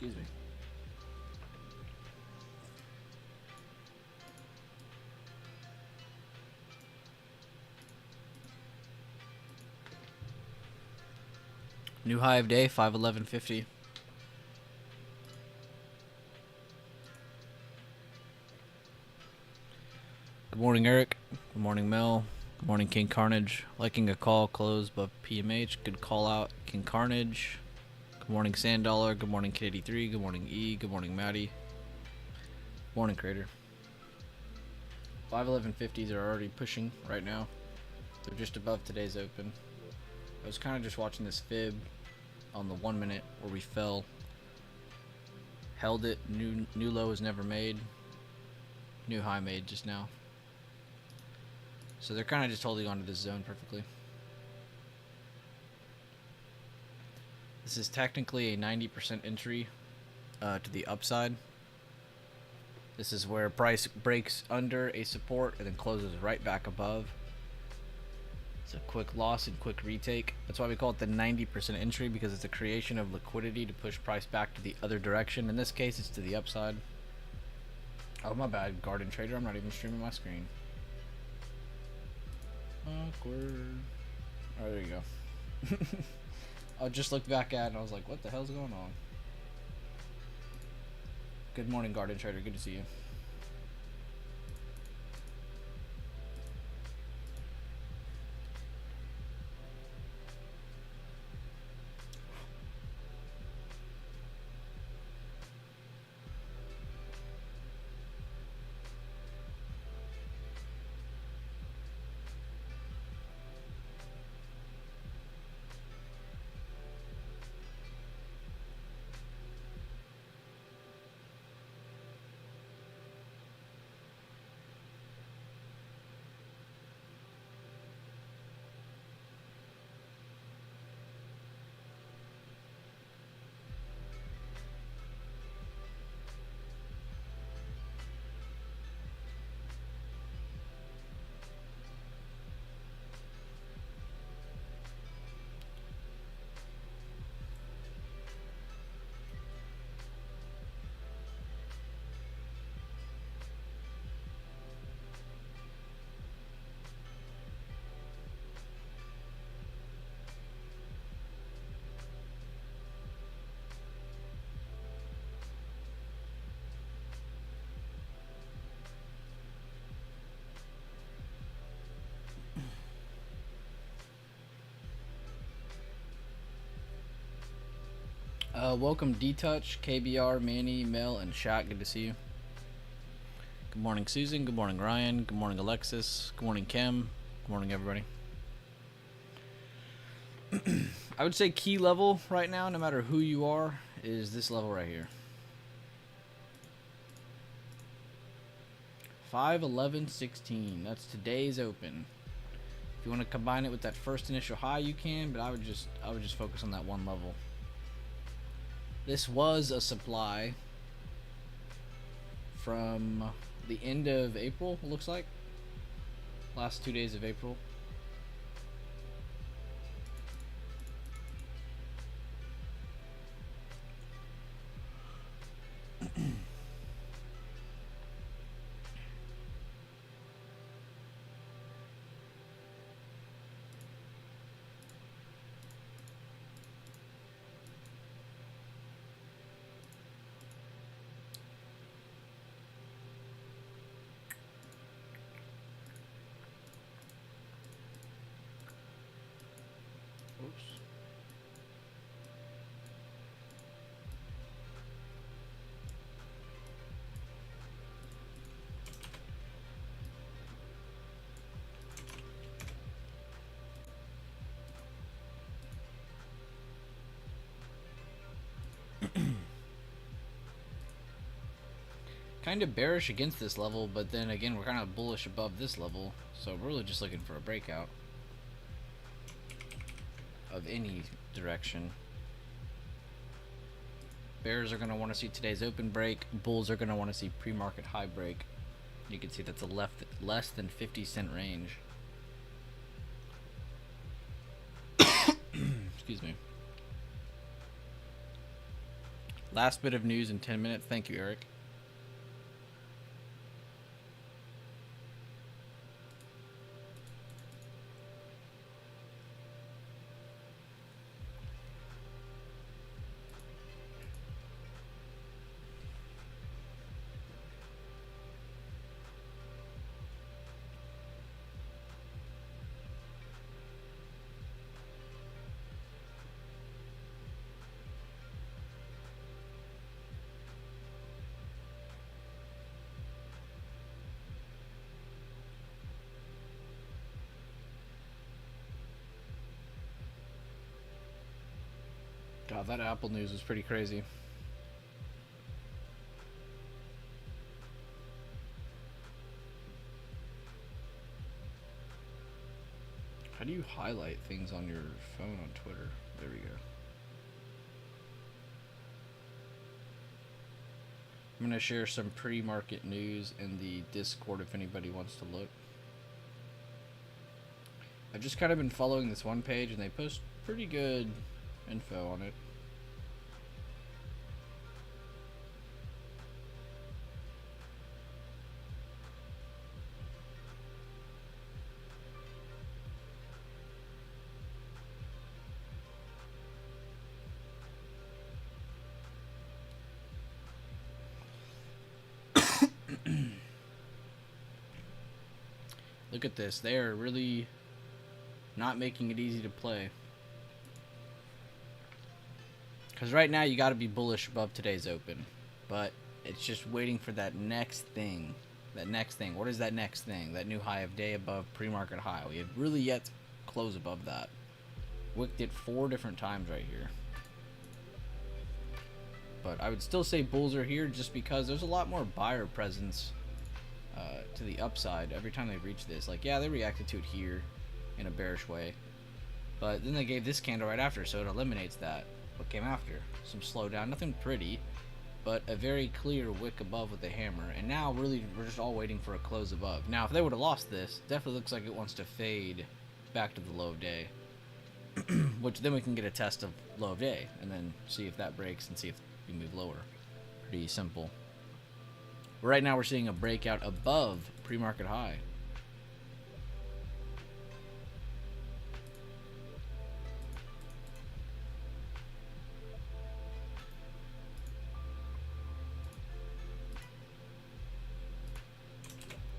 Excuse me. New high of day, 511.50. Good morning, Eric. Good morning, Mel. Good morning, King Carnage. Liking a call closed above PMH. Good call out, King Carnage. Good morning, Sand Dollar. Good morning, Kid83. Good morning, E. Good morning, Maddie. Morning, Crater. 511.50s are already pushing right now. They're just above today's open. I was kind of just watching this fib on the 1 minute where we fell. Held it. New low was never made. New high made just now. So they're kind of just holding onto this zone perfectly. This is technically a 90% entry to the upside. This is where price breaks under a support and then closes right back above. It's a quick loss and quick retake. That's why we call it the 90% entry, because it's a creation of liquidity to push price back to the other direction. In this case, it's to the upside. Oh, my bad, Garden Trader. I'm not even streaming my screen. Awkward. Oh, there you go. I just looked back at it and I was like, what the hell's going on? Good morning, Garden Trader. Good to see you. Welcome D-Touch, KBR, Manny, Mel, and Shot. Good to see you. Good morning, Susan. Good morning, Ryan. Good morning, Alexis. Good morning, Kim. Good morning, everybody. I would say key level right now, no matter who you are, is this level right here. 511.16. That's today's open. If you want to combine it with that first initial high, you can, but I would just focus on that one level. This was a supply from the end of April, it looks like. Last 2 days of April. Oops. Kind of bearish against this level, but then again, we're kind of bullish above this level, so we're really just looking for a breakout of any direction. Bears are going to want to see today's open break. Bulls are going to want to see pre-market high break. You can see that's a less than 50-cent range. Excuse me. Last bit of news in 10 minutes. Thank you, Eric. God, that Apple news was pretty crazy. How do you highlight things on your phone on Twitter? There we go. I'm going to share some pre-market news in the Discord if anybody wants to look. I've just kind of been following this one page and they post pretty good info on it. Look at this. They are really not making it easy to play. Because right now you got to be bullish above today's open. But it's just waiting for that next thing. That next thing. What is that next thing? That new high of day above pre-market high. We have really yet to close above that. Wick did 4 different times right here. But I would still say bulls are here just because there's a lot more buyer presence to the upside every time they reach this. Like, yeah, they reacted to it here in a bearish way. But then they gave this candle right after, so it eliminates that. What came after? Some slowdown, nothing pretty, but a very clear wick above with the hammer. And now, really, we're just all waiting for a close above. Now, if they would have lost this, definitely looks like it wants to fade back to the low of day. Which then we can get a test of low of day, and then see if that breaks and see if we move lower. Pretty simple. Right now, we're seeing a breakout above pre-market high.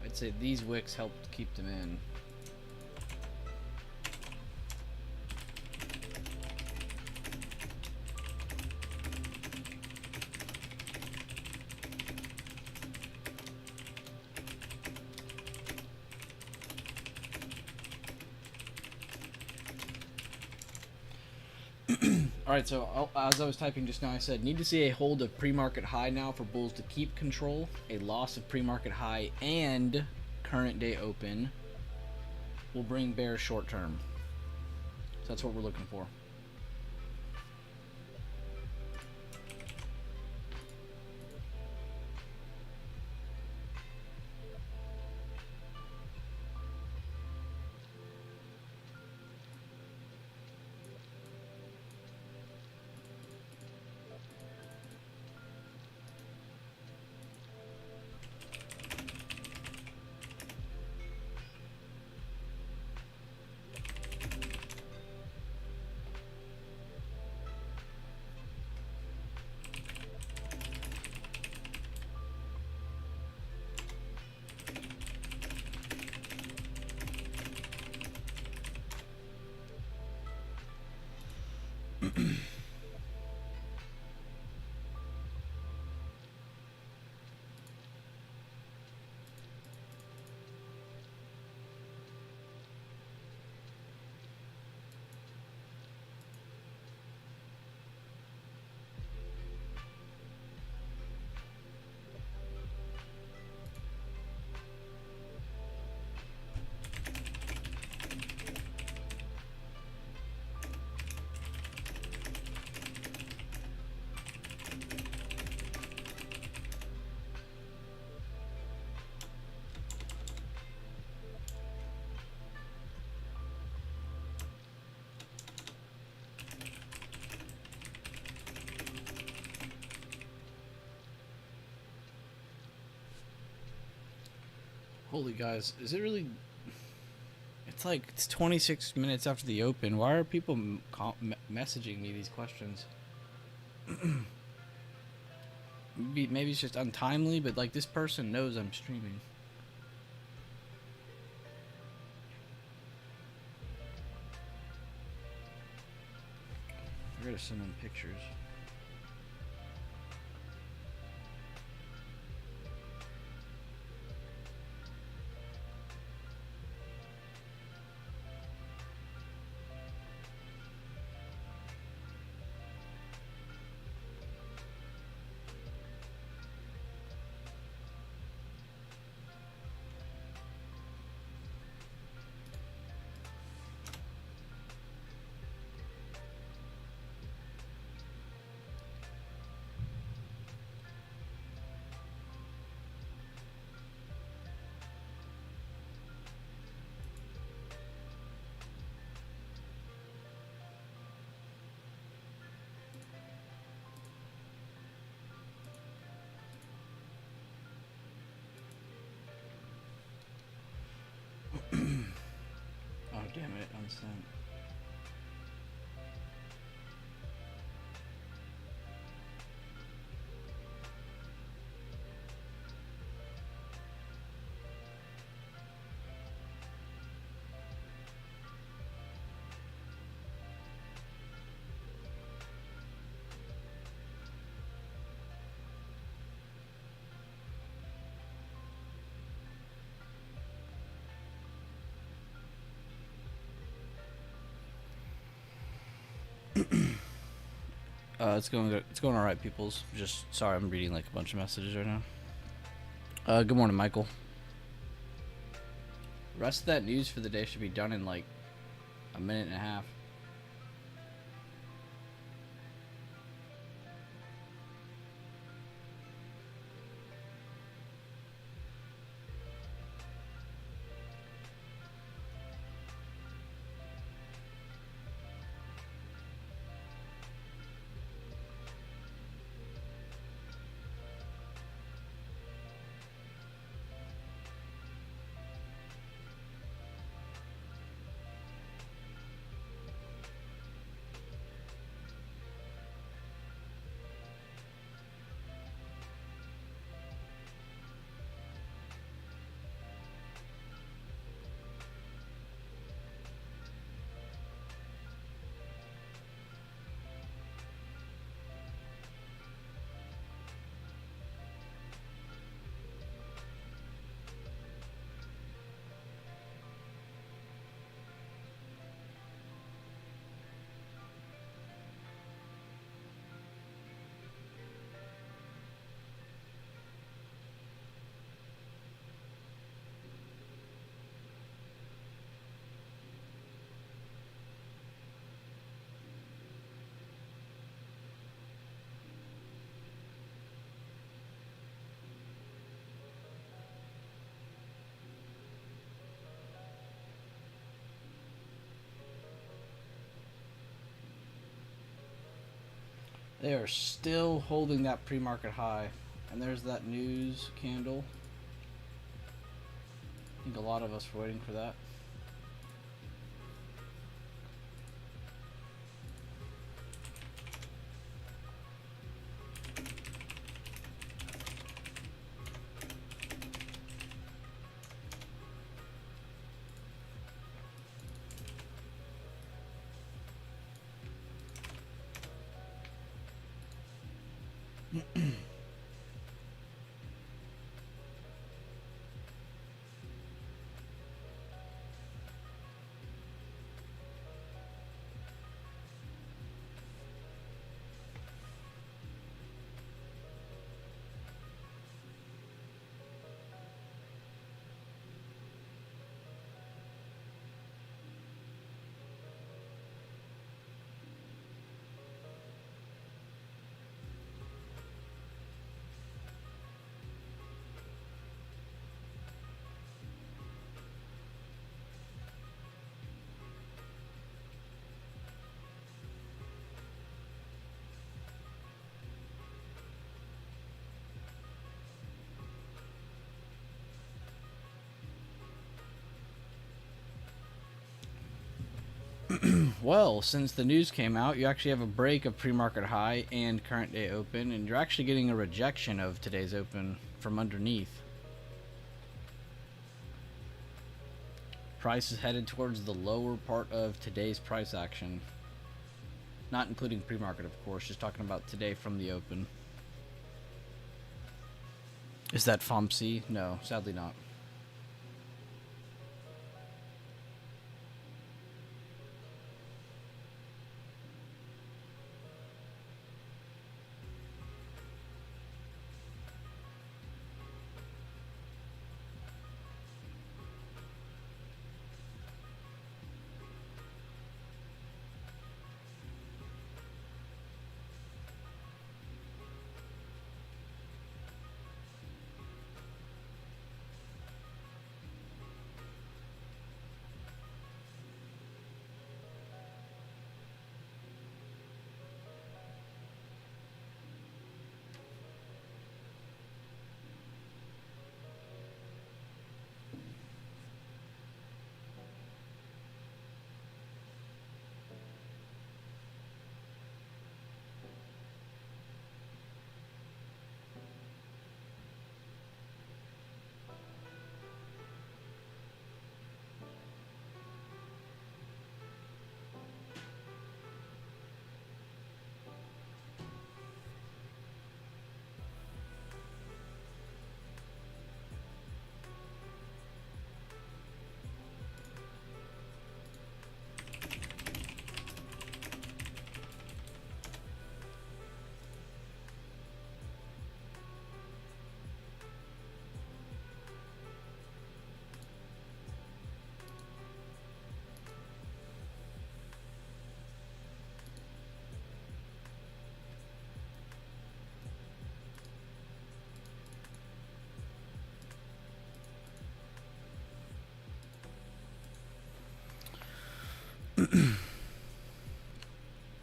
I'd say these wicks helped keep them in. Alright, so as I was typing just now, I said, need to see a hold of pre-market high now for bulls to keep control, a loss of pre-market high and current day open will bring bear short term. So that's what we're looking for. Holy guys, is it really? It's like it's 26 minutes after the open. Why are people messaging me these questions? Maybe it's just untimely, but like this person knows I'm streaming. I gotta send them pictures. Oh damn it, unsent. It's going all right, peoples. Just sorry, I'm reading like a bunch of messages right now. Good morning, Michael. The rest of that news for the day should be done in like a minute and a half. They are still holding that pre-market high. And there's that news candle. I think a lot of us were waiting for that. Well, since the news came out, you actually have a break of pre-market high and current day open, and you're actually getting a rejection of today's open from underneath. Price is headed towards the lower part of today's price action. Not including pre-market, of course, just talking about today from the open. Is that FOMC? No, sadly not.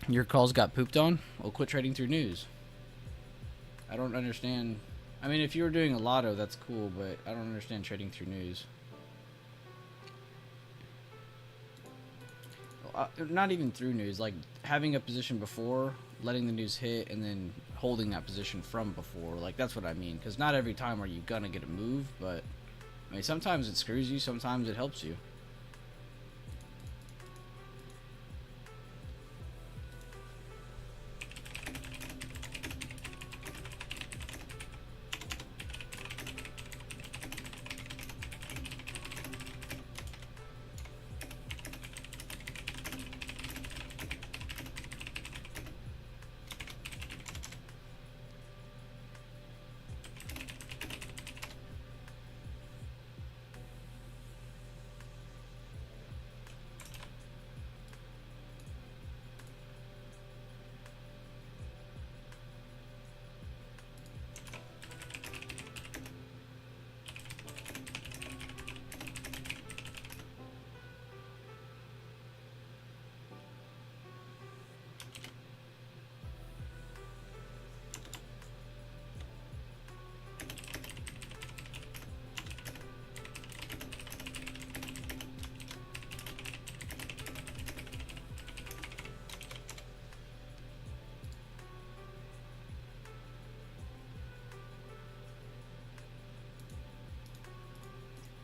Your calls got pooped on? Well, quit trading through news. I don't understand. I mean, if you were doing a lotto, that's cool, but I don't understand trading through news. Not even through news, like having a position before, letting the news hit, and then holding that position from before. Like, that's what I mean. Because not every time are you gonna get a move, but I mean, sometimes it screws you, sometimes it helps you.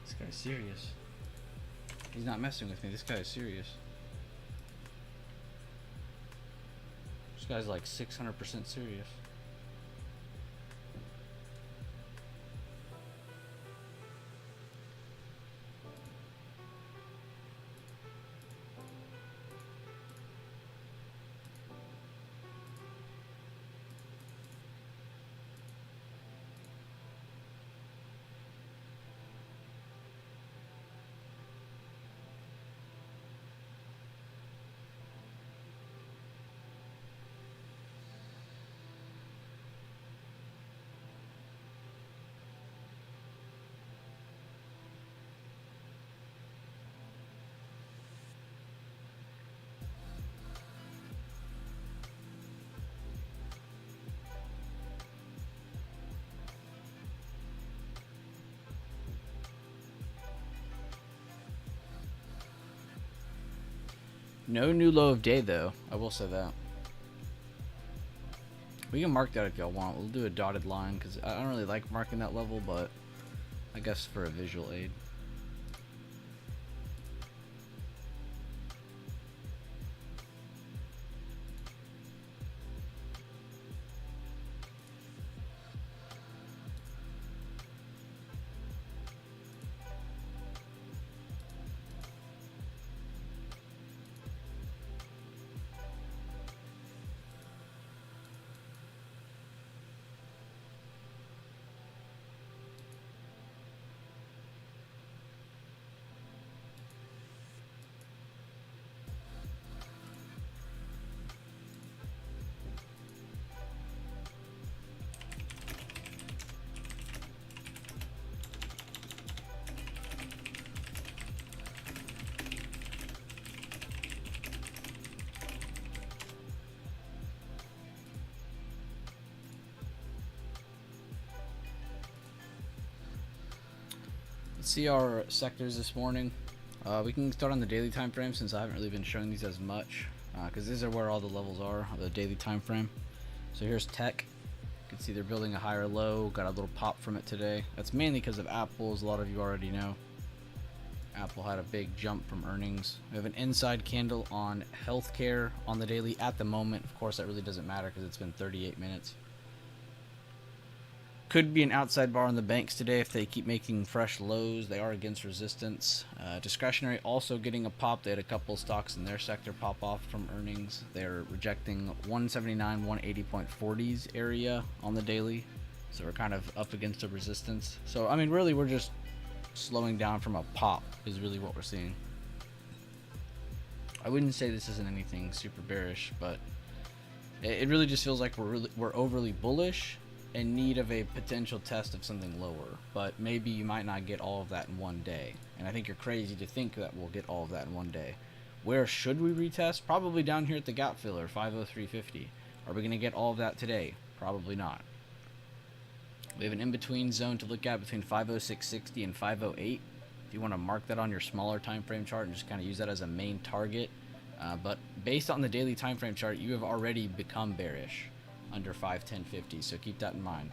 This guy's serious. He's not messing with me. This guy is serious. This guy's like 600% serious. No new low of day though. I will say that. We can mark that if y'all want. We'll do a dotted line because I don't really like marking that level, but I guess for a visual aid. Let's see our sectors this morning. We can start on the daily time frame since I haven't really been showing these as much because these are where all the levels are on the daily time frame. So here's tech. You can see they're building a higher low, got a little pop from it today. That's mainly because of Apple, as a lot of you already know. Apple had a big jump from earnings. We have an inside candle on healthcare on the daily at the moment. Of course, that really doesn't matter because it's been 38 minutes. Could be an outside bar on the banks today if they keep making fresh lows. They are against resistance. Discretionary also getting a pop. They had a couple stocks in their sector pop off from earnings. They're rejecting 179, 180.40s area on the daily. So we're kind of up against a resistance. So, I mean, really, we're just slowing down from a pop is really what we're seeing. I wouldn't say this isn't anything super bearish, but it really just feels like we're overly bullish in need of a potential test of something lower, but maybe you might not get all of that in one day. And I think you're crazy to think that we'll get all of that in one day. Where should we retest? Probably down here at the gap filler, 503.50. Are we going to get all of that today? Probably not. We have an in-between zone to look at between 506.60 and 508. If you want to mark that on your smaller time frame chart and just kind of use that as a main target. But based on the daily time frame chart, you have already become bearish under 510.50, so keep that in mind.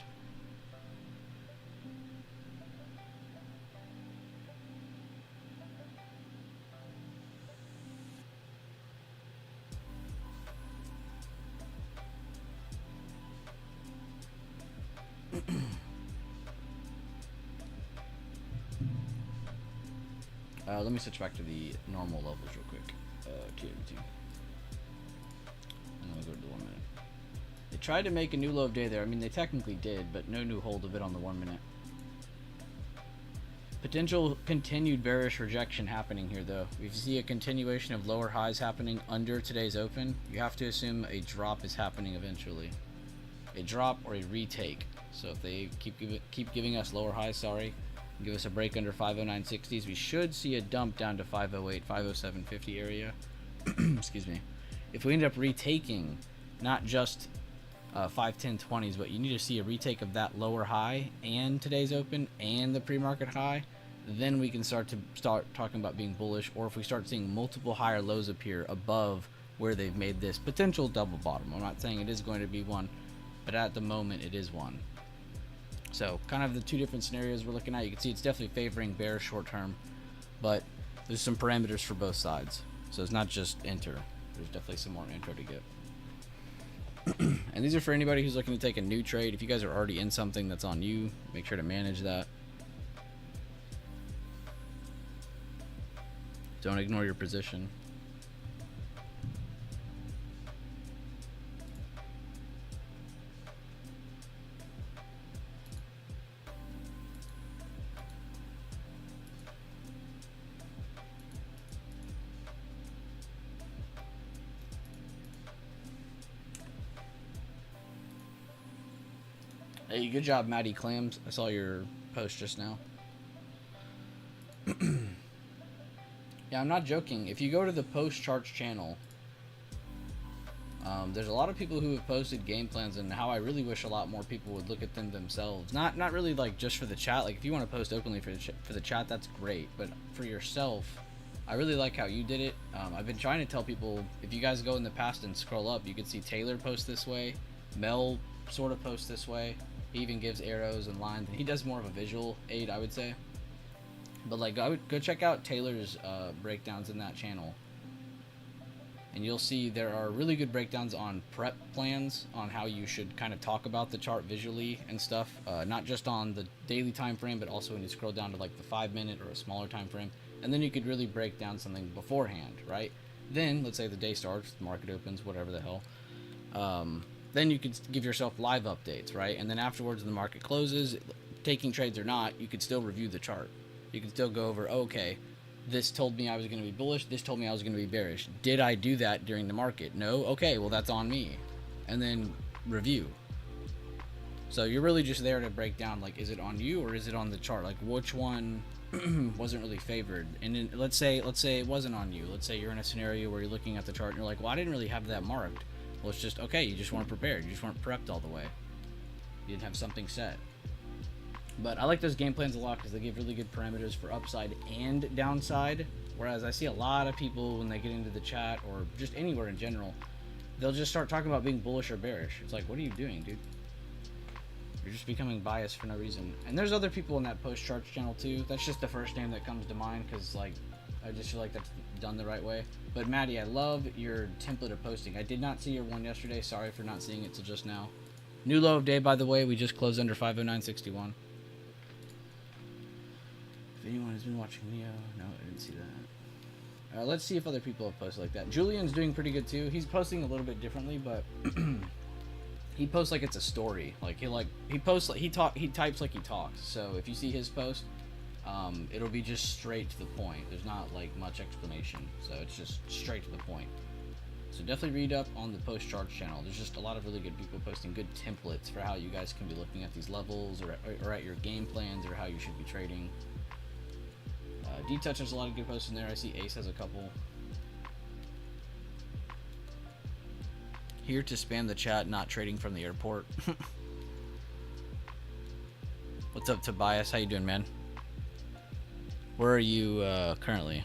Let me switch back to the normal levels real quick. TMT. And then we'll go to the 1 minute. They tried to make a new low of day there. I mean, they technically did, but no new hold of it on the 1 minute. Potential continued bearish rejection happening here, though. If you see a continuation of lower highs happening under today's open, you have to assume a drop is happening eventually. A drop or a retake. So if they keep giving us lower highs, give us a break under 509.60s, we should see a dump down to 508, 507.50 area. Excuse me. If we end up retaking not just 510.20s, but you need to see a retake of that lower high and today's open and the pre-market high, then we can start talking about being bullish. Or if we start seeing multiple higher lows appear above where they've made this potential double bottom. I'm not saying it is going to be one, but at the moment it is one. So kind of the two different scenarios we're looking at. You can see it's definitely favoring bearish short term, but there's some parameters for both sides. So it's not just enter. There's definitely some more intro to get. And these are for anybody who's looking to take a new trade. If you guys are already in something, that's on you. Make sure to manage that. Don't ignore your position. Hey, good job, Maddie Clams. I saw your post just now. Yeah, I'm not joking. If you go to the Post Charts channel, there's a lot of people who have posted game plans, and how I really wish a lot more people would look at them themselves. Not really like just for the chat. Like if you want to post openly for the chat, that's great. But for yourself, I really like how you did it. I've been trying to tell people, if you guys go in the past and scroll up, you can see Taylor post this way, Mel sort of posts this way. He even gives arrows and lines. He does more of a visual aid, I would say. But like, I would go check out Taylor's breakdowns in that channel, and you'll see there are really good breakdowns on prep plans, on how you should kind of talk about the chart visually and stuff, not just on the daily time frame, but also when you scroll down to like the 5-minute or a smaller time frame. And then you could really break down something beforehand, right? Then let's say the day starts, the market opens, whatever the hell, then you could give yourself live updates, right? And then afterwards, when the market closes, taking trades or not, you could still review the chart. You can still go over, okay, this told me I was going to be bullish, this told me I was going to be bearish. Did I do that during the market? No? Okay, well, that's on me. And then review. So you're really just there to break down, like, is it on you or is it on the chart? Like, which one wasn't really favored? And then let's say it wasn't on you. Let's say you're in a scenario where you're looking at the chart and you're like, well, I didn't really have that marked. Well, it's just, okay, you just weren't prepared. You just weren't prepped all the way. You didn't have something set. But I like those game plans a lot because they give really good parameters for upside and downside. Whereas I see a lot of people when they get into the chat or just anywhere in general, they'll just start talking about being bullish or bearish. It's like, what are you doing, dude? You're just becoming biased for no reason. And there's other people in that post charts channel too. That's just the first name that comes to mind because, like, I just feel like that's done the right way. But Maddie, I love your template of posting. I did not see your one yesterday. Sorry for not seeing it till just now. New low of day, by the way. We just closed under 509.61. If anyone has been watching Neo, no, I didn't see that. Let's see if other people have posted like that. Julian's doing pretty good too. He's posting a little bit differently, but he posts like it's a story. Like he posts like he types like he talks. So if you see his post, it'll be just straight to the point. There's not like much explanation, so it's just straight to the point. So definitely read up on the post charts channel. There's just a lot of really good people posting good templates for how you guys can be looking at these levels or at your game plans or how you should be trading. D-Touch has a lot of good posts in there. I see Ace has a couple. Here to spam the chat, not trading from the airport. What's up, Tobias? How you doing, man? Where are you currently?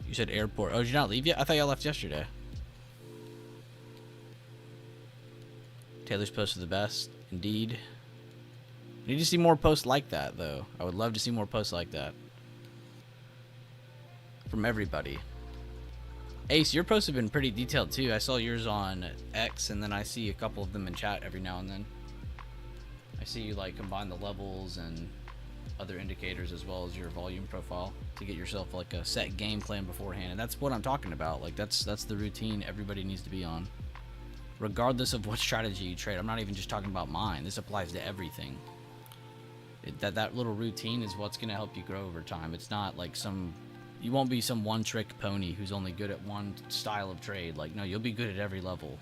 You said airport. Oh, did you not leave yet? I thought y'all left yesterday. Taylor's posts are the best. Indeed. We need to see more posts like that, though. I would love to see more posts like that. From everybody. Ace, your posts have been pretty detailed too. I saw yours on X, and then I see a couple of them in chat every now and then. I see you like combine the levels and other indicators as well as your volume profile to get yourself like a set game plan beforehand. And that's what I'm talking about. Like that's the routine everybody needs to be on, regardless of what strategy you trade. I'm not even just talking about mine. This applies to everything. That little routine is what's going to help you grow over time. It's not like you won't be some one-trick pony who's only good at one style of trade. Like, no, you'll be good at every level.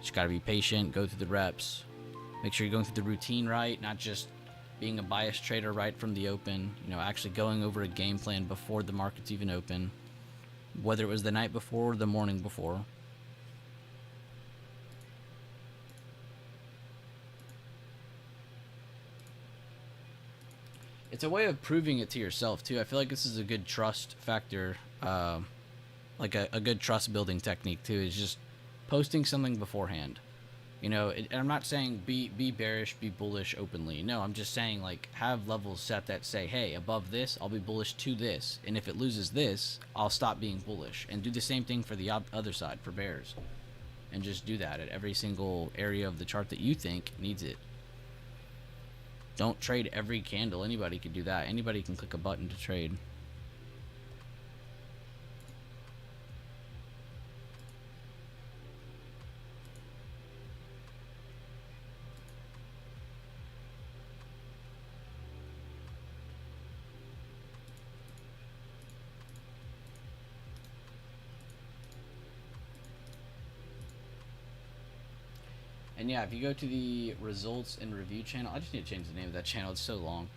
Just gotta be patient, go through the reps. Make sure you're going through the routine right, not just being a biased trader right from the open. You know, actually going over a game plan before the market's even open. Whether it was the night before or the morning before. It's a way of proving it to yourself too. I feel like this is a good trust factor, like a good trust building technique too. Is just posting something beforehand. You know, and I'm not saying be bearish, be bullish openly. No, I'm just saying like have levels set that say, hey, above this, I'll be bullish to this, and if it loses this, I'll stop being bullish. And do the same thing for the other side, for bears, and just do that at every single area of the chart that you think needs it. Don't trade every candle. Anybody can do that. Anybody can click a button to trade. And yeah, if you go to the results and review channel, I just need to change the name of that channel. It's so long.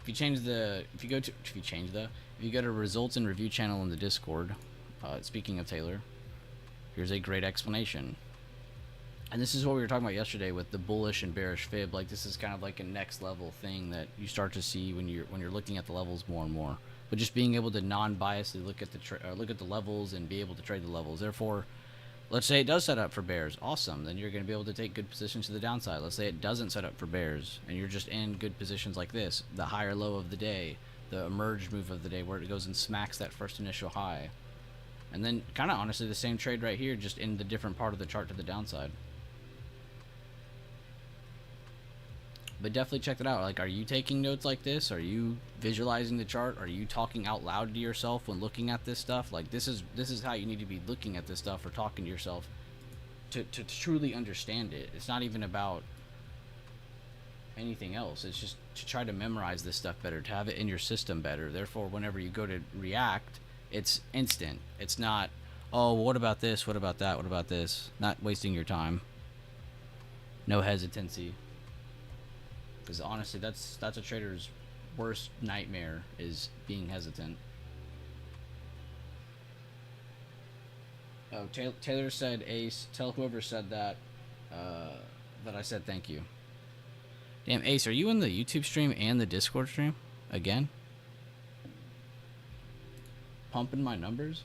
If you go to results and review channel in the Discord, speaking of Taylor, here's a great explanation. And this is what we were talking about yesterday with the bullish and bearish fib. Like this is kind of like a next level thing that you start to see when you're looking at the levels more and more. but just being able to non-biasedly look at the levels and be able to trade the levels. Therefore, let's say it does set up for bears, awesome. Then you're going to be able to take good positions to the downside. Let's say it doesn't set up for bears, and you're just in good positions like this, the higher low of the day, the emerged move of the day, where it goes and smacks that first initial high. And then kind of honestly the same trade right here, just in the different part of the chart to the downside. But definitely check that out. Like, are you taking notes like this? Are you visualizing the chart? Are you talking out loud to yourself when looking at this stuff? Like, this is how you need to be looking at this stuff or talking to yourself to truly understand it. It's not even about anything else. It's just to try to memorize this stuff better, to have it in your system better. Therefore, whenever you go to react, it's instant. It's not, oh, what about this? What about that? What about this? Not wasting your time. No hesitancy. Because honestly, that's a trader's worst nightmare, is being hesitant. Oh, Taylor said, Ace, tell whoever said that that I said thank you. Damn, Ace, are you in the YouTube stream and the Discord stream again? Pumping my numbers?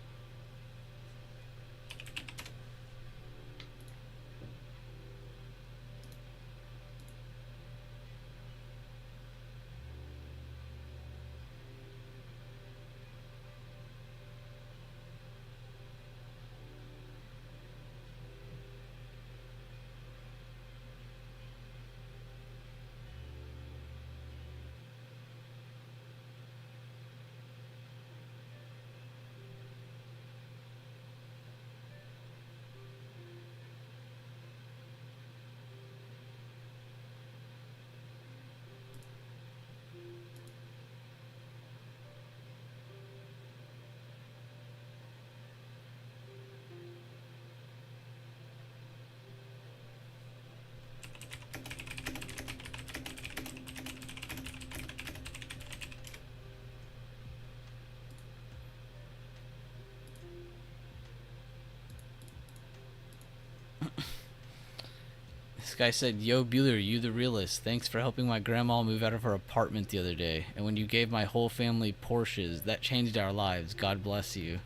This guy said, yo, Bueller, you the realist. Thanks for helping my grandma move out of her apartment the other day. And when you gave my whole family Porsches, that changed our lives. God bless you.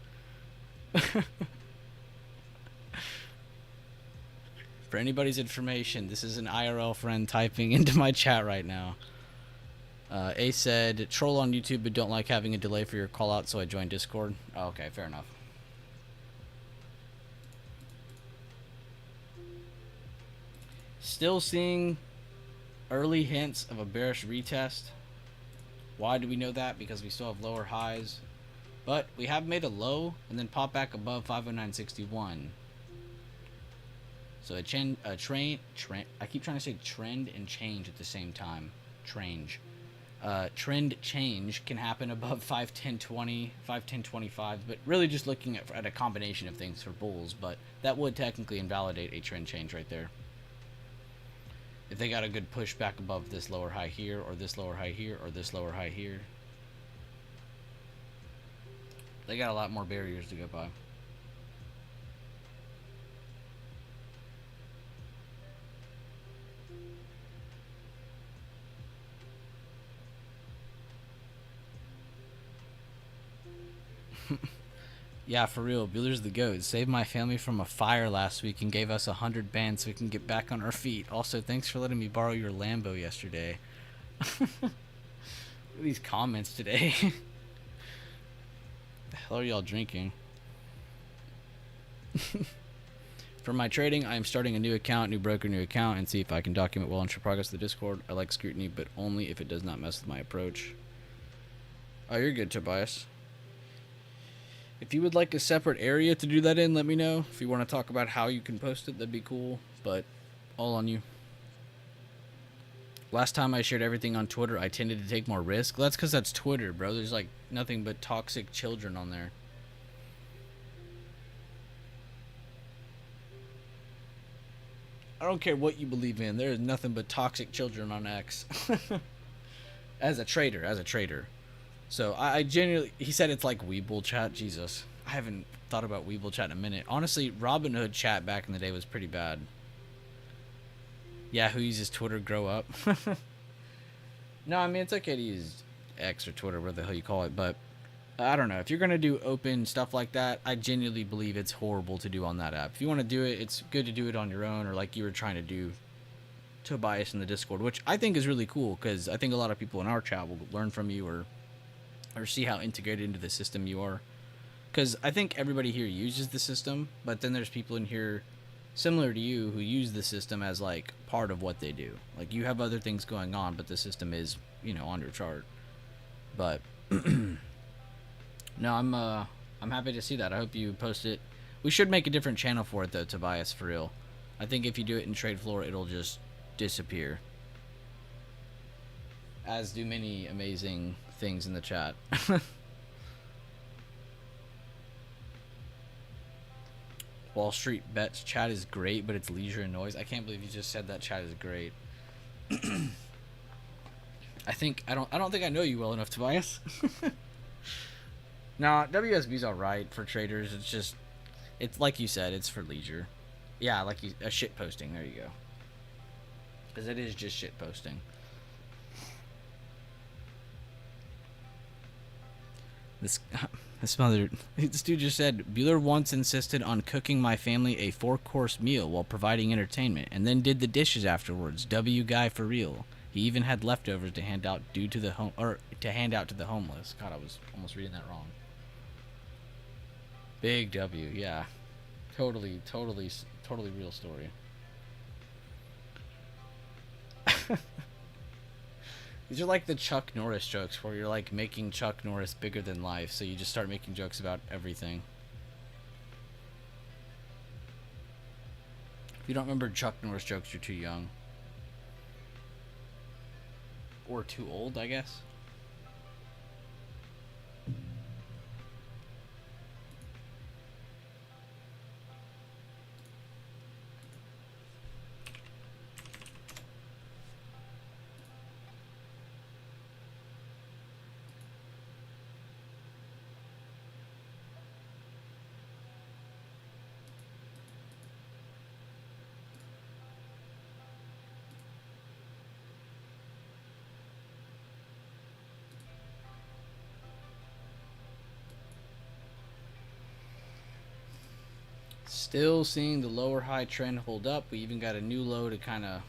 For anybody's information, this is an IRL friend typing into my chat right now. A said, troll on YouTube but don't like having a delay for your call out, so I joined Discord. Oh, okay, fair enough. Still seeing early hints of a bearish retest. Why do we know that? Because we still have lower highs. But we have made a low and then pop back above 509.61. So I keep trying to say trend and change at the same time. Trend change can happen above 510.20, 510.25, but really just looking at a combination of things for bulls. But that would technically invalidate a trend change right there. If they got a good push back above this lower high here, or this lower high here, or this lower high here, they got a lot more barriers to go by. Yeah, for real, Bueller's the GOAT. Saved my family from a fire last week and gave us 100 bands so we can get back on our feet. Also, thanks for letting me borrow your Lambo yesterday. Look at these comments today. The hell are y'all drinking? For my trading, I am starting a new account, new broker, new account, and see if I can document well and show progress to the Discord. I like scrutiny, but only if it does not mess with my approach. Oh, you're good, Tobias. If you would like a separate area to do that in, let me know. If you want to talk about how you can post it, that'd be cool. But all on you. Last time I shared everything on Twitter, I tended to take more risk. That's because that's Twitter, bro. There's like nothing but toxic children on there. I don't care what you believe in. There is nothing but toxic children on X. As a trader. So I genuinely, he said it's like Weeble chat. Jesus, I haven't thought about Weeble chat in a minute. Honestly, Robinhood chat back in the day was pretty bad. Yeah, who uses Twitter? Grow up. No, I mean it's okay to use X or Twitter, whatever the hell you call it. But I don't know. If you're gonna do open stuff like that, I genuinely believe it's horrible to do on that app. If you want to do it, it's good to do it on your own, or like you were trying to do Tobias in the Discord, which I think is really cool because I think a lot of people in our chat will learn from you or see how integrated into the system you are. Because I think everybody here uses the system, but then there's people in here similar to you who use the system as like part of what they do. Like you have other things going on, but the system is, you know, on your chart. But no, I'm happy to see that. I hope you post it. We should make a different channel for it though, Tobias, for real. I think if you do it in Trade Floor, it'll just disappear. As do many amazing things in the chat. Wall Street Bets chat is great, but it's leisure and noise. I can't believe you just said that chat is great. I don't think I know you well enough, Tobias. Nah, WSB's alright for traders. It's like you said, it's for leisure. Yeah, like a shit posting. There you go. Because it is just shit posting. This dude just said, Bueller once insisted on cooking my family a 4-course meal while providing entertainment, and then did the dishes afterwards. W guy for real. He even had leftovers to hand out to the homeless. God, I was almost reading that wrong. Big W, yeah. Totally real story. These are like the Chuck Norris jokes where you're like making Chuck Norris bigger than life, so you just start making jokes about everything. If you don't remember Chuck Norris jokes, you're too young. Or too old, I guess. Still seeing the lower high trend hold up. We even got a new low to kind of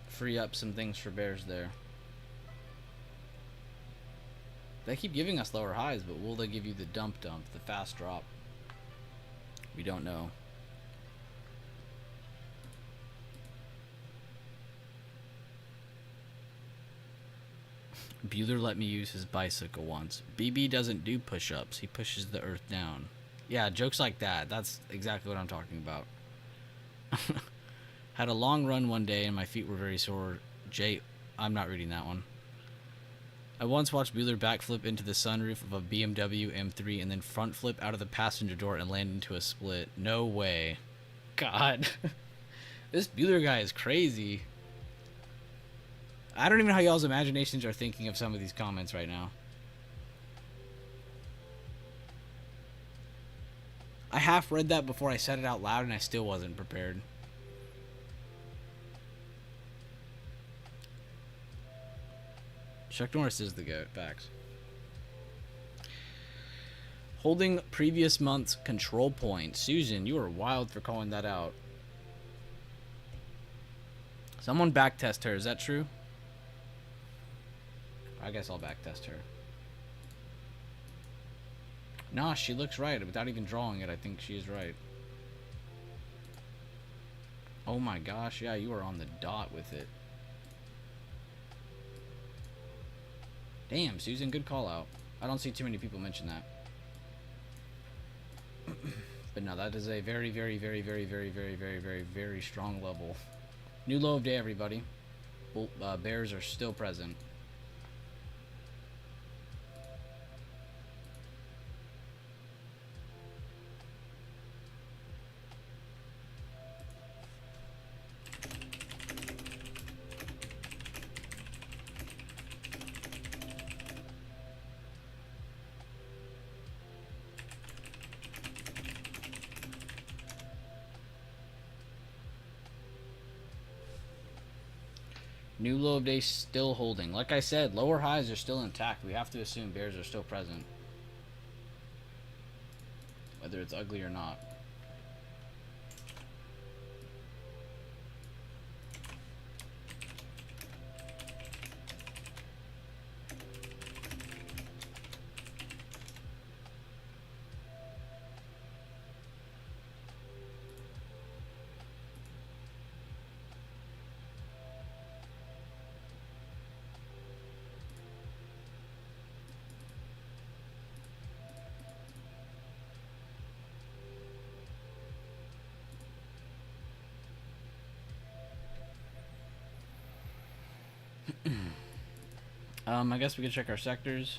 free up some things for bears there. They keep giving us lower highs, but will they give you the dump, the fast drop? We don't know. Bueller let me use his bicycle once. BB doesn't do push-ups. He pushes the earth down. Yeah, jokes like that. That's exactly what I'm talking about. Had a long run one day and my feet were very sore. I'm not reading that one. I once watched Bueller backflip into the sunroof of a BMW M3 and then front flip out of the passenger door and land into a split. No way. God. This Bueller guy is crazy. I don't even know how y'all's imaginations are thinking of some of these comments right now. I half read that before I said it out loud and I still wasn't prepared. Chuck Norris is the GOAT. Facts. Holding previous month's control point. Susan, you are wild for calling that out. Someone backtest her. Is that true? I guess I'll backtest her. Nah, she looks right. Without even drawing it, I think she is right. Oh my gosh, yeah, you are on the dot with it. Damn, Susan, good call out. I don't see too many people mention that. But no, that is a very, very, very, very, very, very, very, very, very strong level. New low of day, everybody. Bears are still present. New low of day still holding. Like I said, lower highs are still intact. We have to assume bears are still present. whether it's ugly or not. I guess we could check our sectors.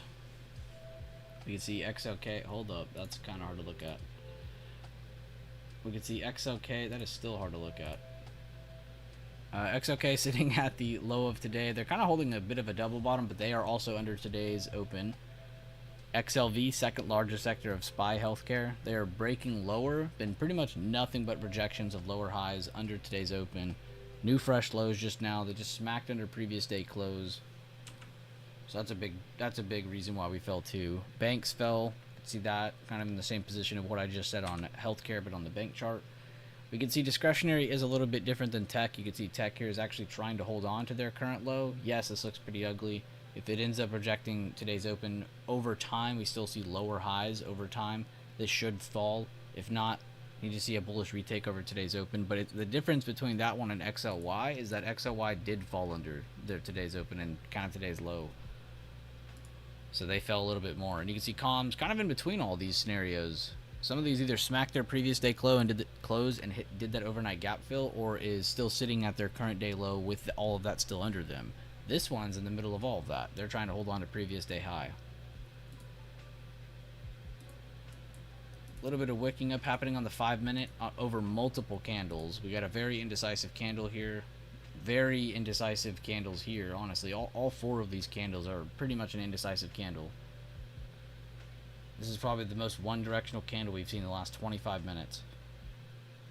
We can see XLK. Hold up, that's kind of hard to look at. We can see XLK. That is still hard to look at. XLK sitting at the low of today. They're kind of holding a bit of a double bottom, but they are also under today's open. XLV, second largest sector of SPY Healthcare. They are breaking lower. Been pretty much nothing but rejections of lower highs under today's open. New fresh lows just now. They just smacked under previous day close. So that's a big reason why we fell too. Banks fell. See that kind of in the same position of what I just said on healthcare, but on the bank chart. We can see discretionary is a little bit different than tech. You can see tech here is actually trying to hold on to their current low. Yes, this looks pretty ugly. If it ends up rejecting today's open over time, we still see lower highs over time. This should fall. If not, you just see a bullish retake over today's open. But the difference between that one and XLY is that XLY did fall under their today's open and kind of today's low. So they fell a little bit more. And you can see comms kind of in between all these scenarios. Some of these either smacked their previous day close and did that overnight gap fill, or is still sitting at their current day low with all of that still under them. This one's in the middle of all of that. They're trying to hold on to previous day high. A little bit of wicking up happening on the 5-minute over multiple candles. We got a very indecisive candle here. Very indecisive candles here, honestly. All 4 of these candles are pretty much an indecisive candle. This is probably the most one-directional candle we've seen in the last 25 minutes.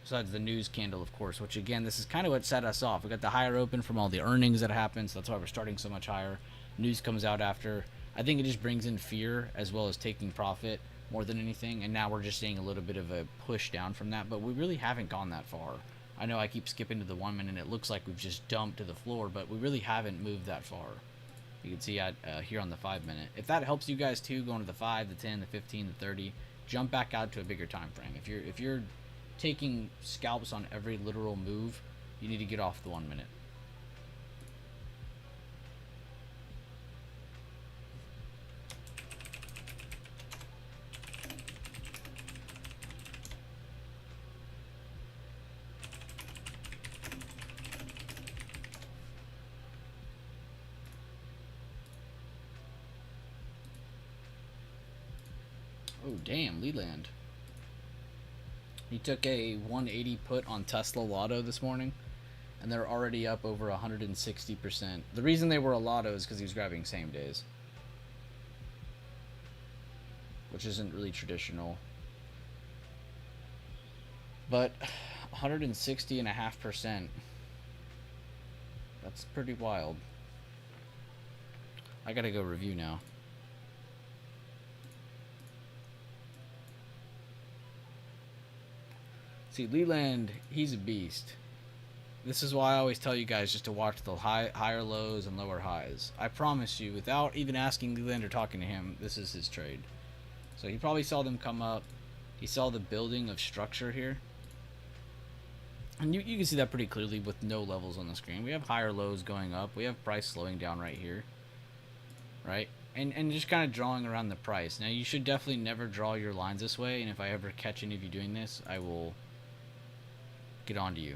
Besides the news candle, of course, which again, this is kind of what set us off. We got the higher open from all the earnings that happened, so that's why we're starting so much higher. News comes out after. I think it just brings in fear as well as taking profit more than anything, and now we're just seeing a little bit of a push down from that, but we really haven't gone that far. I know I keep skipping to the 1 minute, and it looks like we've just dumped to the floor, but we really haven't moved that far. You can see here on the 5-minute. If that helps you guys too, going to the 5, the 10, the 15, the 30, jump back out to a bigger time frame. If you're taking scalps on every literal move, you need to get off the 1 minute. Oh, damn, Leland. He took a 180 put on Tesla Lotto this morning, and they're already up over 160%. The reason they were a Lotto is because he was grabbing same days, which isn't really traditional. But 160.5%. That's pretty wild. I gotta go review now. See, Leland, he's a beast. This is why I always tell you guys just to watch the higher lows and lower highs. I promise you, without even asking Leland or talking to him, this is his trade. So he probably saw them come up. He saw the building of structure here. And you can see that pretty clearly with no levels on the screen. We have higher lows going up. We have price slowing down right here. Right? And just kind of drawing around the price. Now, you should definitely never draw your lines this way. And if I ever catch any of you doing this, I will get on to you.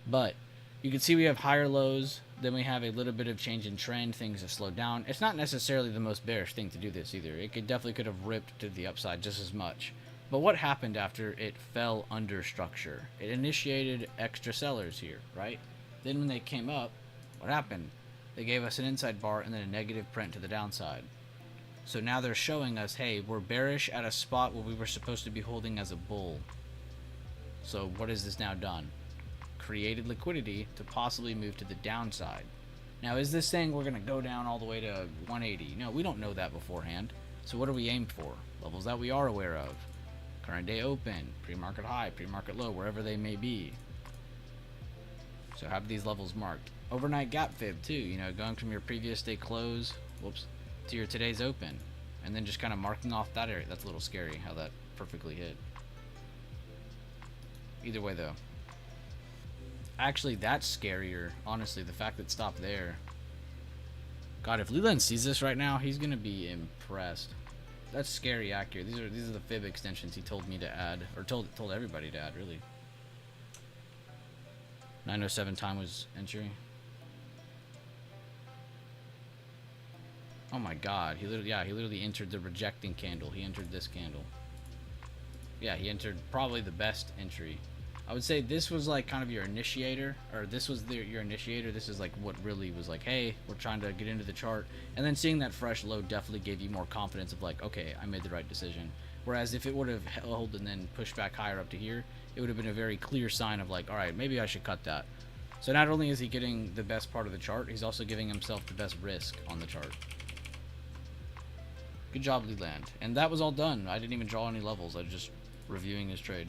But you can see we have higher lows. Then we have a little bit of change in trend. Things have slowed down. It's not necessarily the most bearish thing to do this either. It definitely could have ripped to the upside just as much. But what happened after it fell under structure? It initiated extra sellers here, right? Then when they came up, what happened? They gave us an inside bar and then a negative print to the downside. So now they're showing us, hey, we're bearish at a spot where we were supposed to be holding as a bull. So what has this now done? Created liquidity to possibly move to the downside. Now, is this saying we're going to go down all the way to 180? No, we don't know that beforehand. So what are we aimed for? Levels that we are aware of. current day open, pre-market high, pre-market low, wherever they may be. So have these levels marked. Overnight gap fib too, you know, going from your previous day close, to your today's open, and then just kind of marking off that area. That's a little scary how that perfectly hit. Either way though. Actually, that's scarier, honestly, the fact that it stopped there. God, if Leland sees this right now, he's gonna be impressed. That's scary accurate. These are the fib extensions he told me to add, or told everybody to add, really. 907 time was entry. Oh my God, he literally entered the rejecting candle. He entered this candle. Yeah, he entered probably the best entry. I would say this was like kind of your initiator, or this was your initiator. This is like what really was like, hey, we're trying to get into the chart. And then seeing that fresh low definitely gave you more confidence of like, okay, I made the right decision. Whereas if it would have held and then pushed back higher up to here, it would have been a very clear sign of like, all right, maybe I should cut that. So not only is he getting the best part of the chart, he's also giving himself the best risk on the chart. Good job, Leland. And that was all done. I didn't even draw any levels. I was just reviewing his trade.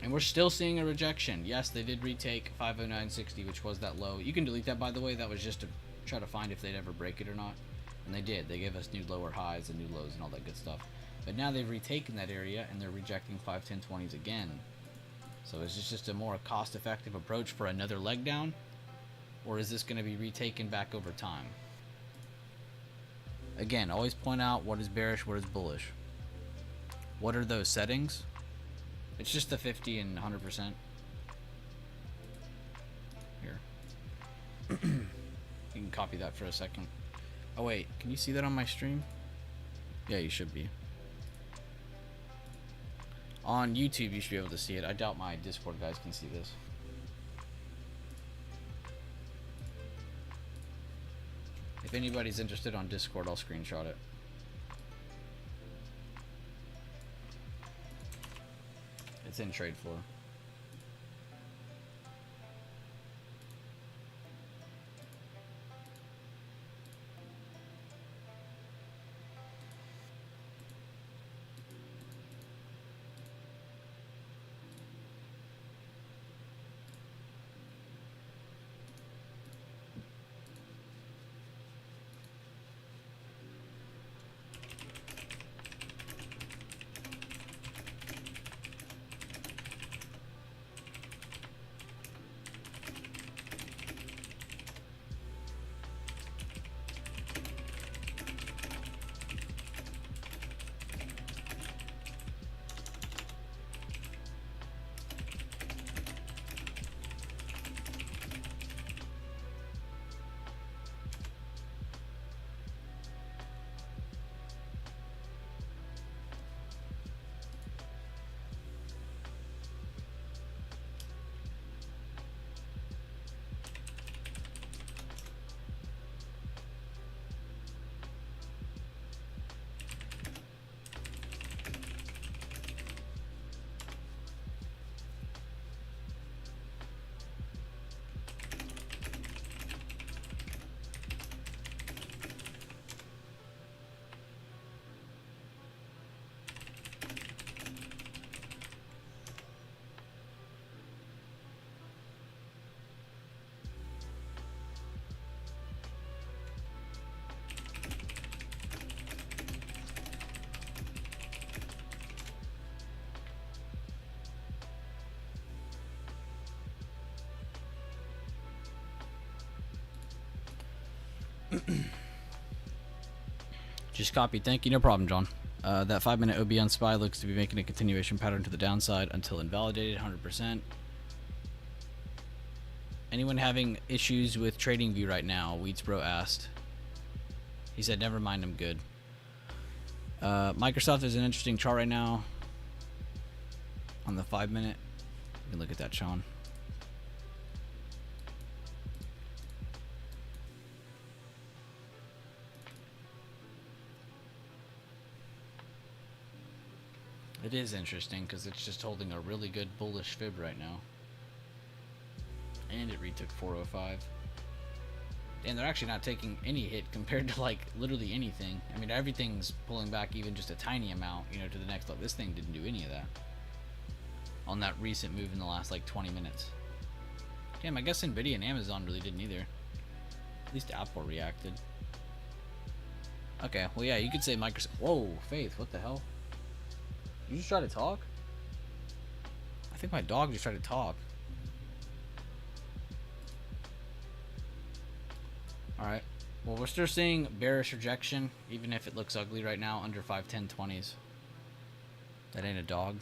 And we're still seeing a rejection. Yes, they did retake 509.60, which was that low. You can delete that, by the way. That was just to try to find if they'd ever break it or not. And they did. They gave us new lower highs and new lows and all that good stuff. But now they've retaken that area, and they're rejecting 510.20s again. So is this just a more cost-effective approach for another leg down? Or is this going to be retaken back over time? Again, always point out what is bearish, what is bullish. What are those settings? It's just the 50 and 100%. Here. You can copy that for a second. Oh wait, can you see that on my stream? Yeah, you should be. On YouTube, you should be able to see it. I doubt my Discord guys can see this. If anybody's interested on Discord, I'll screenshot it. It's in trade floor. Just copy. Thank you. No problem, John. That 5-minute OB on SPY looks to be making a continuation pattern to the downside until invalidated 100%. Anyone having issues with TradingView right now? Weedsbro asked. He said, never mind, I'm good. Microsoft is an interesting chart right now. On the 5-minute. You can look at that, Sean. It is interesting because it's just holding a really good bullish fib right now. And it retook 405. And they're actually not taking any hit compared to like literally anything. I mean, everything's pulling back even just a tiny amount, you know, to the next level. This thing didn't do any of that on that recent move in the last like 20 minutes. Damn, I guess Nvidia and Amazon really didn't either. At least Apple reacted. Okay, well yeah, you could say Microsoft. Whoa, Faith, what the hell? You just try to talk? I think my dog just tried to talk. Alright. Well, we're still seeing bearish rejection, even if it looks ugly right now, under 510-20s. That ain't a dog.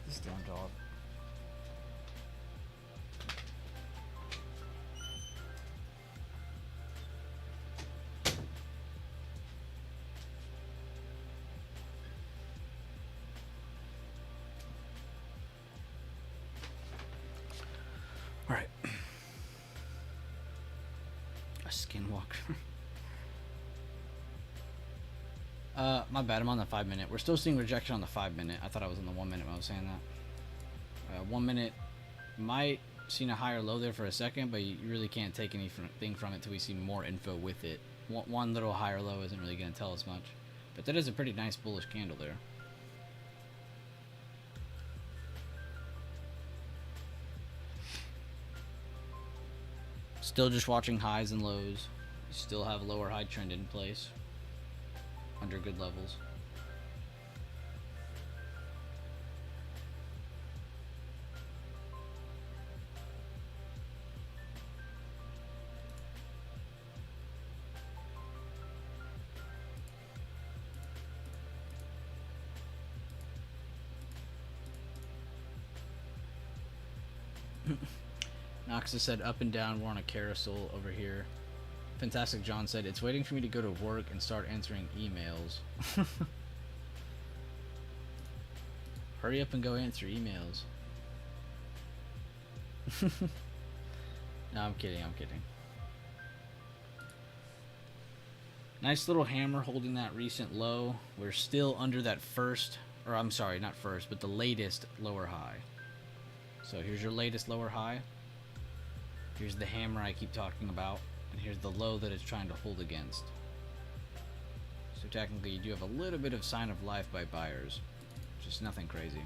This damn dog. Alright. A skinwalker. My bad, I'm on the 5 minute. We're still seeing rejection on the 5 minute. I thought I was on the 1 minute when I was saying that. 1 minute might seen a higher low there for a second, but you really can't take anything from it till we see more info with it. One little higher low isn't really going to tell us much. But that is a pretty nice bullish candle there. Still just watching highs and lows. You still have a lower high trend in place. Under good levels. Noxus said up and down, we're on a carousel over here. Fantastic John said, it's waiting for me to go to work and start answering emails. Hurry up and go answer emails. No, I'm kidding, I'm kidding. Nice little hammer holding that recent low. We're still under that first, or I'm sorry, not first, but the latest lower high. So here's your latest lower high. Here's the hammer I keep talking about. And here's the low that it's trying to hold against. So technically you do have a little bit of sign of life by buyers. Just nothing crazy.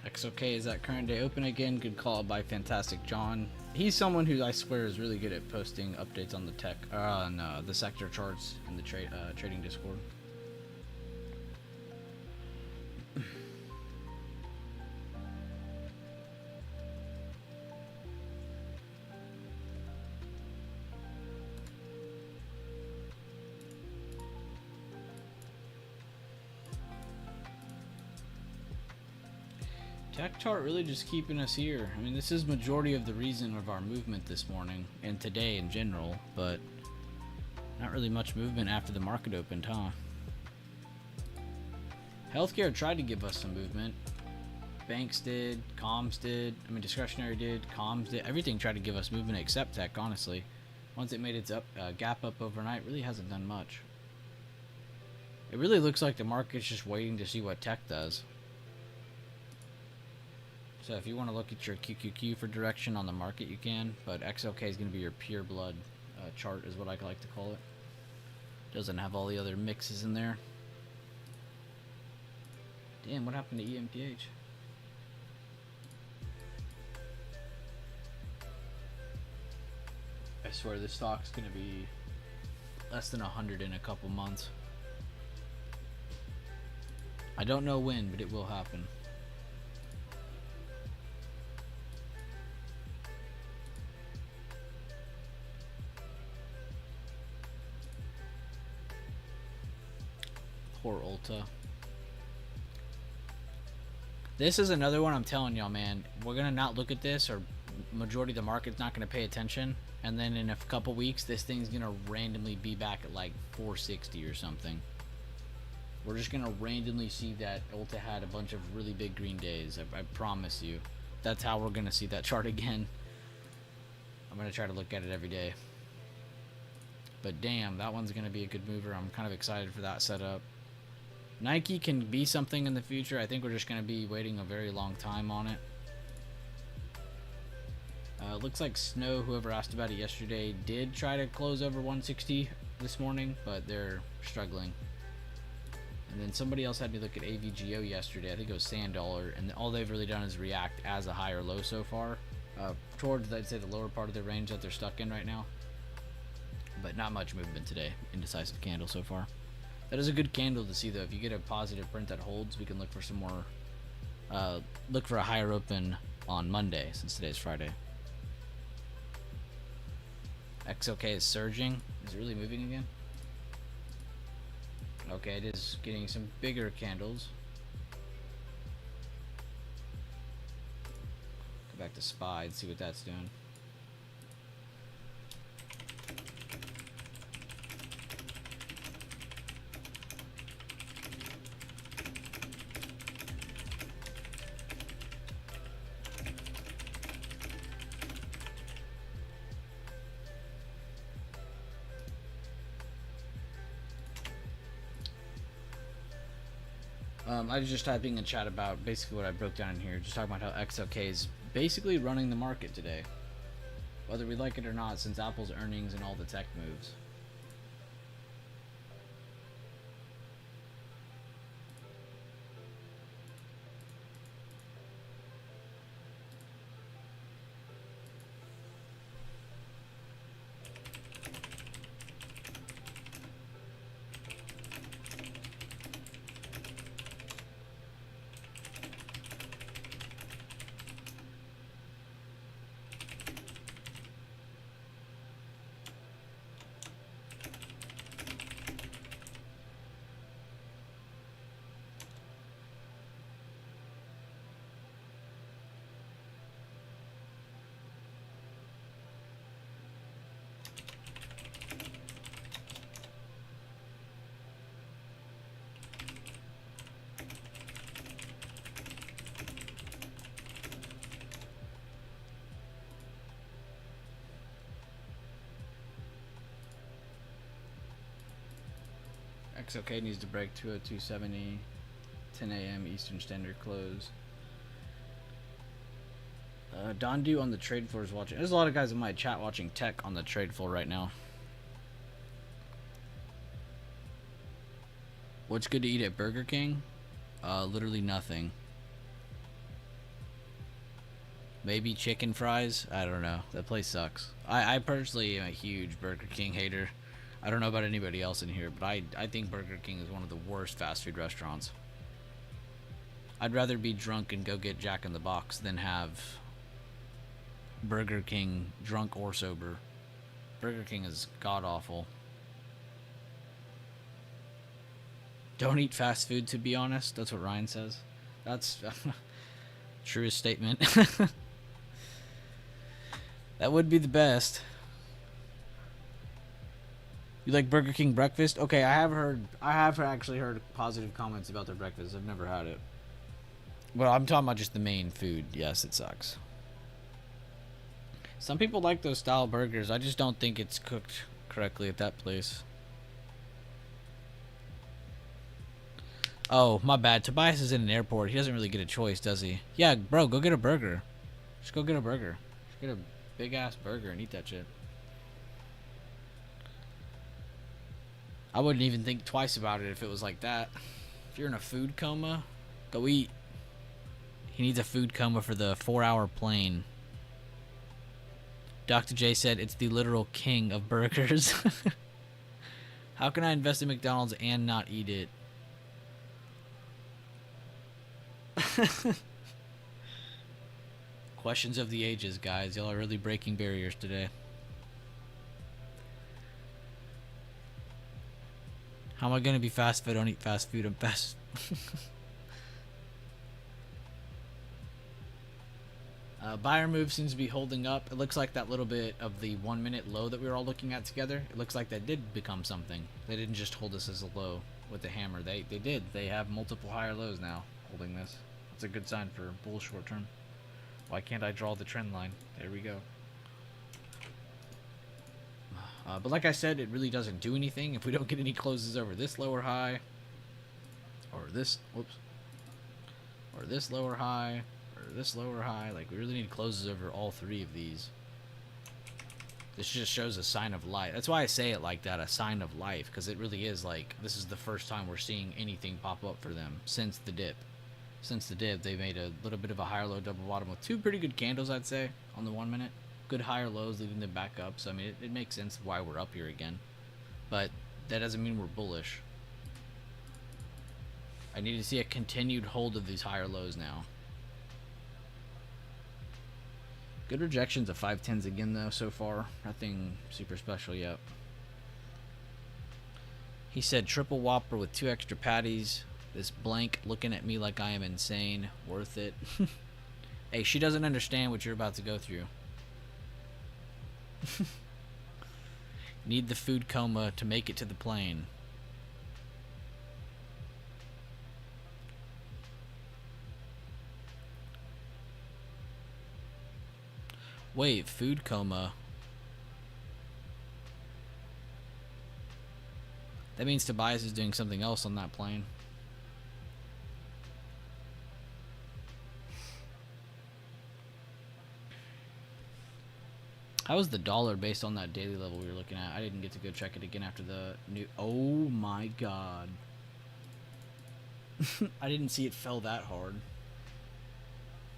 XOK is at current day open again. Good call by Fantastic John. He's someone who I swear is really good at posting updates on the tech, no, the sector charts in the trading Discord. Tech chart really just keeping us here. I mean, this is majority of the reason of our movement this morning and today in general, but not really much movement after the market opened, huh? Healthcare tried to give us some movement. Banks did, comms did, I mean discretionary did, comms did, everything tried to give us movement except tech, honestly. Once it made its gap up overnight, really hasn't done much. It really looks like the market's just waiting to see what tech does. So if you want to look at your QQQ for direction on the market, you can. But XLK is going to be your pure blood chart, is what I like to call it. Doesn't have all the other mixes in there. Damn, what happened to EMPH? I swear this stock's going to be less than 100 in a couple months. I don't know when, but it will happen. Poor Ulta. This is another one I'm telling y'all, man. We're gonna not look at this, or majority of the market's not gonna pay attention, and then in a couple weeks, this thing's gonna randomly be back at like 460 or something. We're just gonna randomly see that Ulta had a bunch of really big green days. I promise you. That's how we're gonna see that chart again. I'm gonna try to look at it every day. But damn, that one's gonna be a good mover. I'm kind of excited for that setup. Nike can be something in the future. I think we're just going to be waiting a very long time on it. Looks like Snow, whoever asked about it yesterday, did try to close over 160 this morning, but they're struggling. And then somebody else had me look at AVGO yesterday. I think it was Sand-Dollar, and all they've really done is react as a high or low so far. Towards, I'd say, the lower part of the range that they're stuck in right now. But not much movement today. Indecisive candle so far. That is a good candle to see, though. If you get a positive print that holds, we can look for some more, look for a higher open on Monday, since today's Friday. XOK is surging. Is it really moving again? Okay, it is getting some bigger candles. Go back to SPY and see what that's doing. I was just typing in chat about basically what I broke down in here, just talking about how XLK is basically running the market today, whether we like it or not, since Apple's earnings and all the tech moves. XOK needs to break 202.70, 10 a.m. Eastern Standard close. Dondu on the trade floor is watching. There's a lot of guys in my chat watching tech on the trade floor right now. What's good to eat at Burger King? Literally nothing. Maybe chicken fries. I don't know. That place sucks. I personally am a huge Burger King hater. I don't know about anybody else in here, but I think Burger King is one of the worst fast food restaurants. I'd rather be drunk and go get Jack in the Box than have Burger King, drunk or sober. Burger King is god awful. Don't eat fast food, to be honest. That's what Ryan says. That's truest statement. That would be the best. You like Burger King breakfast? Okay, I have actually heard positive comments about their breakfast. I've never had it. Well, I'm talking about just the main food. Yes, it sucks. Some people like those style burgers. I just don't think it's cooked correctly at that place. Oh, my bad. Tobias is in an airport. He doesn't really get a choice, does he? Yeah, bro, go get a burger. Just go get a burger. Just get a big-ass burger and eat that shit. I wouldn't even think twice about it if it was like that. If you're in a food coma, go eat. He needs a food coma for the 4-hour plane. Dr. J said it's the literal king of burgers. How can I invest in McDonald's and not eat it? Questions of the ages, guys. Y'all are really breaking barriers today. How am I gonna be fast if I don't eat fast food? I'm fast. Buyer move seems to be holding up. It looks like that little bit of the 1 minute low that we were all looking at together. It looks like that did become something. They didn't just hold us as a low with the hammer. They did. They have multiple higher lows now holding this. That's a good sign for bull short term. Why can't I draw the trend line? There we go. But like I said, it really doesn't do anything if we don't get any closes over this lower high, or this, whoops, or this lower high, or this lower high. Like, we really need closes over all three of these. This just shows a sign of life. That's why I say it like that, a sign of life, because it really is like, this is the first time we're seeing anything pop up for them since the dip. Since the dip, they made a little bit of a higher low double bottom with two pretty good candles, I'd say, on the 1 minute. Good higher lows leading them back up, so I mean it makes sense why we're up here again, but that doesn't mean we're bullish. I need to see a continued hold of these higher lows now. Good rejections of 510s again though so far. Nothing super special yet. He said triple whopper with 2 extra patties. This blank looking at me like I am insane. Worth it. Hey, she doesn't understand what you're about to go through. Need the food coma to make it to the plane. Wait, food coma. That means Tobias is doing something else on that plane. How was the dollar based on that daily level we were looking at? I didn't get to go check it again after the new... Oh my god. I didn't see it fell that hard.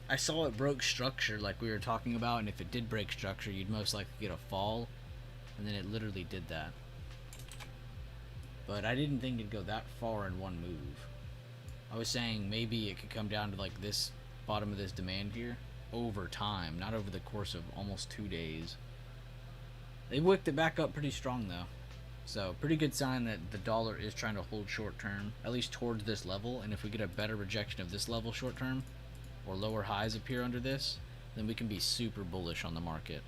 I saw it broke structure like we were talking about, and if it did break structure, you'd most likely get a fall. And then it literally did that. But I didn't think it'd go that far in one move. I was saying maybe it could come down to like this bottom of this demand here over time, not over the course of almost 2 days. They wicked it back up pretty strong though. So pretty good sign that the dollar is trying to hold short term, at least towards this level. And if we get a better rejection of this level short term, or lower highs appear under this, then we can be super bullish on the market.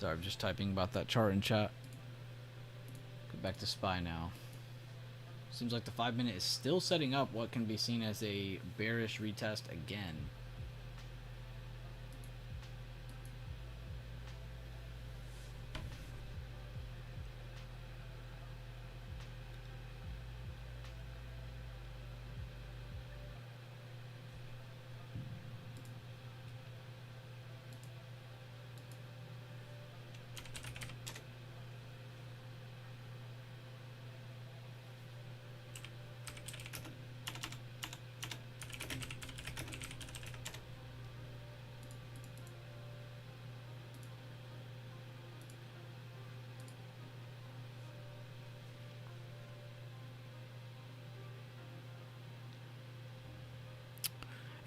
Sorry, I'm just typing about that chart in chat. Go back to SPY now. Seems like the 5 minute is still setting up what can be seen as a bearish retest again.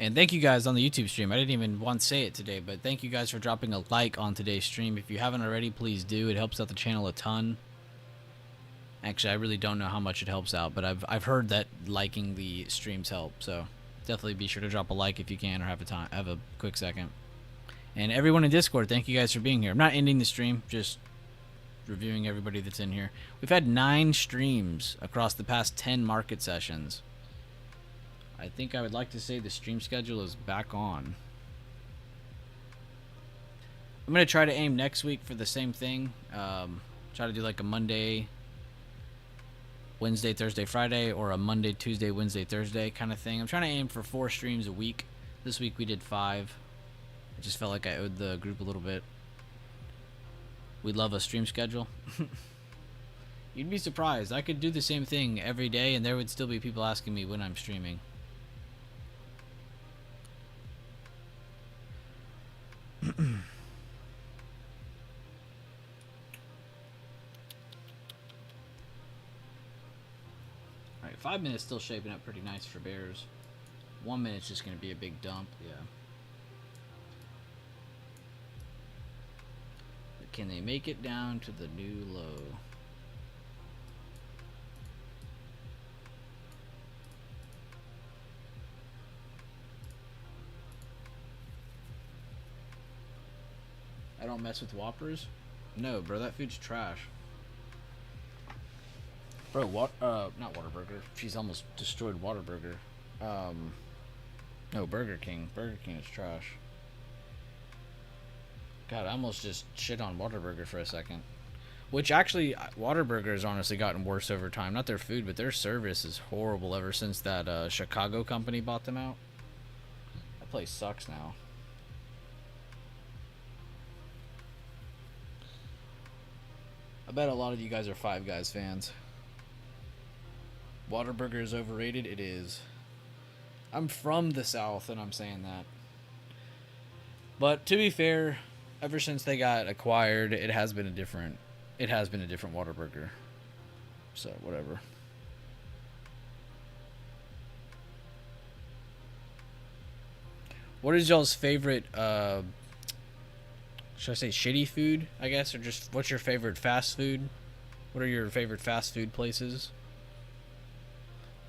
And thank you guys on the YouTube stream. I didn't even once say it today, but thank you guys for dropping a like on today's stream. If you haven't already, please do. It helps out the channel a ton. Actually, I really don't know how much it helps out, but I've heard that liking the streams help. So definitely be sure to drop a like if you can, or have a quick second. And everyone in Discord, thank you guys for being here. I'm not ending the stream, just reviewing everybody that's in here. We've had 9 streams across the past 10 market sessions. I think I would like to say the stream schedule is back on. I'm going to try to aim next week for the same thing. Try to do like a Monday, Wednesday, Thursday, Friday, or a Monday, Tuesday, Wednesday, Thursday kind of thing. I'm trying to aim for 4 streams a week. This week we did 5. I just felt like I owed the group a little bit. We love a stream schedule. You'd be surprised. I could do the same thing every day and there would still be people asking me when I'm streaming. Alright, 5 minutes still shaping up pretty nice for bears. 1 minute's just going to be a big dump, yeah. But can they make it down to the new low? I don't mess with Whoppers? No, bro, that food's trash. Bro, not Whataburger. She's almost destroyed Whataburger. No, Burger King. Burger King is trash. God, I almost just shit on Whataburger for a second. Which actually, Whataburger has honestly gotten worse over time. Not their food, but their service is horrible ever since that Chicago company bought them out. That place sucks now. I bet a lot of you guys are Five Guys fans. Whataburger is overrated. It is. I'm from the South, and I'm saying that. But to be fair, ever since they got acquired, it has been a different Whataburger. So whatever. What is y'all's favorite? Should I say shitty food, I guess? Or just, what's your favorite fast food? What are your favorite fast food places?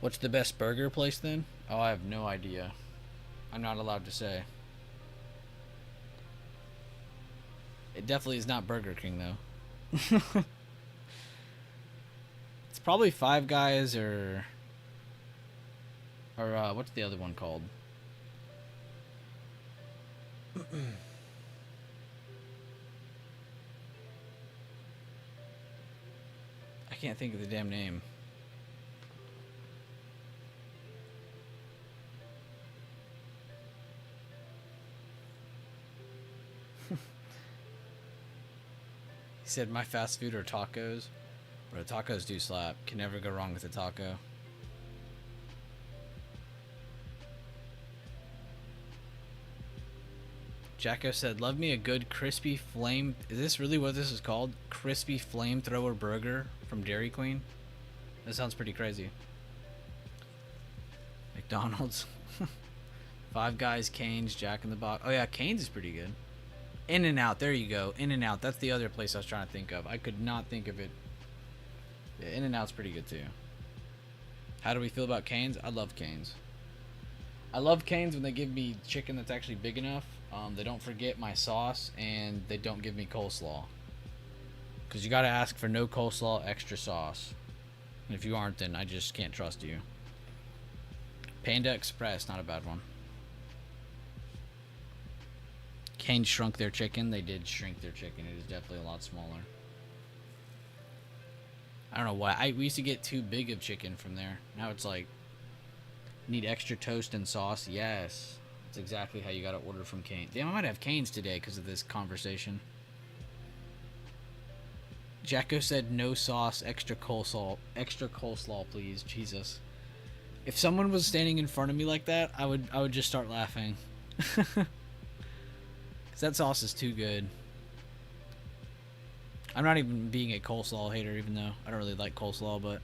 What's the best burger place then? Oh, I have no idea. I'm not allowed to say. It definitely is not Burger King, though. It's probably Five Guys or what's the other one called? I can't think of the damn name. He said my fast food are tacos. Bro, tacos do slap. Can never go wrong with a taco. Jacko said, love me a good crispy flame. Is this really what this is called? Crispy flamethrower burger from Dairy Queen? That sounds pretty crazy. McDonald's. Five Guys, Cane's, Jack in the Box. Oh yeah, Cane's is pretty good. In-N-Out, there you go. In-N-Out, that's the other place I was trying to think of. I could not think of it. Yeah, In-N-Out's pretty good too. How do we feel about Cane's? I love Cane's. I love Cane's when they give me chicken that's actually big enough. They don't forget my sauce, and they don't give me coleslaw. Because you got to ask for no coleslaw, extra sauce. And if you aren't, then I just can't trust you. Panda Express, not a bad one. Cane's shrunk their chicken. They did shrink their chicken. It is definitely a lot smaller. I don't know why. We used to get too big of chicken from there. Now it's like, need extra toast and sauce. Yes. That's exactly how you got to order from Cane's. Damn, I might have Cane's today because of this conversation. Jacko said no sauce, extra coleslaw, please. Jesus. If someone was standing in front of me like that, I would just start laughing. Cause that sauce is too good. I'm not even being a coleslaw hater, even though I don't really like coleslaw, but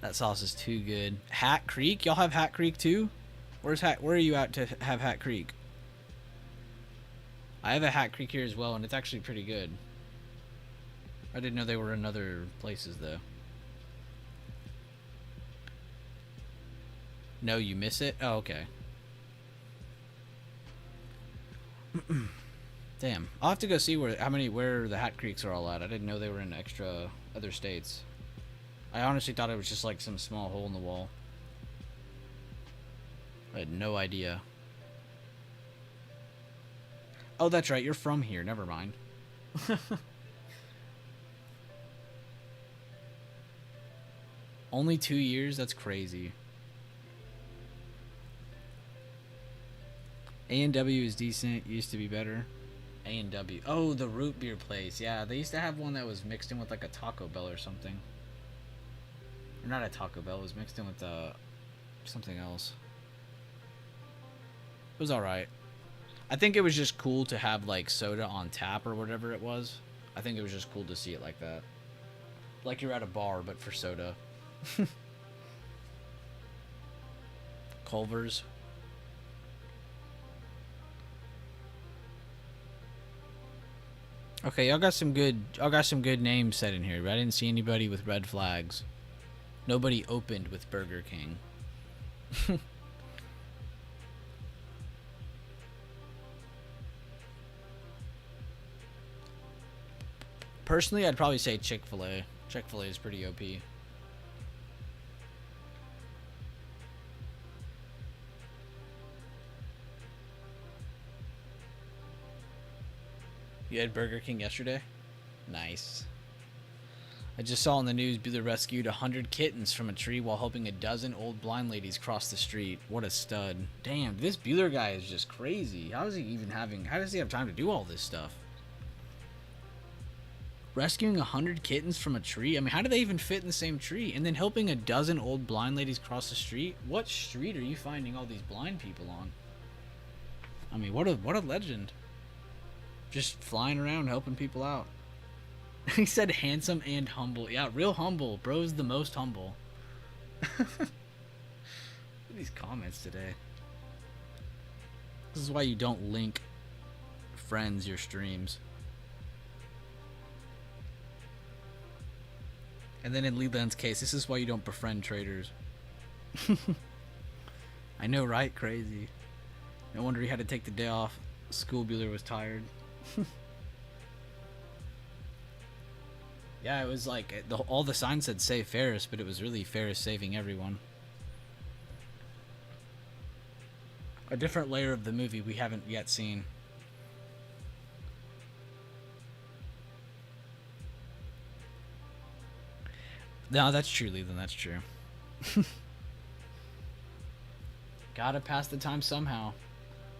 that sauce is too good. Hat Creek? Y'all have Hat Creek too? Where are you at to have Hat Creek? I have a Hat Creek here as well, and it's actually pretty good. I didn't know they were in other places though. No, you miss it? Oh, okay. Damn. I'll have to go see where the Hat Creeks are all at. I didn't know they were in extra other states. I honestly thought it was just like some small hole in the wall. I had no idea. Oh, that's right. You're from here. Never mind. Only 2 years? That's crazy. A&W is decent. Used to be better. A&W. Oh, the root beer place. Yeah, they used to have one that was mixed in with like a Taco Bell or something. Or not a Taco Bell. It was mixed in with something else. It was alright. I think it was just cool to have like soda on tap or whatever it was. I think it was just cool to see it like that. Like you're at a bar, but for soda. Culver's. Okay, y'all got some good names set in here, but I didn't see anybody with red flags. Nobody opened with Burger King. Personally, I'd probably say Chick-fil-A. Chick-fil-A is pretty OP. You had Burger King yesterday? Nice. I just saw on the news Bueller rescued 100 kittens from a tree while helping a dozen old blind ladies cross the street. What a stud. Damn, this Bueller guy is just crazy. How does he have time to do all this stuff? Rescuing 100 kittens from a tree? I mean, how do they even fit in the same tree? And then helping a dozen old blind ladies cross the street? What street are you finding all these blind people on? I mean, what a legend. Just flying around helping people out. He said handsome and humble. Yeah, real humble. Bro's the most humble. Look at these comments today. This is why you don't link friends your streams. And then in Leland's case, this is why you don't befriend traders. I know, right? Crazy. No wonder he had to take the day off. School Bueller was tired. Yeah, it was like all the signs said save Ferris, but it was really Ferris saving everyone. A different layer of the movie we haven't yet seen. No, that's true, Leland. That's true. Gotta pass the time somehow.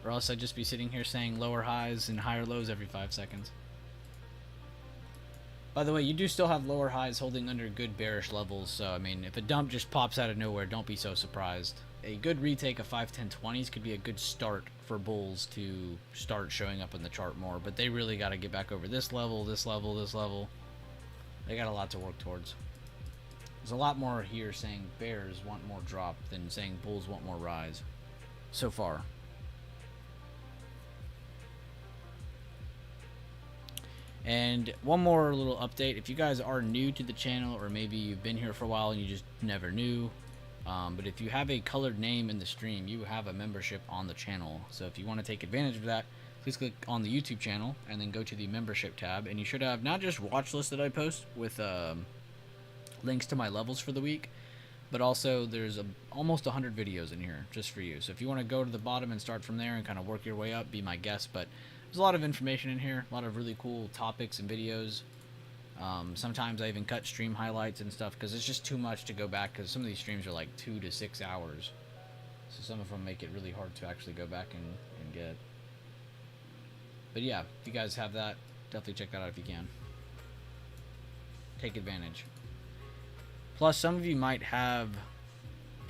Or else I'd just be sitting here saying lower highs and higher lows every 5 seconds. By the way, you do still have lower highs holding under good bearish levels, so I mean, if a dump just pops out of nowhere, don't be so surprised. A good retake of 5-10-20s could be a good start for bulls to start showing up in the chart more, but they really got to get back over this level, this level, this level. They got a lot to work towards. There's a lot more here saying bears want more drop than saying bulls want more rise. So far. And one more little update. If you guys are new to the channel, or maybe you've been here for a while and you just never knew, but if you have a colored name in the stream, you have a membership on the channel. So if you want to take advantage of that, please click on the YouTube channel and then go to the membership tab, and you should have not just watch lists that I post with links to my levels for the week, but also there's almost 100 videos in here just for you. So if you want to go to the bottom and start from there and kind of work your way up, be my guest. But there's a lot of information in here, a lot of really cool topics and videos. Sometimes I even cut stream highlights and stuff because it's just too much to go back, because some of these streams are like 2 to 6 hours. So some of them make it really hard to actually go back and get. But yeah, if you guys have that, definitely check that out if you can. Take advantage. Plus, some of you might have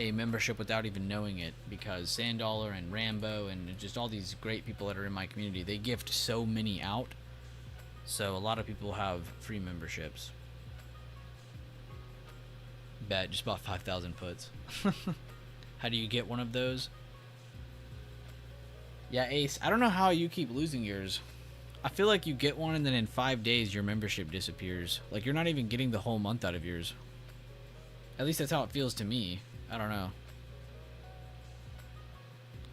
a membership without even knowing it, because Sandollar and Rambo and just all these great people that are in my community, they gift so many out. So a lot of people have free memberships. Bet, just bought 5,000 puts. How do you get one of those? Yeah, Ace, I don't know how you keep losing yours. I feel like you get one and then in 5 days your membership disappears. Like you're not even getting the whole month out of yours. At least that's how it feels to me. I don't know.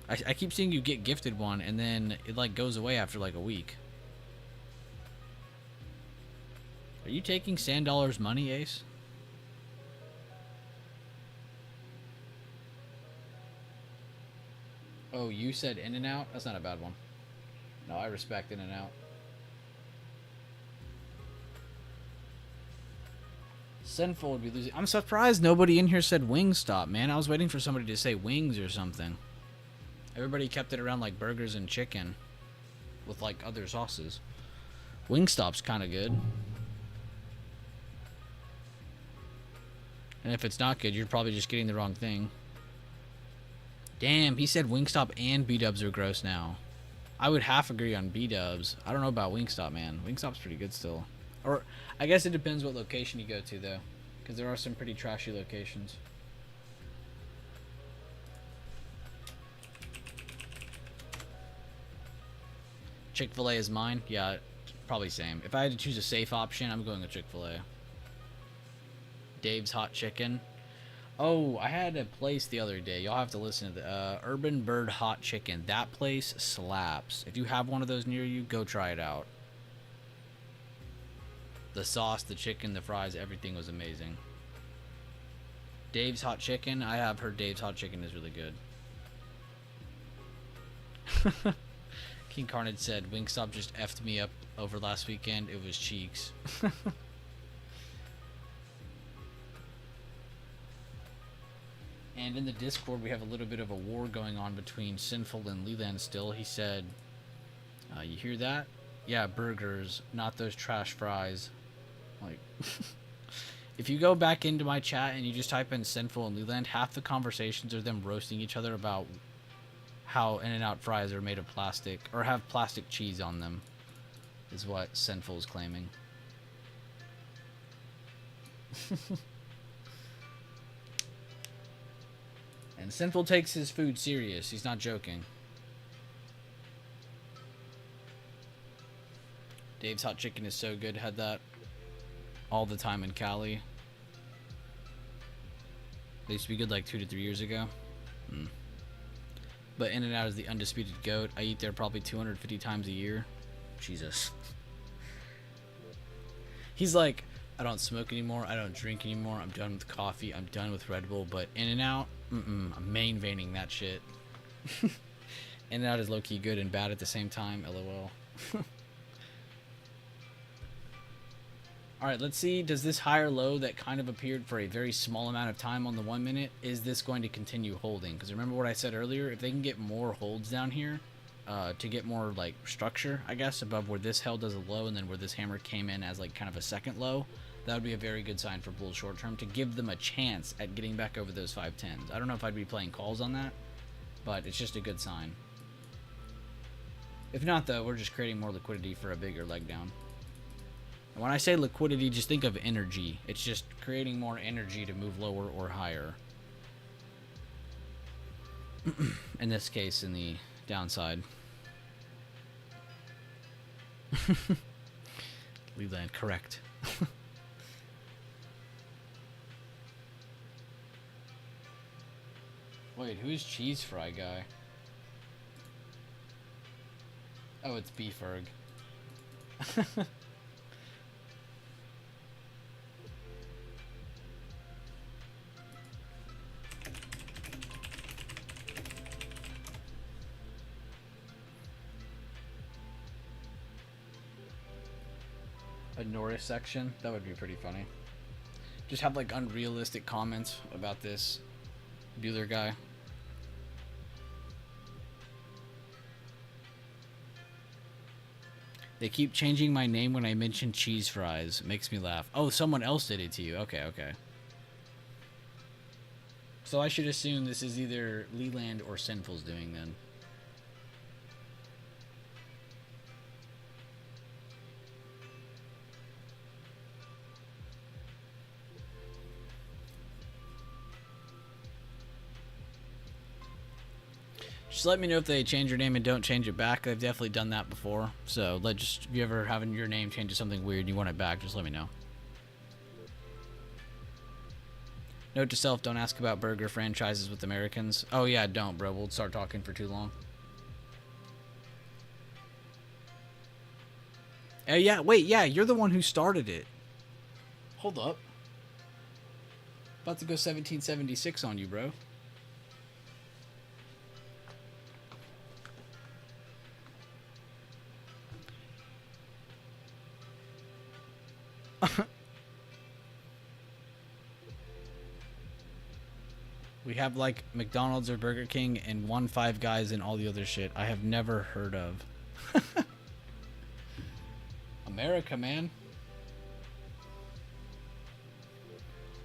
I keep seeing you get gifted one and then it like goes away after like a week. Are you taking Sandollar's money, Ace? Oh, you said In-N-Out? That's not a bad one. No, I respect In-N-Out. Sinful would be losing. I'm surprised nobody in here said Wingstop, man. I was waiting for somebody to say wings or something. Everybody kept it around like burgers and chicken with like other sauces. Wingstop's kind of good. And if it's not good, you're probably just getting the wrong thing. Damn, he said Wingstop and B-dubs are gross now. I would half agree on B-dubs. I don't know about Wingstop, man. Wingstop's pretty good still. Or, I guess it depends what location you go to, though. Because there are some pretty trashy locations. Chick-fil-A is mine? Yeah, probably same. If I had to choose a safe option, I'm going with Chick-fil-A. Dave's Hot Chicken. Oh, I had a place the other day. Y'all have to listen to the Urban Bird Hot Chicken. That place slaps. If you have one of those near you, go try it out. The sauce, the chicken, the fries, everything was amazing. Dave's Hot Chicken. I have heard Dave's Hot Chicken is really good. King Carnage said Wingstop just effed me up over last weekend. It was cheeks. And in the Discord, we have a little bit of a war going on between Sinful and Leland still. He said, you hear that? Yeah, burgers, not those trash fries. Like, if you go back into my chat and you just type in Sinful and Leland, half the conversations are them roasting each other about how In-N-Out fries are made of plastic, or have plastic cheese on them, is what Sinful is claiming. And Sinful takes his food serious. He's not joking. Dave's Hot Chicken is so good. Had that all the time in Cali. They used to be good like 2 to 3 years ago. But In-N-Out is the undisputed GOAT. I eat there probably 250 times a year. Jesus. He's like, I don't smoke anymore. I don't drink anymore. I'm done with coffee. I'm done with Red Bull. But In-N-Out, I'm main veining that shit. In-N-Out is low-key good and bad at the same time. LOL. Alright, let's see. Does this higher low that kind of appeared for a very small amount of time on the 1 minute, is this going to continue holding? Because remember what I said earlier? If they can get more holds down here, to get more like structure, I guess, above where this held as a low and then where this hammer came in as like kind of a second low, that would be a very good sign for bulls short term to give them a chance at getting back over those 510s. I don't know if I'd be playing calls on that, but it's just a good sign. If not, though, we're just creating more liquidity for a bigger leg down. And when I say liquidity, just think of energy. It's just creating more energy to move lower or higher. In this case, in the downside. Leland, correct. Wait, who's Cheese Fry guy? Oh, it's Beeferg. A Norris section? That would be pretty funny. Just have like unrealistic comments about this Bueller guy. They keep changing my name when I mention cheese fries. Makes me laugh. Oh, someone else did it to you. Okay, okay. So I should assume this is either Leland or Sinful's doing then. Just let me know if they change your name and don't change it back. They've definitely done that before. So if you ever having your name change to something weird and you want it back, just let me know. Note to self, don't ask about burger franchises with Americans. Oh yeah, don't, bro. We'll start talking for too long. Yeah, wait, yeah, you're the one who started it. Hold up. About to go 1776 on you, bro. We have like McDonald's or Burger King and one Five Guys and all the other shit I have never heard of. America, man.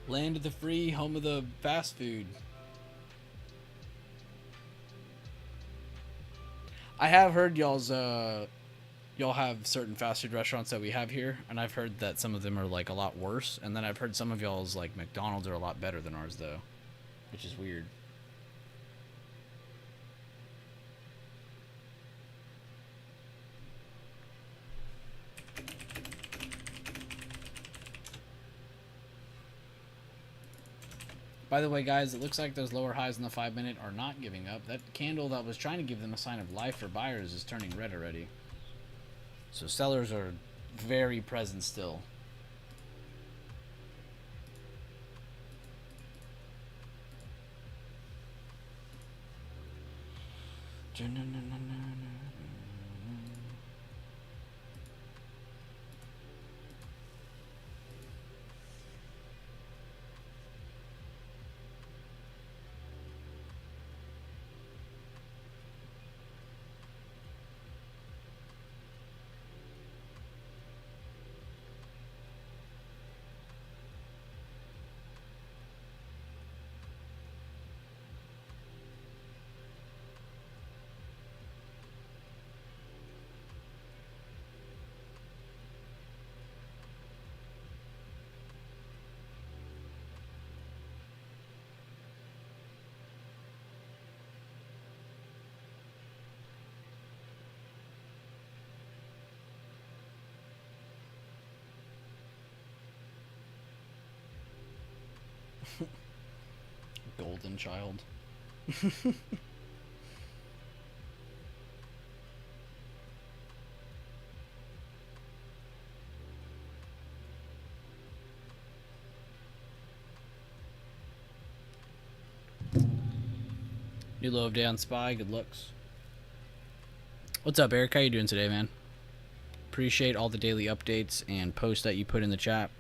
Land of the free, home of the fast food. I have heard y'all have certain fast food restaurants that we have here, and I've heard that some of them are like a lot worse, and then I've heard some of y'all's like McDonald's are a lot better than ours though, which is weird. By the way, guys, it looks like those lower highs in the 5 minute are not giving up. That candle that was trying to give them a sign of life for buyers is turning red already. So sellers are very present still. Golden child. New low of day on Spy. Good looks. What's up, Eric? How you doing today, man? Appreciate all the daily updates and posts that you put in the chat.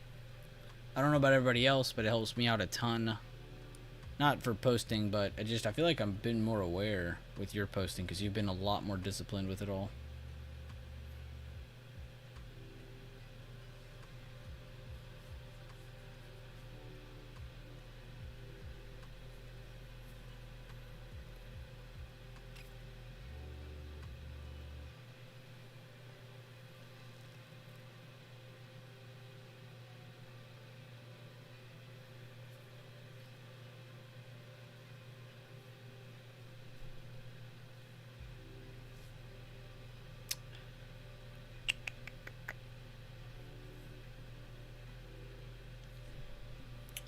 I don't know about everybody else, but it helps me out a ton. Not for posting, but I feel like I've been more aware with your posting because you've been a lot more disciplined with it all.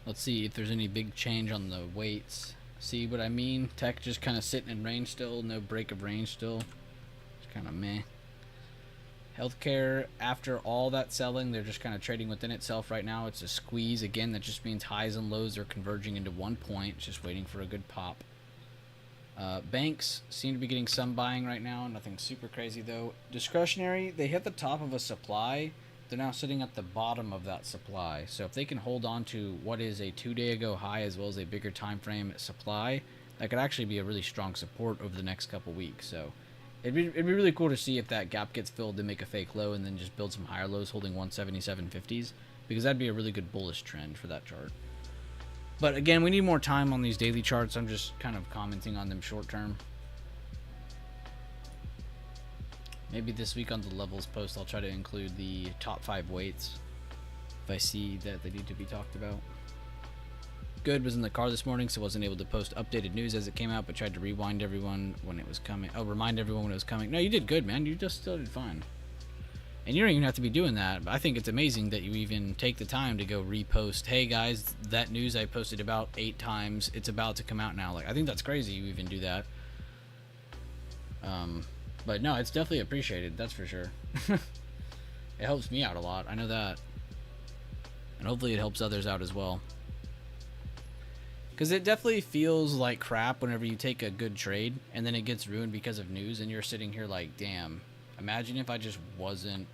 Let's see if there's any big change on the weights. See what I mean? Tech just kind of sitting in range still. No break of range still. It's kind of meh. Healthcare, after all that selling, they're just kind of trading within itself right now. It's a squeeze. Again, that just means highs and lows are converging into 1 point. Just waiting for a good pop. Banks seem to be getting some buying right now. Nothing super crazy, though. Discretionary, they hit the top of a supply. They're now sitting at the bottom of that supply. So if they can hold on to what is a 2-day-ago high as well as a bigger time frame supply, that could actually be a really strong support over the next couple weeks. So it'd be really cool to see if that gap gets filled to make a fake low and then just build some higher lows holding 177.50s, because that'd be a really good bullish trend for that chart. But again, we need more time on these daily charts. I'm just kind of commenting on them short term. Maybe this week on the levels post, I'll try to include the top 5 weights if I see that they need to be talked about. Good. Was in the car this morning, so wasn't able to post updated news as it came out, but tried to rewind everyone when it was coming. Oh, remind everyone when it was coming. No, you did good, man. You just still did fine. And you don't even have to be doing that. But I think it's amazing that you even take the time to go repost. Hey guys, that news I posted about 8 times, it's about to come out now. Like, I think that's crazy you even do that. But no, it's definitely appreciated. That's for sure. It helps me out a lot. I know that. And hopefully it helps others out as well. Because it definitely feels like crap whenever you take a good trade and then it gets ruined because of news and you're sitting here like, damn, imagine if I just wasn't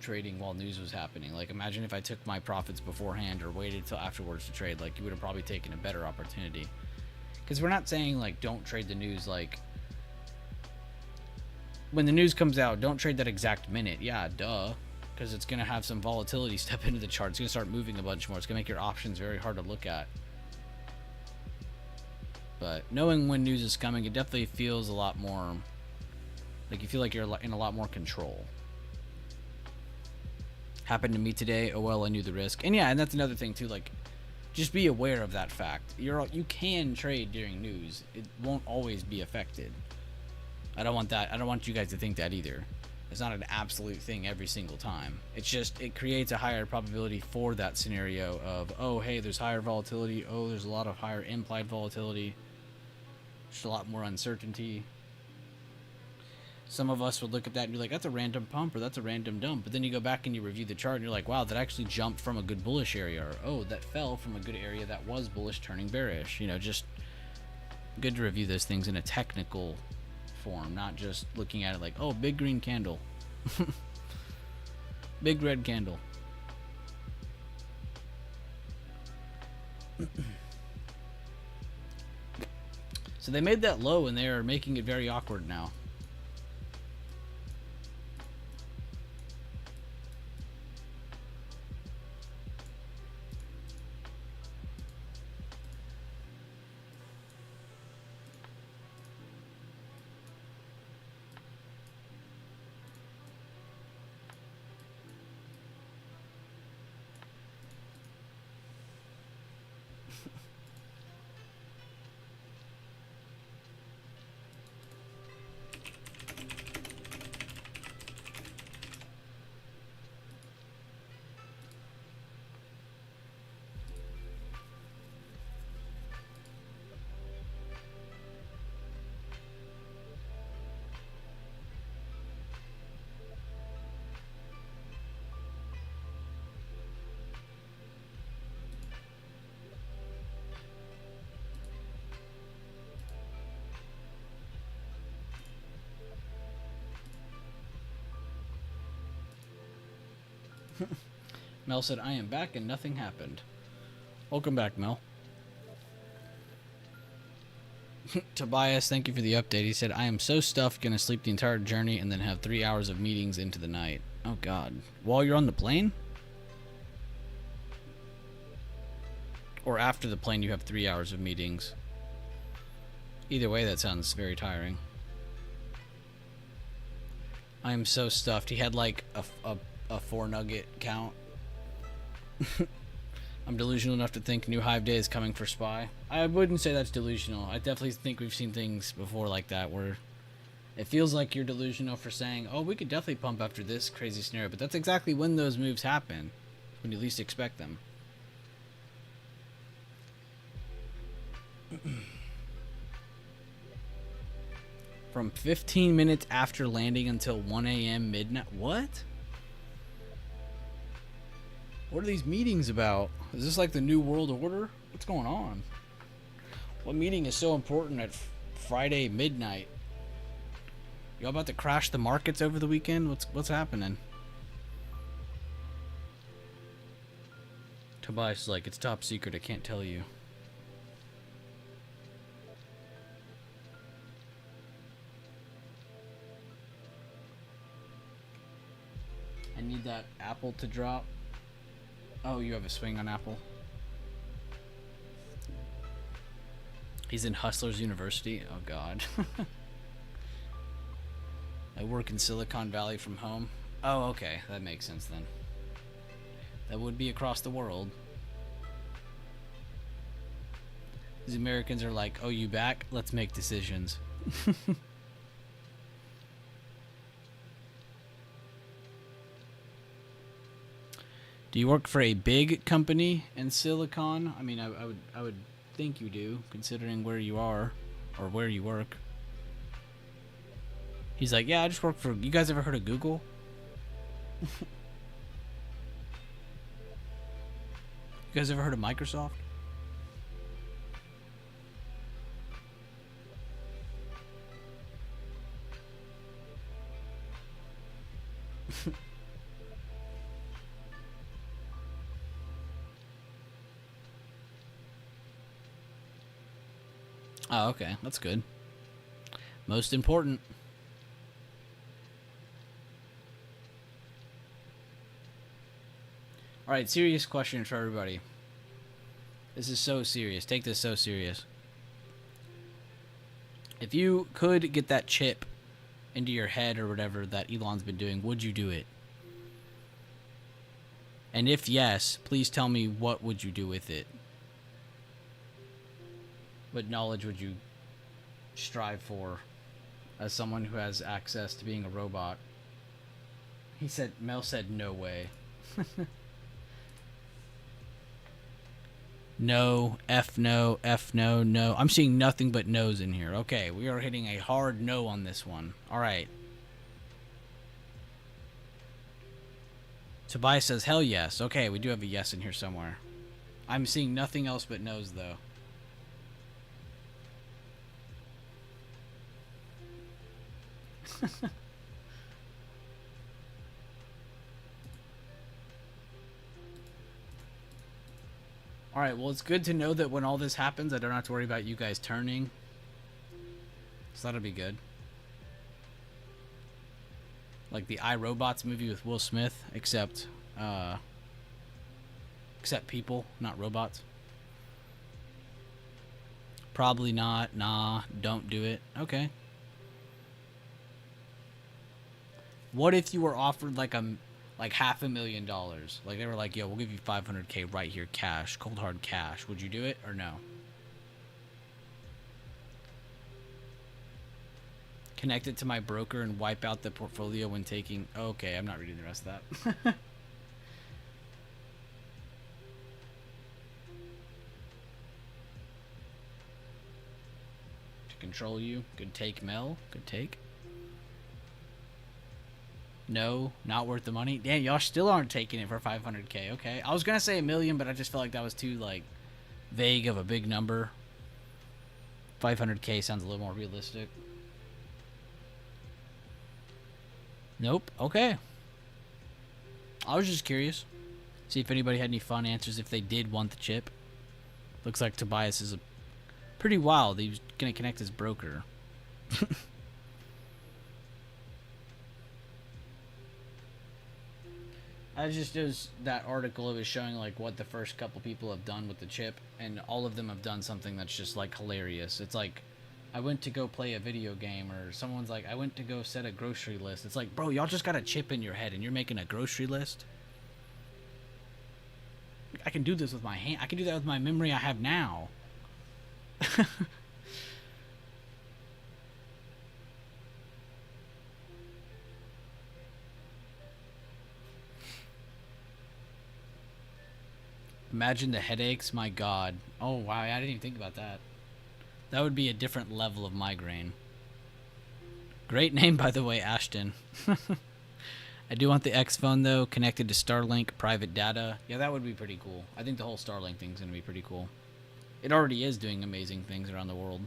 trading while news was happening. Like, imagine if I took my profits beforehand or waited till afterwards to trade. Like, you would have probably taken a better opportunity. Because we're not saying, like, don't trade the news, like, when the news comes out, don't trade that exact minute. Yeah, duh. Because it's going to have some volatility step into the chart. It's going to start moving a bunch more. It's going to make your options very hard to look at. But knowing when news is coming, it definitely feels a lot more... like, you feel like you're in a lot more control. Happened to me today. Oh, well, I knew the risk. And yeah, and that's another thing, too. Like, just be aware of that fact. You can trade during news. It won't always be affected. I don't want that. I don't want you guys to think that either. It's not an absolute thing every single time. It's just, it creates a higher probability for that scenario of, oh, hey, there's higher volatility. Oh, there's a lot of higher implied volatility. Just a lot more uncertainty. Some of us would look at that and be like, that's a random pump or that's a random dump. But then you go back and you review the chart and you're like, wow, that actually jumped from a good bullish area. Or, oh, that fell from a good area that was bullish turning bearish. You know, just good to review those things in a technical form, not just looking at it like, oh, big green candle. Big red candle. So they made that low and they're making it very awkward now. Mel said, I am back and nothing happened. Welcome back, Mel. Tobias, thank you for the update. He said, I am so stuffed, gonna sleep the entire journey and then have 3 hours of meetings into the night. Oh, God. While you're on the plane? Or after the plane you have 3 hours of meetings? Either way, that sounds very tiring. I am so stuffed. He had like a 4 nugget count. I'm delusional enough to think new Hive Day is coming for SPY. I wouldn't say that's delusional. I definitely think we've seen things before like that where it feels like you're delusional for saying, oh, we could definitely pump after this crazy scenario, but that's exactly when those moves happen, when you least expect them. From 15 minutes after landing until 1 a.m. midnight. What? What are these meetings about? Is this like the New World Order? What's going on? What meeting is so important at Friday midnight? Y'all about to crash the markets over the weekend? What's happening? Tobias is like, it's top secret, I can't tell you. I need that Apple to drop. Oh, you have a swing on Apple? He's in Hustlers University? Oh, God. I work in Silicon Valley from home. Oh, okay. That makes sense then. That would be across the world. These Americans are like, oh, you back? Let's make decisions. Do you work for a big company in Silicon? I mean, I would think you do, considering where you are or where you work. He's like, yeah, I just work for. You guys ever heard of Google? You guys ever heard of Microsoft? Oh, okay. That's good. Most important. All right, serious question for everybody. This is so serious. Take this so serious. If you could get that chip into your head or whatever that Elon's been doing, would you do it? And if yes, please tell me what would you do with it? What knowledge would you strive for as someone who has access to being a robot? Mel said, no way. No, F no, F no, no. I'm seeing nothing but no's in here. Okay, we are hitting a hard no on this one. Alright. Tobias says, hell yes. Okay, we do have a yes in here somewhere. I'm seeing nothing else but no's, though. Alright, well, it's good to know that when all this happens, I don't have to worry about you guys turning. So that'll be good. Like the iRobots movie with Will Smith, except people, not robots. Probably not. Nah, don't do it. Okay. What if you were offered like $500,000? Like they were like, yo, we'll give you $500K right here, cash, cold hard cash. Would you do it or no? Connect it to my broker and wipe out the portfolio when taking... Okay, I'm not reading the rest of that. To control you. Good take, Mel. Good take. No, not worth the money. Damn, y'all still aren't taking it for $500K. Okay, I was gonna say $1 million, but I just felt like that was too like vague of a big number. $500K sounds a little more realistic. Nope. Okay. I was just curious. See if anybody had any fun answers if they did want the chip. Looks like Tobias is pretty wild. He was gonna connect his broker. It was that article. It was showing like what the first couple people have done with the chip, and all of them have done something that's just like hilarious. It's like, I went to go play a video game, or someone's like, I went to go set a grocery list. It's like, bro, y'all just got a chip in your head and you're making a grocery list? I can do this with my hand. I can do that with my memory I have now. Imagine the headaches, my god. Oh wow, I didn't even think about that. That would be a different level of migraine. Great name, by the way, Ashton. I do want the X phone, though, connected to Starlink, private data. Yeah, that would be pretty cool. I think the whole Starlink thing's going to be pretty cool. It already is doing amazing things around the world.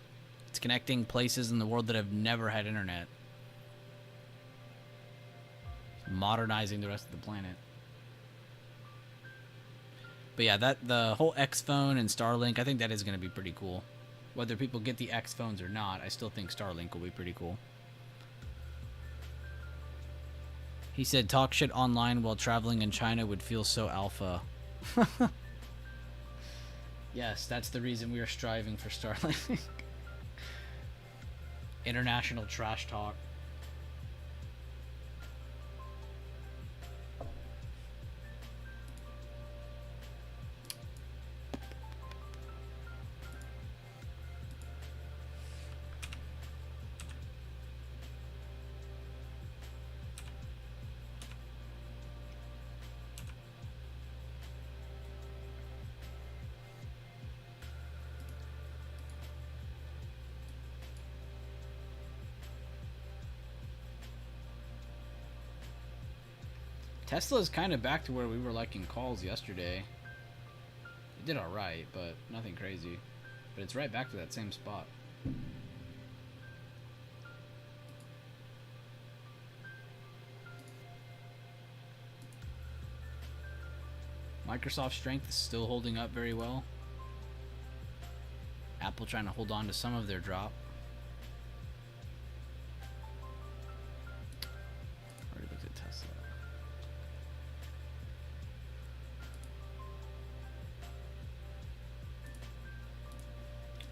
It's connecting places in the world that have never had internet. It's modernizing the rest of the planet. But yeah, the whole X phone and Starlink, I think that is going to be pretty cool. Whether people get the X phones or not, I still think Starlink will be pretty cool. He said talk shit online while traveling in China would feel so alpha. Yes, that's the reason we are striving for Starlink. International trash talk. Tesla's kind of back to where we were like in calls yesterday. It did alright, but nothing crazy. But it's right back to that same spot. Microsoft strength is still holding up very well. Apple trying to hold on to some of their drop. Already looked at Tesla.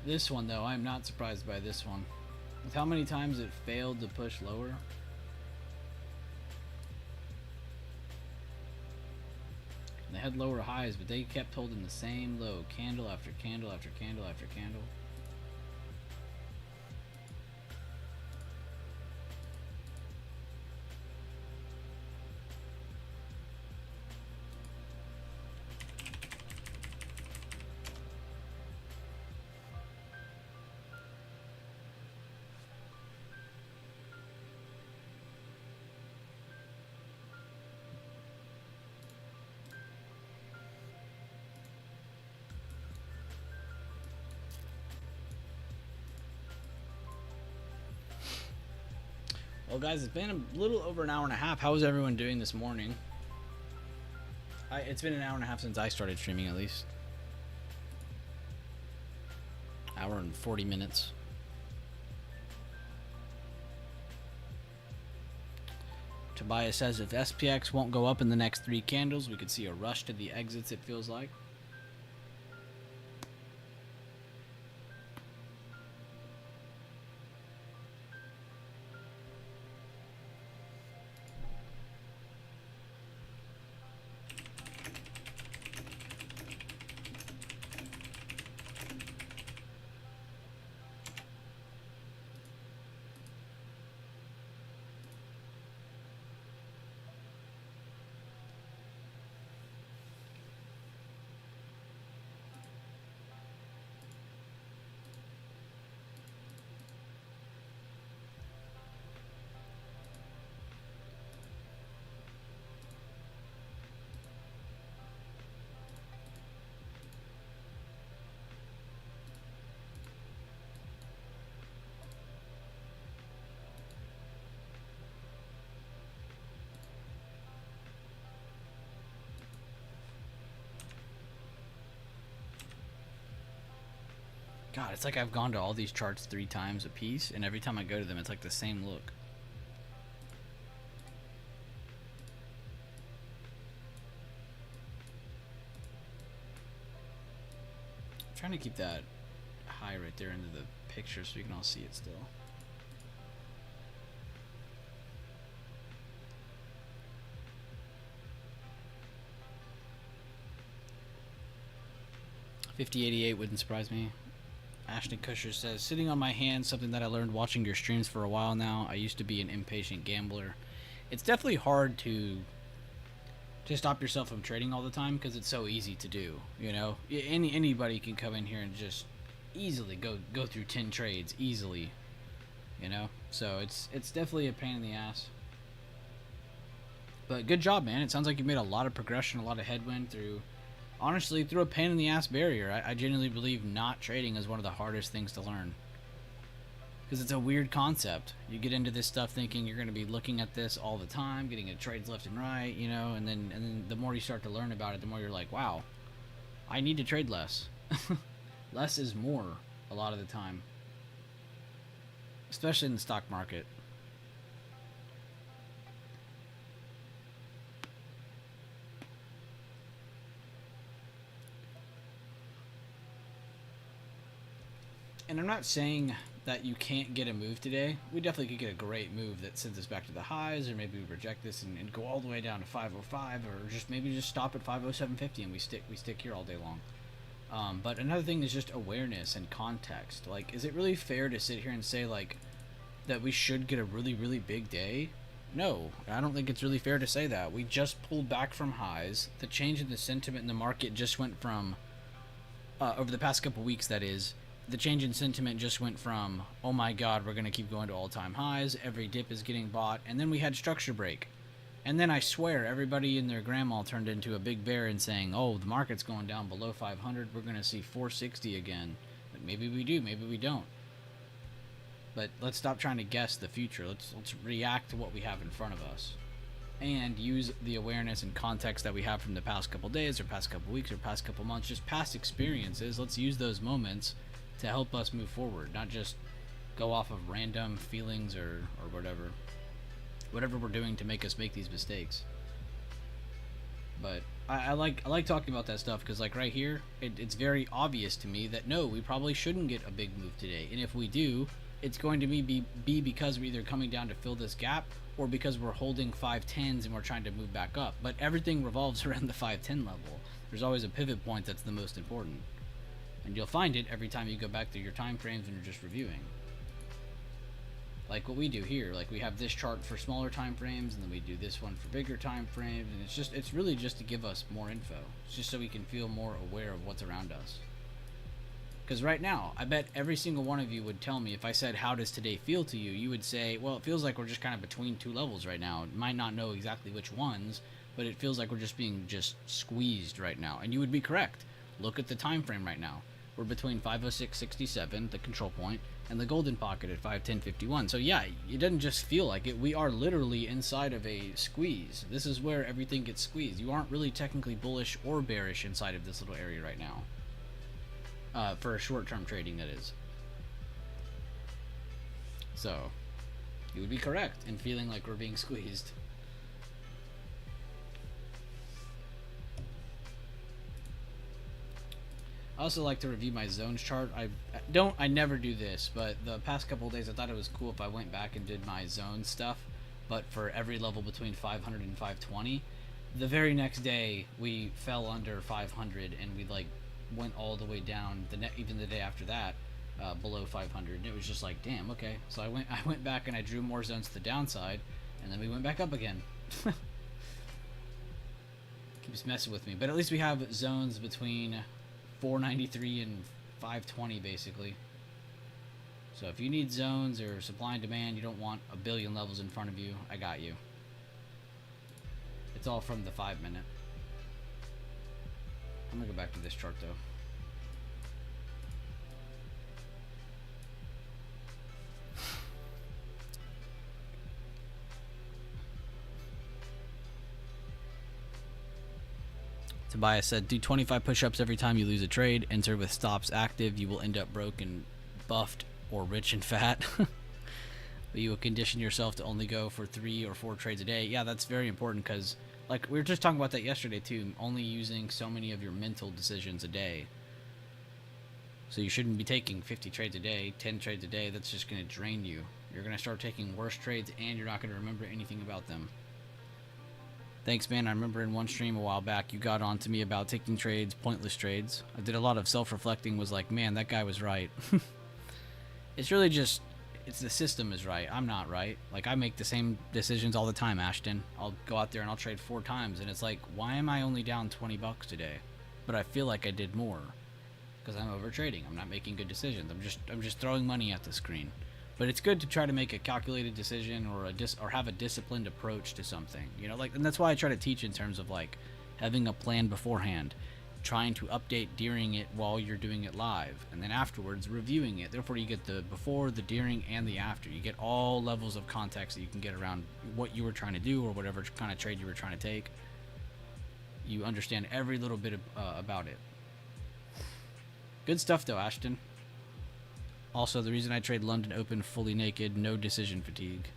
This one though, I'm not surprised by this one. With how many times it failed to push lower. They had lower highs, but they kept holding the same low, candle after candle after candle after candle. Well, guys, it's been a little over an hour and a half. How is everyone doing this morning? It's been an hour and a half since I started streaming, at least. Hour and 40 minutes. Tobias says if SPX won't go up in the next 3 candles, we could see a rush to the exits, it feels like. God, it's like I've gone to all these charts 3 times a piece, and every time I go to them, it's like the same look. I'm trying to keep that high right there into the picture so you can all see it still. $50.88 wouldn't surprise me. Ashton Kusher says, sitting on my hands, something that I learned watching your streams for a while now. I used to be an impatient gambler. It's definitely hard to stop yourself from trading all the time because it's so easy to do, you know? Anybody can come in here and just easily go through 10 trades easily, you know? So it's definitely a pain in the ass. But good job, man. It sounds like you made a lot of progression, a lot of headwind through... Honestly, through a pain in the ass barrier. I genuinely believe not trading is one of the hardest things to learn. Because it's a weird concept. You get into this stuff thinking you're going to be looking at this all the time, getting at trades left and right, you know, and then the more you start to learn about it, the more you're like, wow, I need to trade less. Less is more a lot of the time. Especially in the stock market. And I'm not saying that you can't get a move today. We definitely could get a great move that sends us back to the highs, or maybe we reject this and go all the way down to 505, or just maybe just stop at 507.50 and we stick here all day long. But another thing is just awareness and context. Like, is it really fair to sit here and say like that we should get a really, really big day? No, I don't think it's really fair to say that. We just pulled back from highs. The change in the sentiment in the market just went from over the past couple weeks, that is. The change in sentiment just went from, oh my god, we're going to keep going to all-time highs, every dip is getting bought, and then we had structure break. And then I swear everybody and their grandma turned into a big bear and saying, "Oh, the market's going down below 500. We're going to see 460 again." But maybe we do, maybe we don't. But let's stop trying to guess the future. Let's react to what we have in front of us, and use the awareness and context that we have from the past couple days, or past couple weeks, or past couple months, just past experiences. Let's use those moments to help us move forward, not just go off of random feelings or whatever we're doing to make us make these mistakes. But I like talking about that stuff because, like, right here, it's very obvious to me that no, we probably shouldn't get a big move today, and if we do, it's going to be because we're either coming down to fill this gap or because we're holding 510s and we're trying to move back up. But everything revolves around the 510 level. There's always a pivot point that's the most important, and you'll find it every time you go back through your time frames and you're just reviewing. Like what we do here, like we have this chart for smaller time frames, and then we do this one for bigger time frames, and it's really just to give us more info. It's just so we can feel more aware of what's around us. Because right now, I bet every single one of you would tell me, if I said, "How does today feel to you?" you would say, "Well, it feels like we're just kind of between two levels right now." It might not know exactly which ones, but it feels like we're just being squeezed right now. And you would be correct. Look at the time frame right now. We're between 506.67, the control point, and the golden pocket at 510.51. So yeah, it doesn't just feel like it. We are literally inside of a squeeze. This is where everything gets squeezed. You aren't really technically bullish or bearish inside of this little area right now. For short-term trading, that is. So, you would be correct in feeling like we're being squeezed. I also like to review my zones chart. I never do this, but the past couple of days I thought it was cool if I went back and did my zone stuff, but for every level between 500 and 520. The very next day we fell under 500 and we like went all the way down even the day after that, below 500, and it was just like, damn, okay. So I went back and I drew more zones to the downside, and then we went back up again. Keeps messing with me, but at least we have zones between 493 and 520 basically. So if you need zones or supply and demand, you don't want a billion levels in front of you, I got you. It's all from the 5 minute. I'm gonna go back to this chart though. Tobias said, do 25 push-ups every time you lose a trade. Enter with stops active. You will end up broke and buffed or rich and fat. But you will condition yourself to only go for 3 or 4 trades a day. Yeah, that's very important because, like, we were just talking about that yesterday too. Only using so many of your mental decisions a day. So you shouldn't be taking 50 trades a day, 10 trades a day. That's just going to drain you. You're going to start taking worse trades and you're not going to remember anything about them. Thanks, man. I remember in one stream a while back, you got on to me about taking trades, pointless trades. I did a lot of self-reflecting, was like, man, that guy was right. It's really just, it's the system is right. I'm not right. Like, I make the same decisions all the time, Ashton. I'll go out there and I'll trade 4 times, and it's like, why am I only down 20 bucks today? But I feel like I did more. Because I'm over trading. I'm not making good decisions. I'm just throwing money at the screen. But it's good to try to make a calculated decision or have a disciplined approach to something, you know, like, and that's why I try to teach in terms of like having a plan beforehand, trying to update during it while you're doing it live, and then afterwards reviewing it. Therefore, you get the before, the during, and the after. You get all levels of context that you can get around what you were trying to do or whatever kind of trade you were trying to take. You understand every little bit about it. Good stuff though, Ashton. Also, the reason I trade London Open fully naked, no decision fatigue.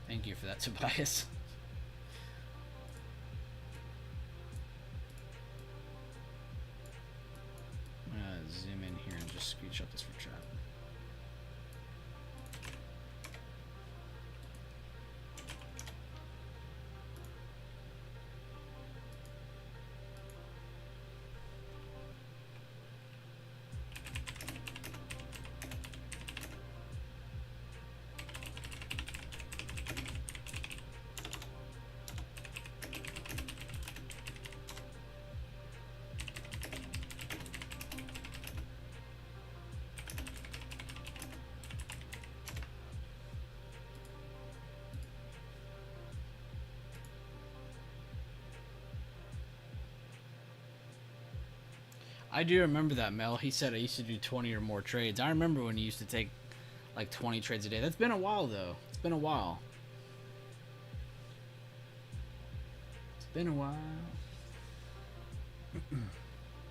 Thank you for that, Tobias. I'm gonna zoom in here and just screenshot this for chat. I do remember that, Mel. He said I used to do 20 or more trades. I remember when he used to take like 20 trades a day. That's been a while, though. It's been a while. It's been a while.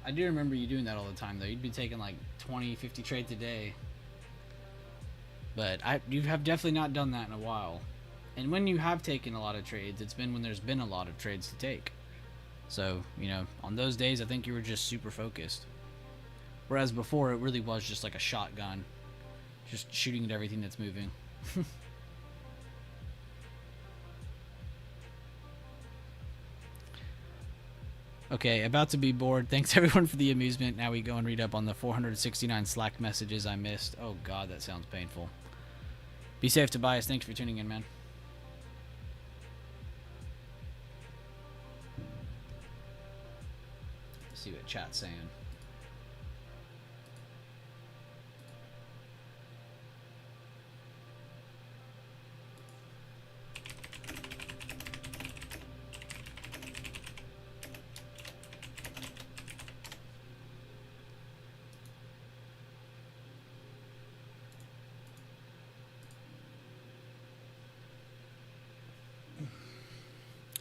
I do remember you doing that all the time, though. You'd be taking like 20, 50 trades a day. But you have definitely not done that in a while. And when you have taken a lot of trades, it's been when there's been a lot of trades to take. So, you know, on those days, I think you were just super focused. Whereas before, it really was just like a shotgun. Just shooting at everything that's moving. Okay, about to be bored. Thanks everyone for the amusement. Now we go and read up on the 469 Slack messages I missed. Oh god, that sounds painful. Be safe, Tobias. Thanks for tuning in, man. Let's see what chat's saying.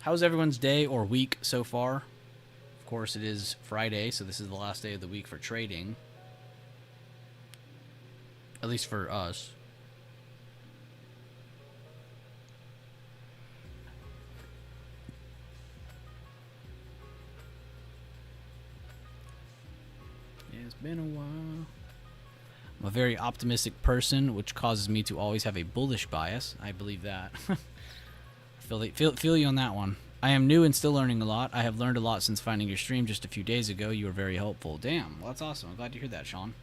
How's everyone's day or week so far? Of course, it is Friday, so this is the last day of the week for trading. At least for us. It's been a while. I'm a very optimistic person, which causes me to always have a bullish bias. I believe that. Feel you on that one. I am new and still learning a lot. I have learned a lot since finding your stream just a few days ago. You were very helpful. Damn, well, that's awesome. I'm glad to hear that, Sean.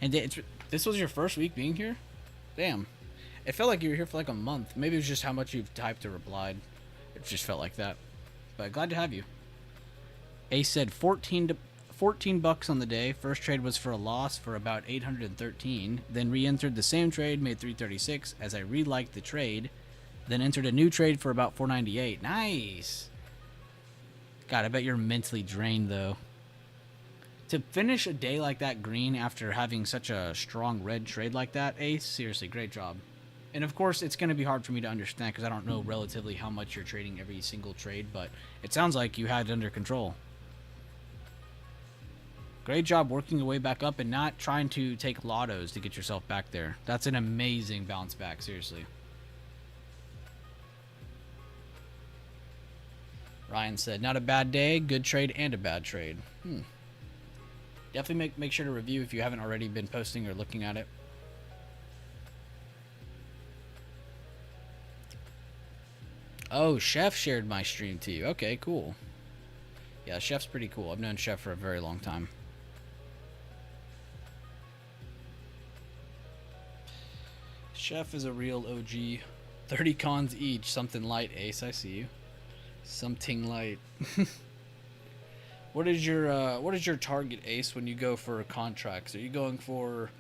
And this was your first week being here? Damn. It felt like you were here for like a month. Maybe it was just how much you've typed or replied. It just felt like that. But glad to have you. Ace said 14 bucks on the day. First trade was for a loss for about 813. Then re-entered the same trade, made 336 as I re-liked the trade. Then entered a new trade for about 498. Nice. God, I bet you're mentally drained, though. To finish a day like that green after having such a strong red trade like that, Ace, seriously, great job. And of course, it's going to be hard for me to understand because I don't know relatively how much you're trading every single trade, but it sounds like you had it under control. Great job working your way back up and not trying to take lottos to get yourself back there. That's an amazing bounce back, seriously. Ryan said, not a bad day, good trade, and a bad trade. Definitely make sure to review if you haven't already been posting or looking at it. Oh, Chef shared my stream to you. Okay, cool. Yeah, Chef's pretty cool. I've known Chef for a very long time. Chef is a real OG. 30 cons each. Something light, Ace. I see you. Something light. What is your target, Ace, when you go for contracts? Are you going for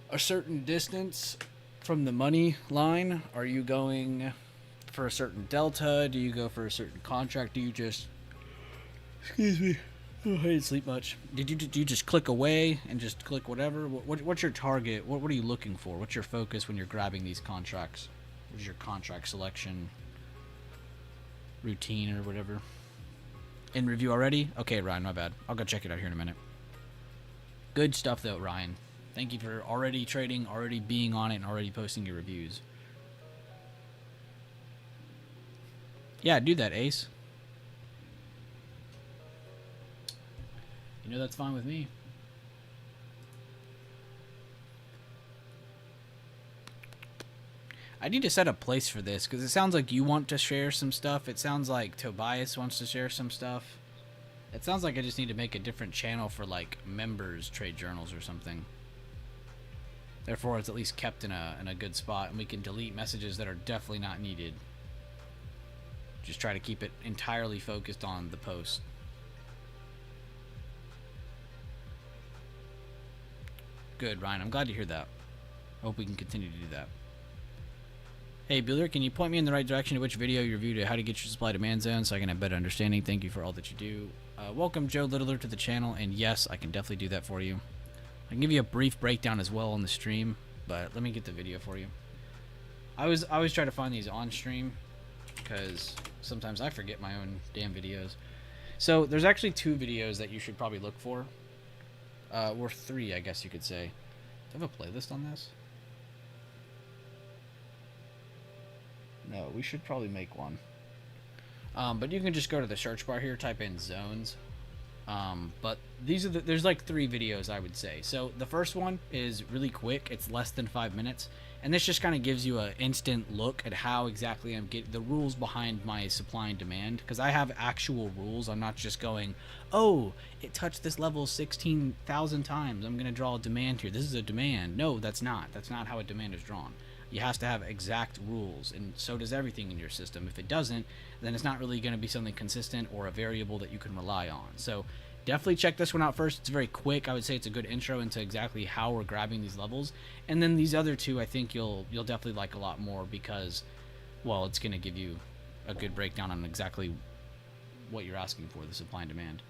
a certain distance from the money line? Are you going for a certain delta? Do you go for a certain contract? Do you just... Excuse me. Oh, I didn't sleep much. Do you just click away and just click whatever? What's your target? What are you looking for? What's your focus when you're grabbing these contracts? What is your contract selection routine or whatever? In review already? Okay, Ryan, my bad. I'll go check it out here in a minute. Good stuff, though, Ryan. Thank you for already trading, already being on it, and already posting your reviews. Yeah, do that, Ace. You know that's fine with me. I need to set a place for this, because it sounds like you want to share some stuff. It sounds like Tobias wants to share some stuff. It sounds like I just need to make a different channel for, like, members' trade journals or something. Therefore, it's at least kept in a good spot, and we can delete messages that are definitely not needed. Just try to keep it entirely focused on the post. Good, Ryan. I'm glad to hear that. I hope we can continue to do that. Hey, Bueller, can you point me in the right direction to which video you reviewed how to get your supply demand zone so I can have better understanding? Thank you for all that you do. Welcome, Joe Littler, to the channel, and yes, I can definitely do that for you. I can give you a brief breakdown as well on the stream, but let me get the video for you. I always try to find these on stream because sometimes I forget my own damn videos. So there's actually 2 videos that you should probably look for. Or 3, I guess you could say. Do I have a playlist on this? No, we should probably make one. But you can just go to the search bar here, type in zones. But these are there's like 3 videos I would say. So the first one is really quick. It's less than 5 minutes. And this just kind of gives you an instant look at how exactly I'm getting the rules behind my supply and demand. Because I have actual rules. I'm not just going, oh, it touched this level 16,000 times. I'm going to draw a demand here. This is a demand. No, that's not. That's not how a demand is drawn. You have to have exact rules, and so does everything in your system. If it doesn't, then it's not really going to be something consistent or a variable that you can rely on. So definitely check this one out first. It's very quick. I would say it's a good intro into exactly how we're grabbing these levels. And then these other 2, I think you'll definitely like a lot more because, well, it's going to give you a good breakdown on exactly what you're asking for, the supply and demand.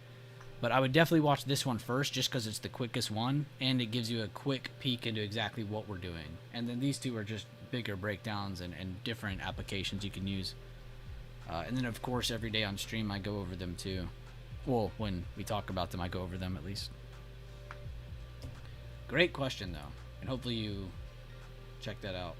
But I would definitely watch this one first just because it's the quickest one, and it gives you a quick peek into exactly what we're doing. And then these 2 are just bigger breakdowns and different applications you can use. And then, of course, every day on stream I go over them too. Well, when we talk about them, I go over them at least. Great question, though. And hopefully you check that out.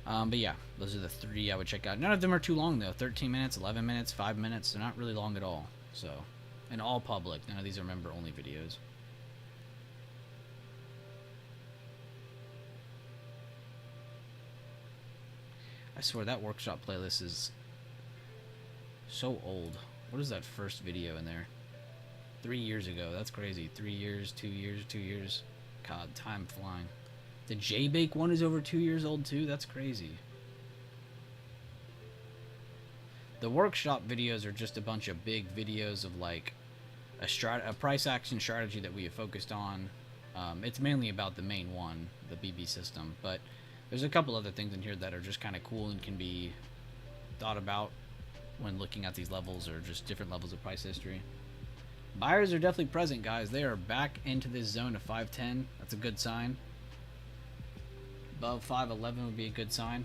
But yeah, those are the 3 I would check out. None of them are too long, though. 13 minutes, 11 minutes, 5 minutes. They're not really long at all. So, and all public. None of these are member-only videos. I swear that workshop playlist is so old. What is that first video in there? 3 years ago. That's crazy. 3 years, 2 years, 2 years. God, time flying. The J-Bake one is over 2 years old too? That's crazy. The workshop videos are just a bunch of big videos of like a price action strategy that we have focused on. It's mainly about the main one, the BB system, but there's a couple other things in here that are just kind of cool and can be thought about when looking at these levels or just different levels of price history. Buyers are definitely present, guys. They are back into this zone of 510. That's a good sign. Above 511 would be a good sign.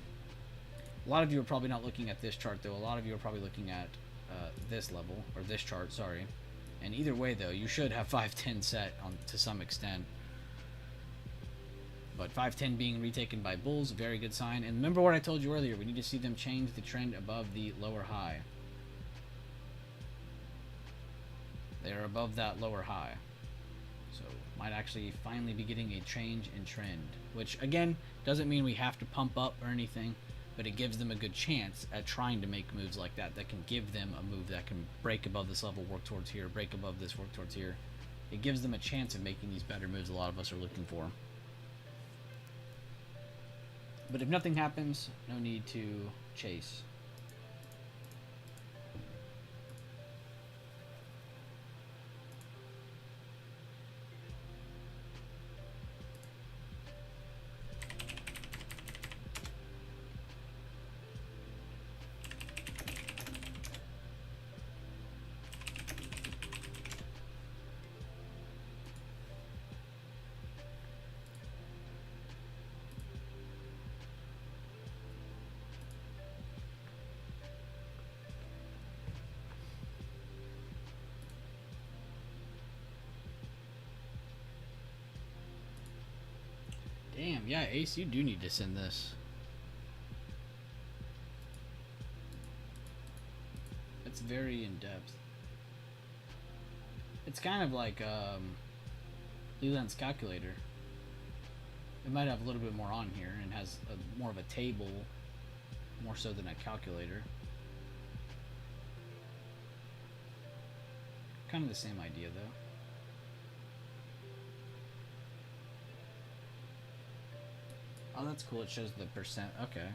A lot of you are probably not looking at this chart, though. A lot of you are probably looking at this level, or this chart, sorry. And either way, though, you should have 510 set on to some extent. But 510 being retaken by bulls, very good sign. And remember what I told you earlier, we need to see them change the trend above the lower high. They are above that lower high. So might actually finally be getting a change in trend, which again doesn't mean we have to pump up or anything, but it gives them a good chance at trying to make moves like that can give them a move that can break above this level, work towards here, break above this, work towards here. It gives them a chance of making these better moves a lot of us are looking for. But if nothing happens, no need to chase. Damn, yeah, Ace, you do need to send this. It's very in-depth. It's kind of like Leland's calculator. It might have a little bit more on here and has more of a table, more so than a calculator. Kind of the same idea, though. Oh, that's cool. It shows the percent. Okay.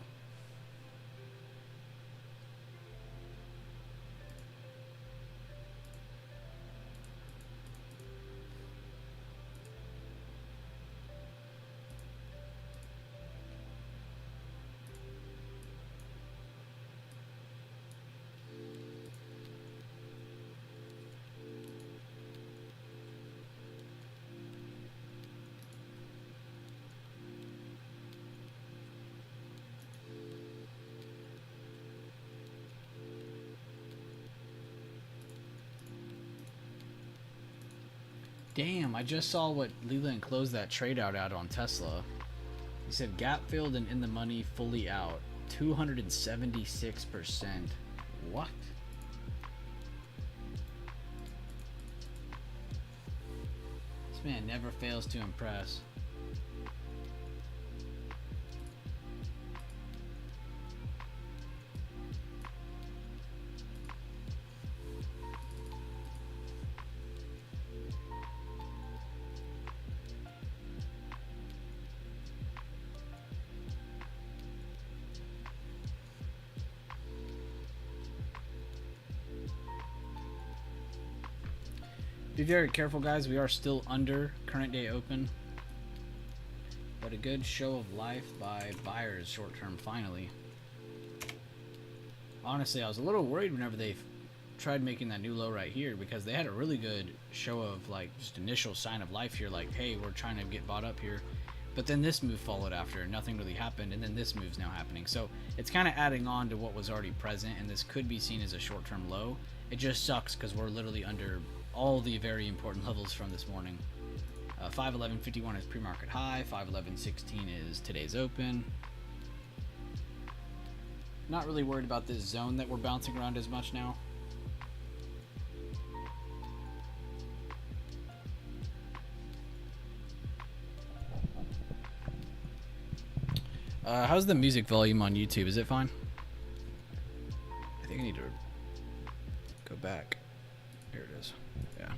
Damn, I just saw what Leland closed that trade out at on Tesla. He said gap filled and in the money, fully out. 276%. What? This man never fails to impress. Be very careful, guys. We are still under current day open. But a good show of life by buyers short term finally. Honestly, I was a little worried whenever they tried making that new low right here, because they had a really good show of like just initial sign of life here, like, hey, we're trying to get bought up here. But then this move followed after and nothing really happened, and then this move's now happening. So it's kind of adding on to what was already present, and this could be seen as a short-term low. It just sucks because we're literally under all the very important levels from this morning. 511.51 is pre-market high, 511.16 is today's open. Not really worried about this zone that we're bouncing around as much now. How's the music volume on YouTube? Is it fine? I think I need to go back. Here it is. Yeah.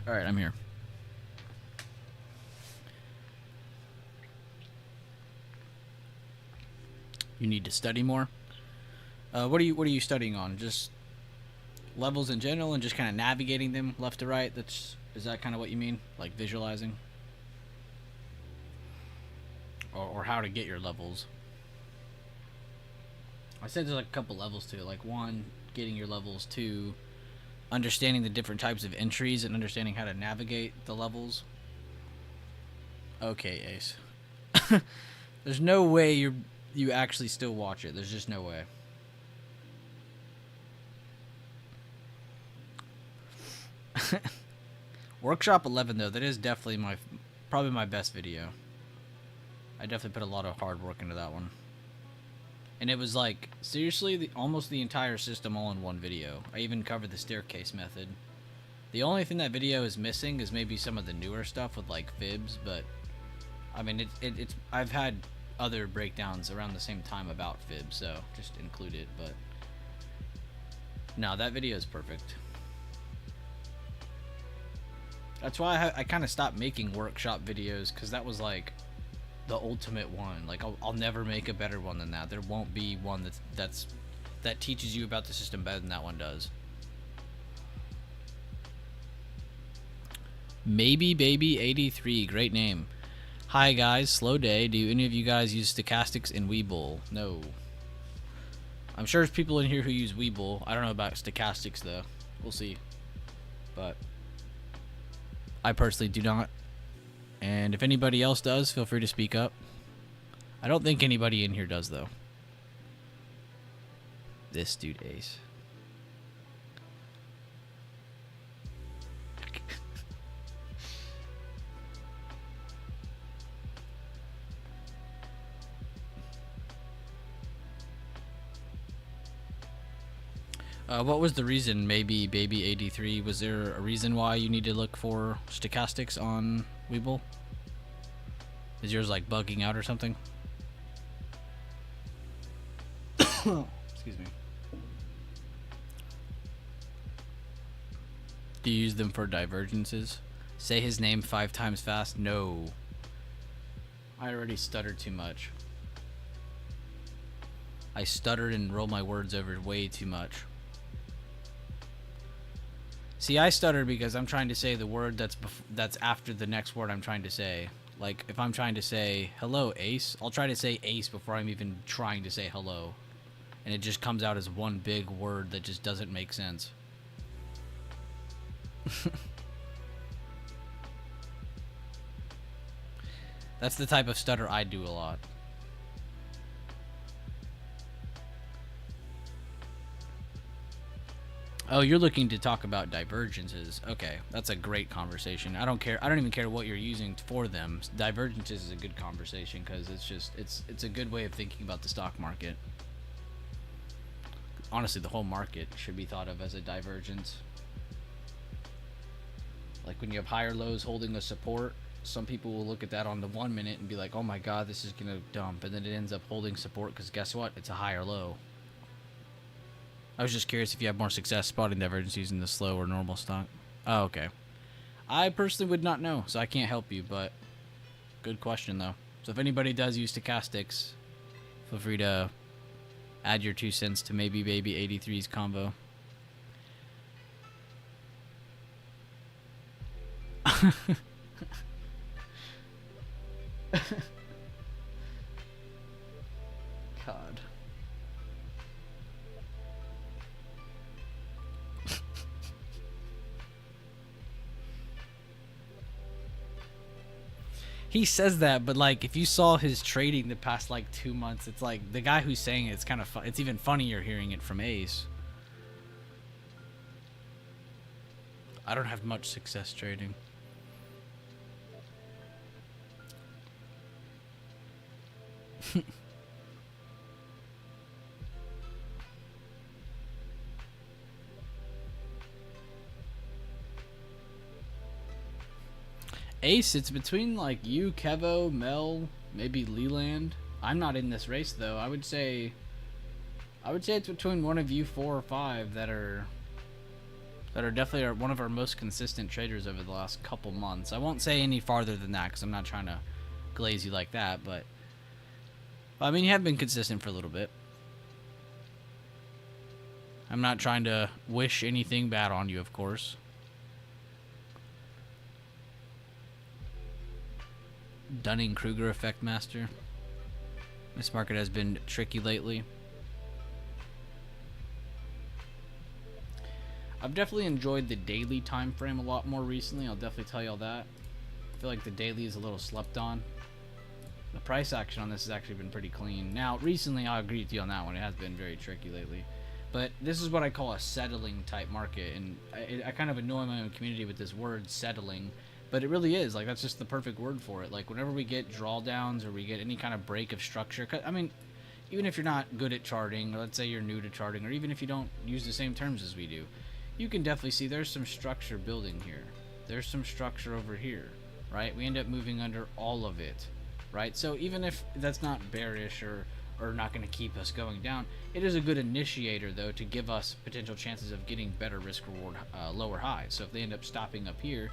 Alright, I'm here. You need to study more? What are you studying on? Just levels in general and just kind of navigating them left to right? Is that kind of what you mean? Like visualizing? Or how to get your levels? I said there's like a couple levels to it. Like 1, getting your levels. 2, understanding the different types of entries and understanding how to navigate the levels. Okay, Ace. There's no way you actually still watch it. There's just no way. Workshop 11 though, that is definitely probably my best video. I definitely put a lot of hard work into that one. And it was like, seriously, almost the entire system all in one video. I even covered the staircase method. The only thing that video is missing is maybe some of the newer stuff with like fibs, but I mean, it's I've had other breakdowns around the same time about fibs, so just include it, but no, that video is perfect. That's why I kind of stopped making workshop videos, because that was like the ultimate one. Like I'll never make a better one than that. There won't be one that teaches you about the system better than that one does. Maybe Baby 83, great name. Hi guys, slow day. Do any of you guys use stochastics in Webull? No. I'm sure there's people in here who use Webull. I don't know about stochastics though. We'll see. But I personally do not. And if anybody else does, feel free to speak up. I don't think anybody in here does though. This dude Ace. What was the reason? Maybe Baby 83. Was there a reason why you need to look for stochastics on Webull? Is yours like bugging out or something? Excuse me. Do you use them for divergences? Say his name 5 times fast? No. I already stuttered too much. I stuttered and rolled my words over way too much. See, I stutter because I'm trying to say the word that's after the next word I'm trying to say. Like, if I'm trying to say, hello, Ace, I'll try to say Ace before I'm even trying to say hello. And it just comes out as one big word that just doesn't make sense. That's the type of stutter I do a lot. Oh, you're looking to talk about divergences. Okay, that's a great conversation. I don't care. I don't even care what you're using for them. Divergences is a good conversation because it's a good way of thinking about the stock market. Honestly, the whole market should be thought of as a divergence. Like when you have higher lows holding a support, some people will look at that on the 1 minute and be like, "Oh my God, this is gonna dump," and then it ends up holding support because guess what? It's a higher low. I was just curious if you have more success spotting divergences in the slow or normal stock. Oh, okay. I personally would not know, so I can't help you, but good question, though. So if anybody does use stochastics, feel free to add your 2 cents to maybe Baby 83's convo. God. He says that, but like if you saw his trading the past like 2 months, it's like the guy who's saying it's kind of fun. It's even funnier hearing it from Ace. I don't have much success trading. Ace, it's between like you, Kevo, Mel, maybe Leland. I'm not in this race though. I would say it's between one of you 4 or 5 that are that are definitely one of our most consistent traders over the last couple months. I won't say any farther than that because I'm not trying to glaze you like that, but I mean, you have been consistent for a little bit. I'm not trying to wish anything bad on you, of course. Dunning-Kruger effect master. This market has been tricky lately. I've definitely enjoyed the daily time frame a lot more recently. I'll definitely tell you all that. I feel like the daily is a little slept on. The price action on this has actually been pretty clean. Now, recently, I agree with you on that one. It has been very tricky lately. But this is what I call a settling type market. And I kind of annoy my own community with this word settling. But it really is. Like, that's just the perfect word for it. Like, whenever we get drawdowns or we get any kind of break of structure. I mean, even if you're not good at charting, or let's say you're new to charting, or even if you don't use the same terms as we do, you can definitely see there's some structure building here. There's some structure over here, right? We end up moving under all of it, right? So even if that's not bearish or not going to keep us going down, it is a good initiator, though, to give us potential chances of getting better risk-reward lower highs. So if they end up stopping up here,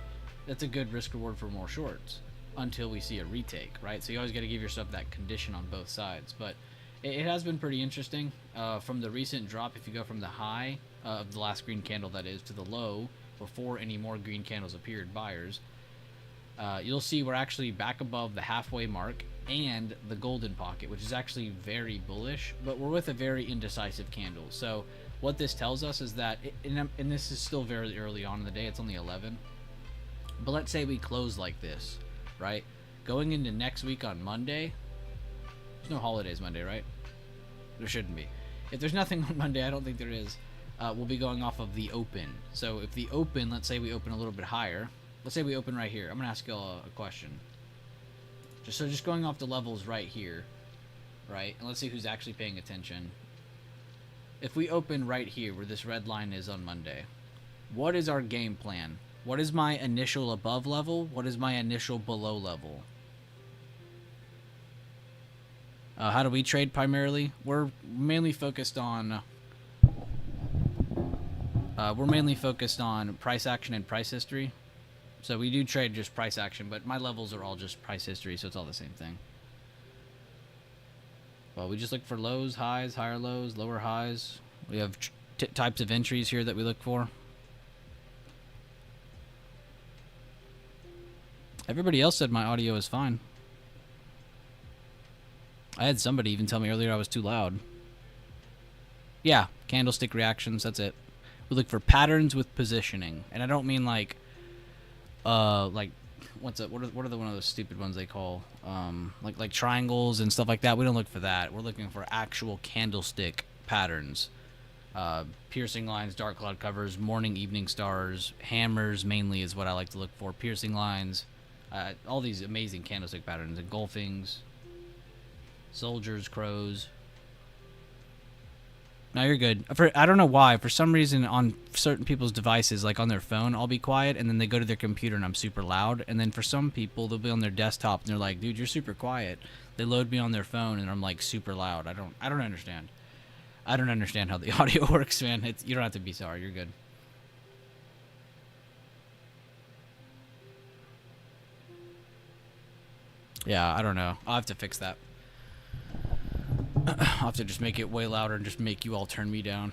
that's a good risk-reward for more shorts until we see a retake, right? So you always got to give yourself that condition on both sides. But it has been pretty interesting. From the recent drop, if you go from the high of the last green candle, that is, to the low before any more green candles appeared, buyers, you'll see we're actually back above the halfway mark and the golden pocket, which is actually very bullish, but we're with a very indecisive candle. So what this tells us is that, and this is still very early on in the day, it's only 11, but let's say we close like this, right? Going into next week on Monday, there's no holidays Monday, right? There shouldn't be. If there's nothing on Monday, I don't think there is, we'll be going off of the open. So if the open, let's say we open a little bit higher, let's say we open right here. I'm going to ask you all a question. Just going off the levels right here, right? And let's see who's actually paying attention. If we open right here where this red line is on Monday, what is our game plan? What is my initial above level? What is my initial below level? How do we trade primarily? We're mainly focused on price action and price history. So we do trade just price action, but my levels are all just price history, so it's all the same thing. Well, we just look for lows, highs, higher lows, lower highs. We have types of entries here that we look for. Everybody else said my audio is fine. I had somebody even tell me earlier I was too loud. Yeah, candlestick reactions, that's it. We look for patterns with positioning. And I don't mean like what are one of those stupid ones they call like triangles and stuff like that. We don't look for that. We're looking for actual candlestick patterns. Piercing lines, dark cloud covers, morning, evening stars, hammers mainly is what I like to look for. Piercing lines, all these amazing candlestick patterns, engulfings, soldiers, crows. No, you're good. I don't know why. For some reason, on certain people's devices, like on their phone, I'll be quiet, and then they go to their computer, and I'm super loud. And then for some people, they'll be on their desktop, and they're like, "Dude, you're super quiet." They load me on their phone, and I'm like super loud. I don't understand. I don't understand how the audio works, man. You don't have to be sorry. You're good. Yeah, I don't know. I'll have to fix that. I'll have to just make it way louder and just make you all turn me down.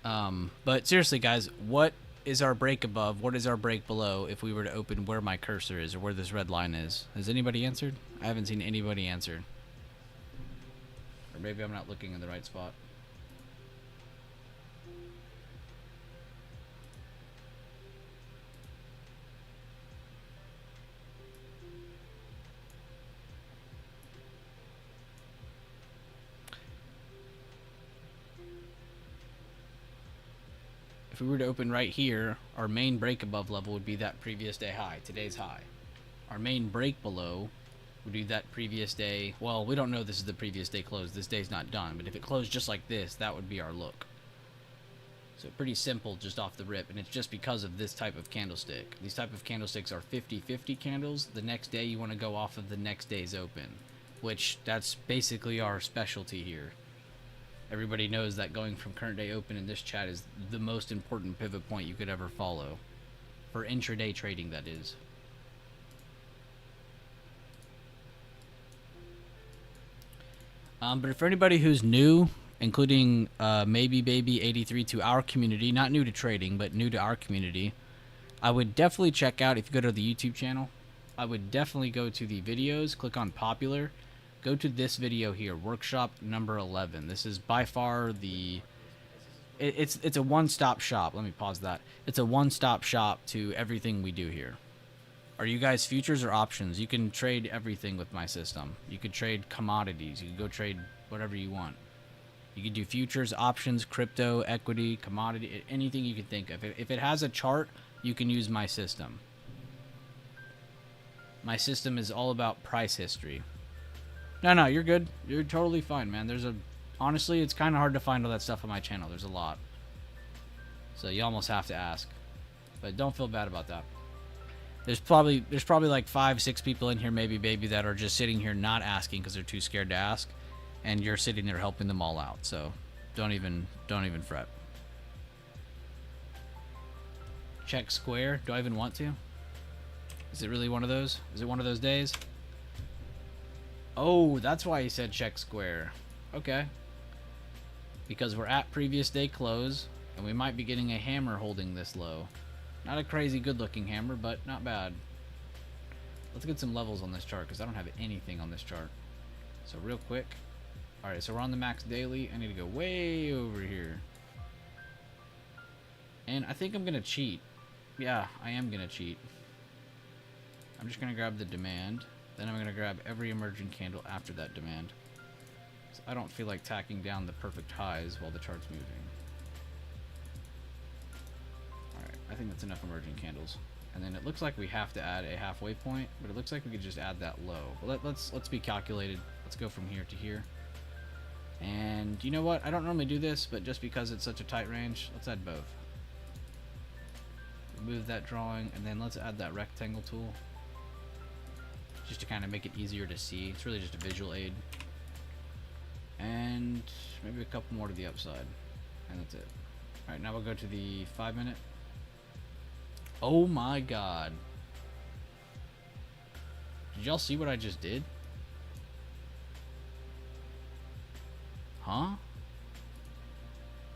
But seriously, guys, what is our break above? What is our break below if we were to open where my cursor is or where this red line is? Has anybody answered? I haven't seen anybody answer. Or maybe I'm not looking in the right spot. If we were to open right here, our main break above level would be that previous day high, today's high. Our main break below would be that previous day. Well, we don't know this is the previous day close. This day's not done. But if it closed just like this, that would be our look. So pretty simple just off the rip. And it's just because of this type of candlestick. These type of candlesticks are 50-50 candles. The next day you want to go off of the next day's open. Which, that's basically our specialty here. Everybody knows that going from current day open in this chat is the most important pivot point you could ever follow. For intraday trading, that is. But for anybody who's new, including maybe baby 83 to our community, not new to trading, but new to our community, I would definitely check out, if you go to the YouTube channel, I would definitely go to the videos, click on popular, go to this video here, workshop number 11. This is by far the, it's a one-stop shop. Let me pause that. It's a one-stop shop to everything we do here. Are you guys futures or options? You can trade everything with my system. You could trade commodities. You can go trade whatever you want. You can do futures, options, crypto, equity, commodity, anything you can think of. If it has a chart, you can use my system. My system is all about price history. No, you're good. You're totally fine, man. Honestly, it's kind of hard to find all that stuff on my channel. There's a lot. So you almost have to ask. But don't feel bad about that. There's probably like 5-6 people in here, maybe baby, that are just sitting here not asking because they're too scared to ask, and you're sitting there helping them all out. So don't even fret. Check square. Do I even want to? Is it really one of those? Is it one of those days? Oh, that's why he said check square. Okay. Because we're at previous day close, and we might be getting a hammer holding this low. Not a crazy good looking hammer, but not bad. Let's get some levels on this chart, because I don't have anything on this chart. So real quick. Alright, so we're on the max daily. I need to go way over here. And I think I'm going to cheat. Yeah, I am going to cheat. I'm just going to grab the demand. Then I'm going to grab every emerging candle after that demand. So I don't feel like tacking down the perfect highs while the chart's moving. Alright, I think that's enough emerging candles. And then it looks like we have to add a halfway point, but it looks like we could just add that low. Well, let's be calculated. Let's go from here to here. And you know what? I don't normally do this, but just because it's such a tight range, let's add both. Remove that drawing, and then let's add that rectangle tool. Just to kind of make it easier to see. It's really just a visual aid. And maybe a couple more to the upside. And that's it. Alright, now we'll go to the 5-minute. Oh my god. Did y'all see what I just did? Huh?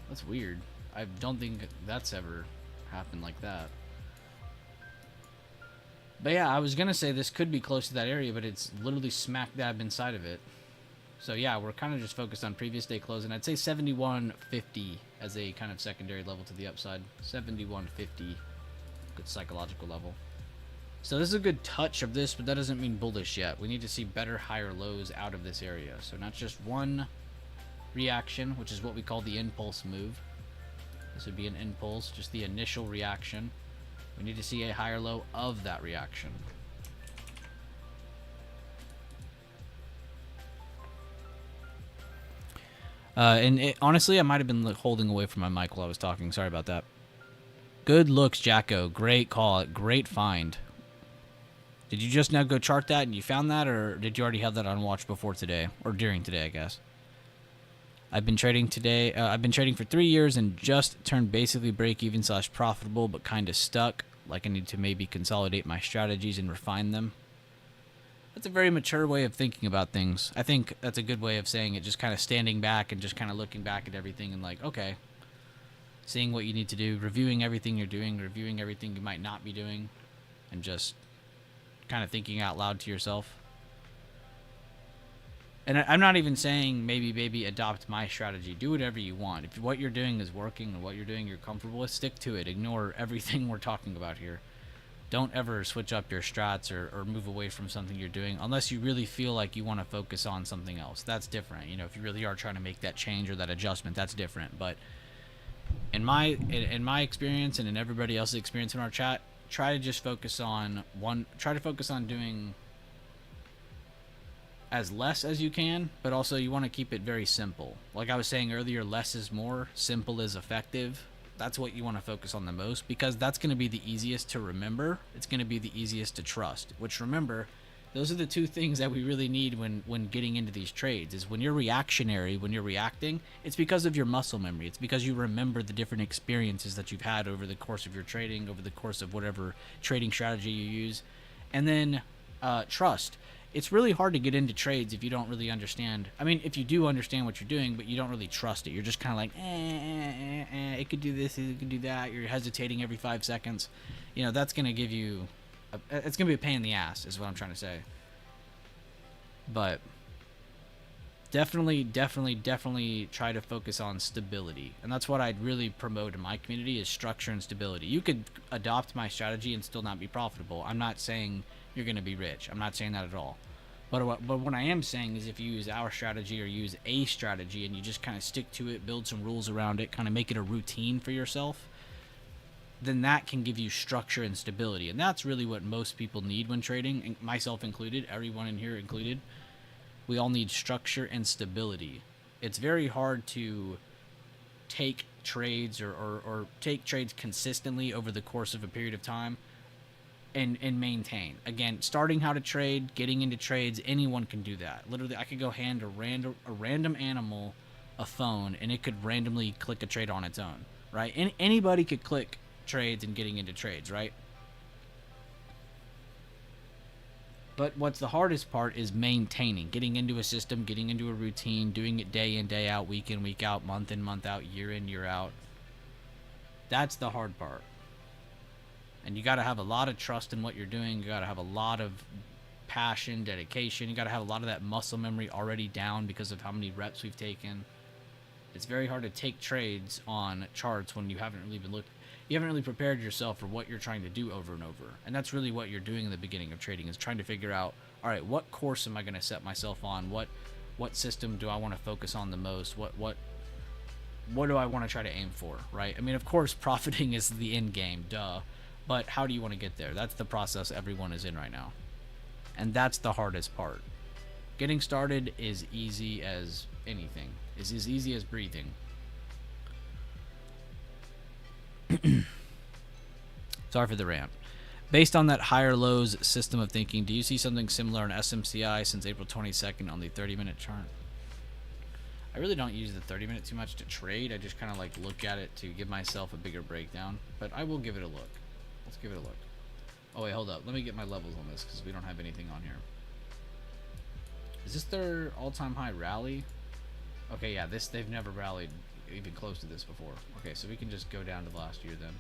That's weird. I don't think that's ever happened like that. But yeah, I was gonna say this could be close to that area, but it's literally smack dab inside of it. So yeah, we're kind of just focused on previous day close, and I'd say 7150 as a kind of secondary level to the upside. 7150, good psychological level. So this is a good touch of this, but that doesn't mean bullish yet. We need to see better higher lows out of this area. So not just one reaction, which is what we call the impulse move. This would be an impulse, just the initial reaction. We need to see a higher low of that reaction. Honestly, I might have been holding away from my mic while I was talking. Sorry about that. Good looks, Jacko. Great call. Great find. Did you just now go chart that and you found that, or did you already have that on watch before today, or during today, I guess? I've been trading today. I've been trading for 3 years and just turned basically break-even / profitable, but kind of stuck. Like I need to maybe consolidate my strategies and refine them. That's a very mature way of thinking about things. I think that's a good way of saying it. Just kind of standing back and just kind of looking back at everything and like, okay, seeing what you need to do, reviewing everything you're doing, reviewing everything you might not be doing, and just kind of thinking out loud to yourself. And I'm not even saying maybe adopt my strategy. Do whatever you want. If what you're doing is working and what you're doing you're comfortable with, stick to it. Ignore everything we're talking about here. Don't ever switch up your strats or move away from something you're doing unless you really feel like you want to focus on something else. That's different. You know, if you really are trying to make that change or that adjustment, that's different. But in my experience and in everybody else's experience in our chat, try to just focus on doing as less as you can, but also you want to keep it very simple. Like I was saying earlier, less is more, simple is effective. That's what you want to focus on the most, because that's going to be the easiest to remember. It's going to be the easiest to trust, which, remember, Those are the two things that we really need when getting into these trades. Is when you're reactionary, when you're reacting, it's because of your muscle memory. It's because you remember the different experiences that you've had over the course of your trading, over the course of whatever trading strategy you use. And then trust. It's really hard to get into trades if you don't really understand. I mean, if you do understand what you're doing, but you don't really trust it. You're just kind of like, it could do this, it could do that. You're hesitating every 5 seconds. You know, that's going to give you... it's going to be a pain in the ass, is what I'm trying to say. But definitely try to focus on stability. And that's what I'd really promote in my community is structure and stability. You could adopt my strategy and still not be profitable. I'm not saying you're going to be rich. I'm not saying that at all. But what I am saying is if you use our strategy or use a strategy and you just kind of stick to it, build some rules around it, kind of make it a routine for yourself, then that can give you structure and stability. And that's really what most people need when trading, myself included, everyone in here included. We all need structure and stability. It's very hard to take trades or take trades consistently over the course of a period of time and maintain. Again, starting how to trade, getting into trades, anyone can do that. Literally, I could go hand a random animal a phone, and it could randomly click a trade on its own, right? Anybody could click trades and getting into trades, right? But what's the hardest part is maintaining, getting into a system, getting into a routine, doing it day in, day out, week in, week out, month in, month out, year in, year out. That's the hard part. And you got to have a lot of trust in what you're doing. You got to have a lot of passion, dedication. You got to have a lot of that muscle memory already down because of how many reps we've taken. It's very hard to take trades on charts when you haven't really prepared yourself for what you're trying to do over and over. And that's really what you're doing in the beginning of trading, is trying to figure out, all right, what course am I going to set myself on? What system do I want to focus on the most? What do I want to try to aim for, right? I mean, of course, profiting is the end game, duh. But how do you want to get there? That's the process everyone is in right now. And that's the hardest part. Getting started is easy as anything. It's as easy as breathing. Sorry for the rant. Based on that higher lows system of thinking, do you see something similar in SMCI since April 22nd on the 30-minute chart? I really don't use the 30-minute too much to trade. I just kind of like look at it to give myself a bigger breakdown. But I will give it a look. Let's give it a look. Oh, wait, hold up. Let me get my levels on this because we don't have anything on here. Is this their all-time high rally? Okay, yeah, they've never rallied even close to this before. Okay, so we can just go down to last year then.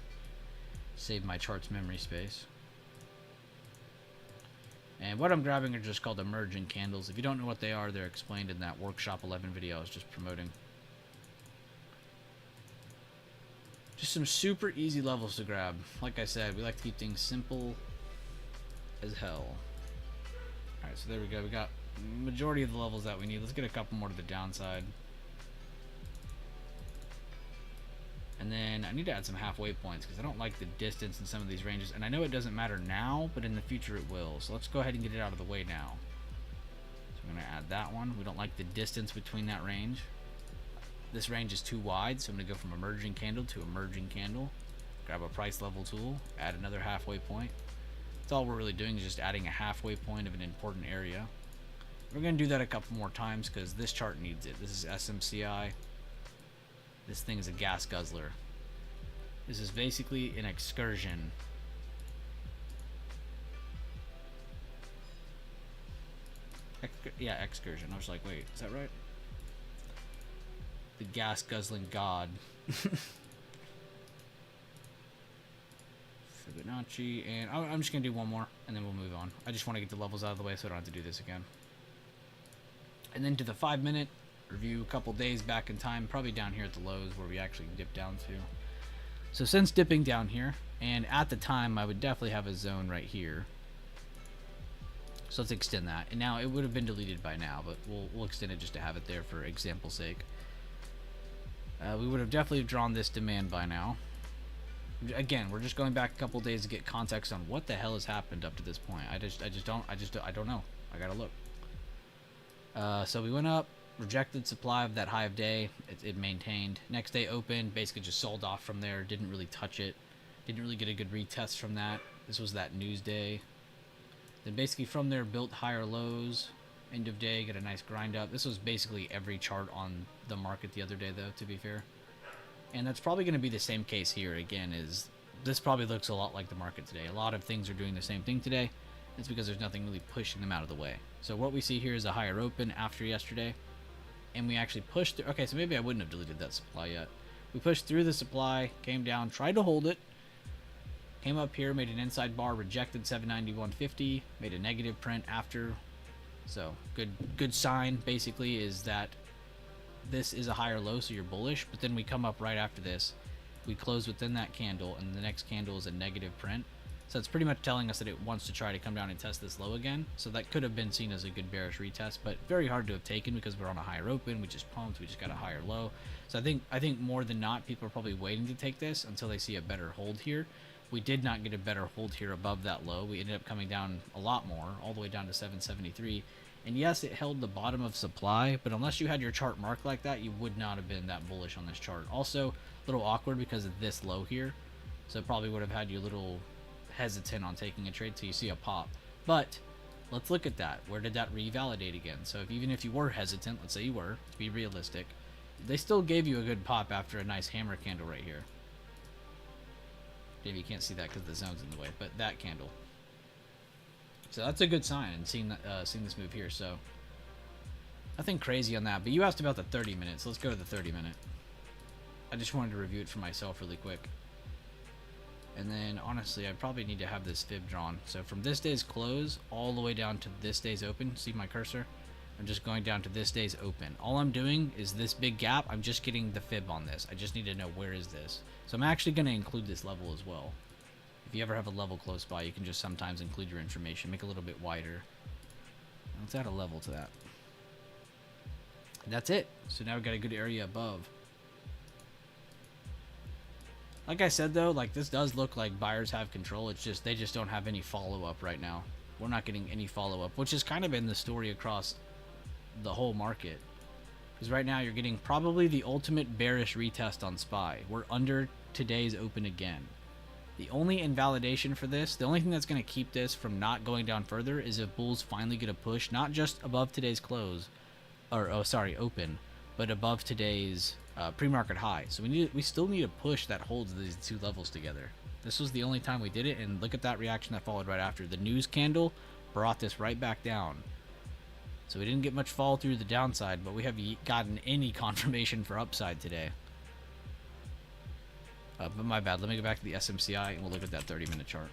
Save my chart's memory space. And what I'm grabbing are just called emerging candles. If you don't know what they are, they're explained in that Workshop 11 video I was just promoting. Just some super easy levels to grab. Like I said, we like to keep things simple as hell. Alright, so there we go. We got majority of the levels that we need. Let's get a couple more to the downside. And then I need to add some halfway points because I don't like the distance in some of these ranges. And I know it doesn't matter now, but in the future it will. So let's go ahead and get it out of the way now. So I'm going to add that one. We don't like the distance between that range. This range is too wide, so I'm going to go from emerging candle to emerging candle. Grab a price level tool, add another halfway point. That's all we're really doing is just adding a halfway point of an important area. We're going to do that a couple more times because this chart needs it. This is SMCI. This thing is a gas guzzler. This is basically an excursion. Yeah, excursion. I was like, wait, is that right? The gas guzzling god. Fibonacci, and I'm just gonna do one more, and then we'll move on. I just want to get the levels out of the way so I don't have to do this again. And then to the 5-minute review, a couple days back in time, probably down here at the lows where we actually dipped down to. So since dipping down here, and at the time I would definitely have a zone right here. So let's extend that. And now it would have been deleted by now, but we'll extend it just to have it there for example's sake. We would have definitely drawn this demand by now. Again, we're just going back a couple days to get context on what the hell has happened up to this point. I don't know. I gotta look. So we went up, rejected supply of that high of day. It maintained. Next day opened, basically just sold off from there. Didn't really touch it. Didn't really get a good retest from that. This was that news day. Then basically from there, built higher lows. End of day, get a nice grind up. This was basically every chart on the market the other day, though, to be fair. And that's probably going to be the same case here. Again, is this probably looks a lot like the market today. A lot of things are doing the same thing today. It's because there's nothing really pushing them out of the way. So what we see here is a higher open after yesterday. And we actually pushed through. Okay, so maybe I wouldn't have deleted that supply yet. We pushed through the supply, came down, tried to hold it. Came up here, made an inside bar, rejected 791.50, made a negative print after. So good sign basically is that this is a higher low, so you're bullish. But then we come up right after this. We close within that candle, and the next candle is a negative print. So it's pretty much telling us that it wants to try to come down and test this low again. So that could have been seen as a good bearish retest, but very hard to have taken because we're on a higher open. We just pumped. We just got a higher low. So I think more than not, people are probably waiting to take this until they see a better hold here. We did not get a better hold here above that low. We ended up coming down a lot more, all the way down to 773. And yes, it held the bottom of supply, but unless you had your chart marked like that, you would not have been that bullish on this chart. Also, a little awkward because of this low here. So it probably would have had you a little hesitant on taking a trade till you see a pop. But let's look at that. Where did that revalidate again? So even if you were hesitant, let's say you were, to be realistic, they still gave you a good pop after a nice hammer candle right here. Maybe you can't see that because the zone's in the way, but that candle. So that's a good sign, and seeing this move here. So nothing crazy on that. But you asked about the 30 minutes. Let's go to the 30 minute. I just wanted to review it for myself really quick. And then honestly, I probably need to have this fib drawn. So from this day's close all the way down to this day's open. See my cursor? I'm just going down to this day's open. All I'm doing is this big gap. I'm just getting the fib on this. I just need to know where is this. So I'm actually going to include this level as well. If you ever have a level close by, you can just sometimes include your information. Make it a little bit wider. Let's add a level to that. And that's it. So now we've got a good area above. Like I said though, like this does look like buyers have control. It's just they just don't have any follow-up right now. We're not getting any follow-up, which has kind of been the story across the whole market. Because right now you're getting probably the ultimate bearish retest on SPY. We're under today's open again. The only invalidation for this, the only thing that's going to keep this from not going down further is if bulls finally get a push, not just above today's close, or open, but above today's pre-market high. So we still need a push that holds these two levels together. This was the only time we did it, and look at that reaction that followed right after. The news candle brought this right back down. So we didn't get much fall through the downside, but we have gotten any confirmation for upside today. But my bad, let me go back to the SMCI and we'll look at that 30-minute chart.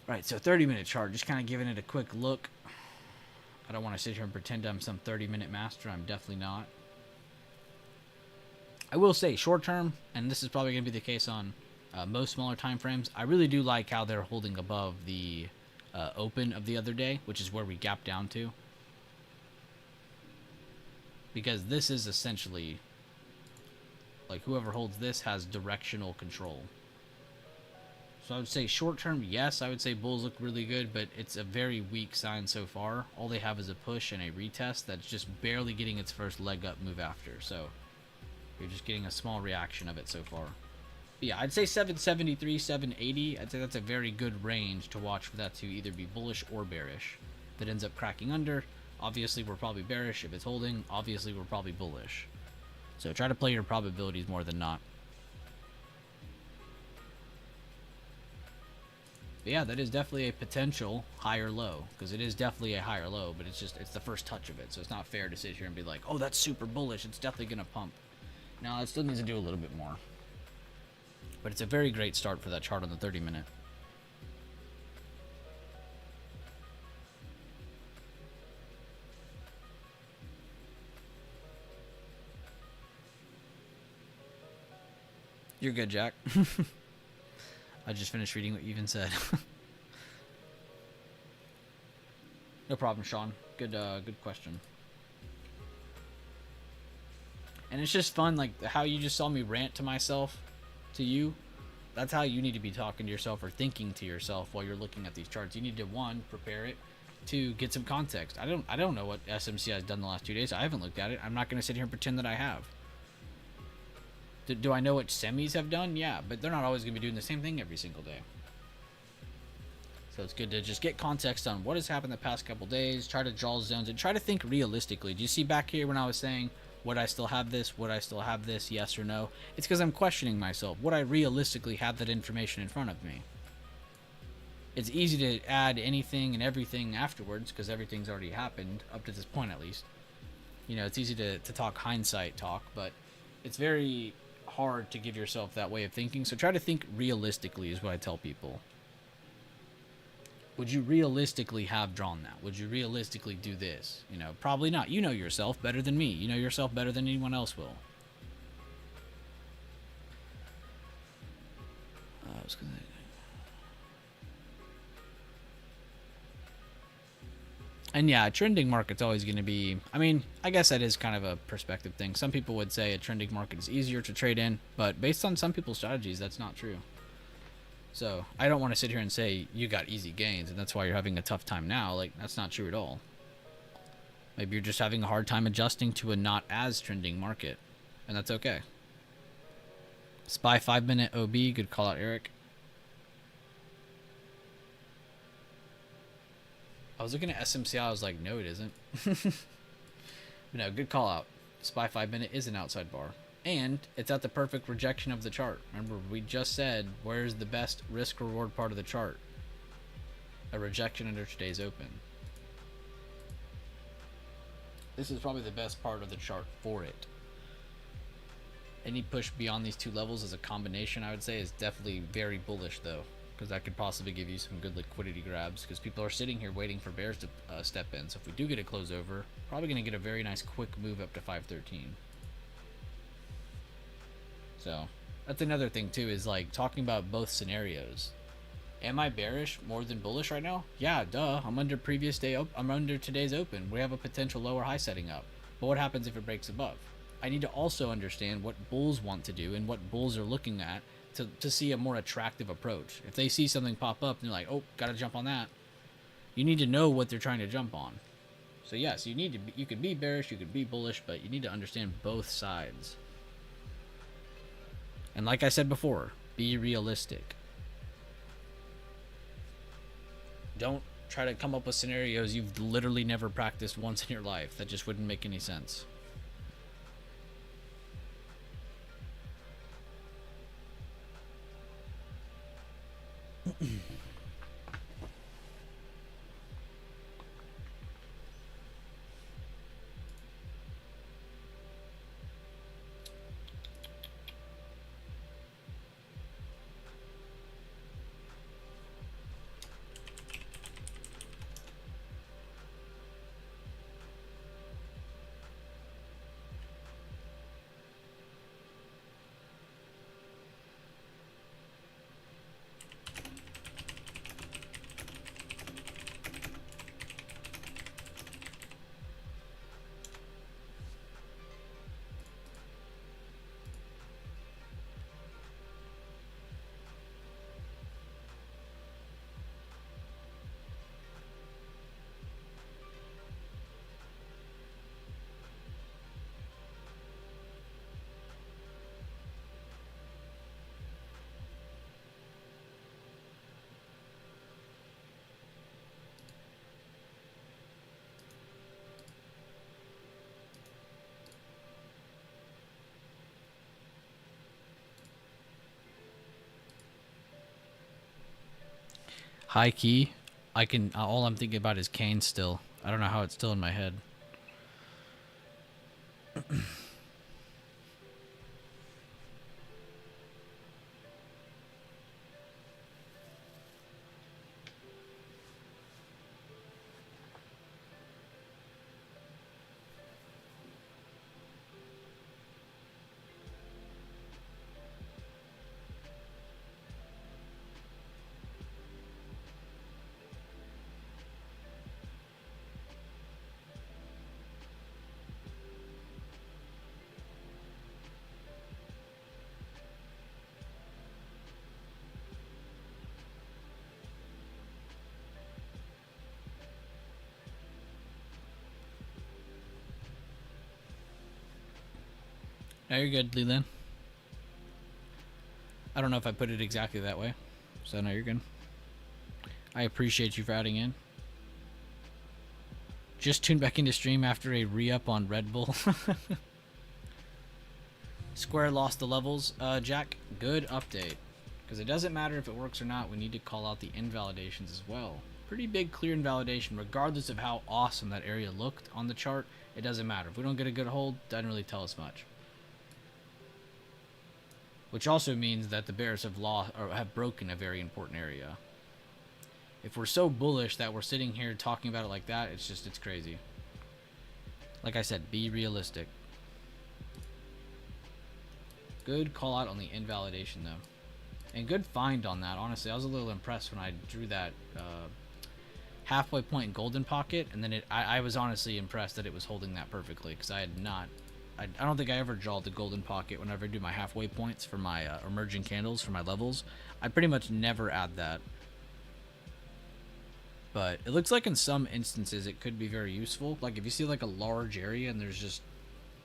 Right, so 30-minute chart, just kind of giving it a quick look. I don't want to sit here and pretend I'm some 30-minute master. I'm definitely not. I will say short term, and this is probably going to be the case on most smaller time frames, I really do like how they're holding above the open of the other day, which is where we gapped down to. Because this is essentially, like, whoever holds this has directional control. So I would say short term, yes, I would say bulls look really good, but it's a very weak sign so far. All they have is a push and a retest that's just barely getting its first leg up move after. So you're just getting a small reaction of it so far. But yeah, I'd say 773, 780. I'd say that's a very good range to watch for that to either be bullish or bearish. If it ends up cracking under, obviously we're probably bearish. If it's holding, obviously we're probably bullish. So try to play your probabilities more than not. But yeah, that is definitely a potential higher low, because it is definitely a higher low, but it's the first touch of it. So it's not fair to sit here and be like, oh, that's super bullish, it's definitely going to pump. No, it still needs to do a little bit more. But it's a very great start for that chart on the 30-minute. You're good, Jack. I just finished reading what you even said. No problem, Sean. Good question. And it's just fun, like, how you just saw me rant to myself, to you. That's how you need to be talking to yourself or thinking to yourself while you're looking at these charts. You need to, one, prepare it, two, get some context. I don't know what SMCI has done the last 2 days. I haven't looked at it. I'm not going to sit here and pretend that I have. Do I know what semis have done? Yeah, but they're not always going to be doing the same thing every single day. So it's good to just get context on what has happened the past couple days, try to draw zones, and try to think realistically. Do you see back here when I was saying, would I still have this? Would I still have this? Yes or no? It's because I'm questioning myself. Would I realistically have that information in front of me? It's easy to add anything and everything afterwards because everything's already happened, up to this point at least. You know, it's easy to talk hindsight talk, but it's very hard to give yourself that way of thinking. So try to think realistically is what I tell people. Would you realistically have drawn that? Would you realistically do this? You know, probably not. You know yourself better than me. You know yourself better than anyone else will. And yeah, a trending market's always going to be, I mean, I guess that is kind of a perspective thing. Some people would say a trending market is easier to trade in, but based on some people's strategies, that's not true. So I don't want to sit here and say you got easy gains and that's why you're having a tough time now. Like, that's not true at all. Maybe you're just having a hard time adjusting to a not as trending market, and that's okay. SPY 5-minute OB, good call out, Eric. I was looking at SMCI, I was like, no, it isn't. But no, good call out. SPY 5-minute is an outside bar. And it's at the perfect rejection of the chart. Remember, we just said, where's the best risk-reward part of the chart? A rejection under today's open. This is probably the best part of the chart for it. Any push beyond these two levels as a combination, I would say, is definitely very bullish, though. Because that could possibly give you some good liquidity grabs. Because people are sitting here waiting for bears to step in. So if we do get a close over, probably going to get a very nice quick move up to 513. So that's another thing too, is like talking about both scenarios. Am I bearish more than bullish right now? Yeah, duh. I'm under I'm under today's open. We have a potential lower high setting up. But what happens if it breaks above? I need to also understand what bulls want to do and what bulls are looking at to see a more attractive approach. If they see something pop up and they're like, oh, gotta jump on that, you need to know what they're trying to jump on. So yes, you could be bearish, you could be bullish, but you need to understand both sides. And like I said before, be realistic. Don't try to come up with scenarios you've literally never practiced once in your life. That just wouldn't make any sense. High key, all I'm thinking about is Kane still. I don't know how it's still in my head. No, you're good, Leland. I don't know if I put it exactly that way. So no, you're good. I appreciate you for adding in. Just tuned back into stream after a re-up on Red Bull. Square lost the levels. Jack, good update. Because it doesn't matter if it works or not, we need to call out the invalidations as well. Pretty big clear invalidation, regardless of how awesome that area looked on the chart. It doesn't matter. If we don't get a good hold, doesn't really tell us much. Which also means that the Bears have lost or have broken a very important area. If we're so bullish that we're sitting here talking about it like that, it's crazy. Like I said, be realistic. Good call out on the invalidation though. And good find on that, honestly. I was a little impressed when I drew that halfway point golden pocket, and then I was honestly impressed that it was holding that perfectly, because I don't think I ever draw the golden pocket whenever I do my halfway points for my emerging candles for my levels. I pretty much never add that. But it looks like in some instances it could be very useful. Like if you see like a large area and there's just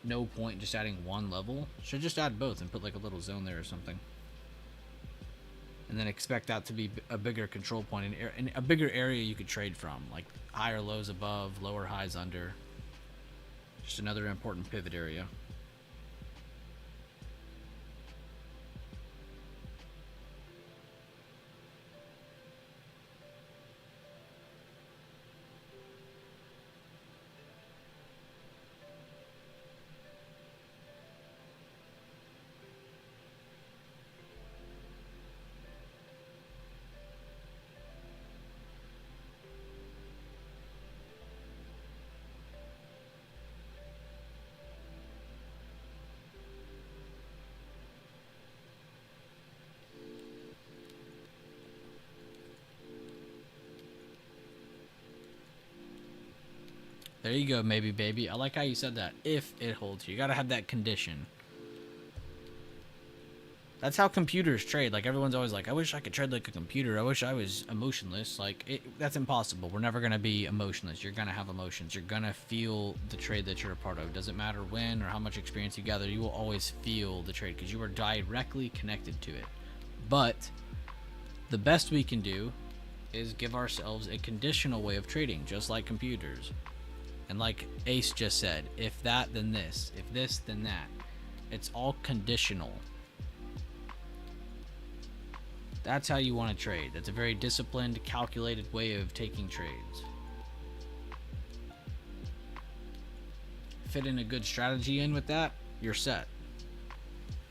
no point just adding one level, should just add both and put like a little zone there or something. And then expect that to be a bigger control point and a bigger area you could trade from, like higher lows above, lower highs under. Just another important pivot area. There you go, maybe baby. I like how you said that. If it holds you gotta have that condition. That's how computers trade. Like everyone's always like, I wish I could trade like a computer. I wish I was emotionless. Like that's impossible. We're never gonna be emotionless. You're gonna have emotions. You're gonna feel the trade that you're a part of. It doesn't matter when or how much experience you gather. You will always feel the trade because you are directly connected to it. But the best we can do is give ourselves a conditional way of trading, just like computers. And like Ace just said, if that, then this. If this, then that. It's all conditional. That's how you want to trade. That's a very disciplined, calculated way of taking trades. Fit in a good strategy in with that, you're set.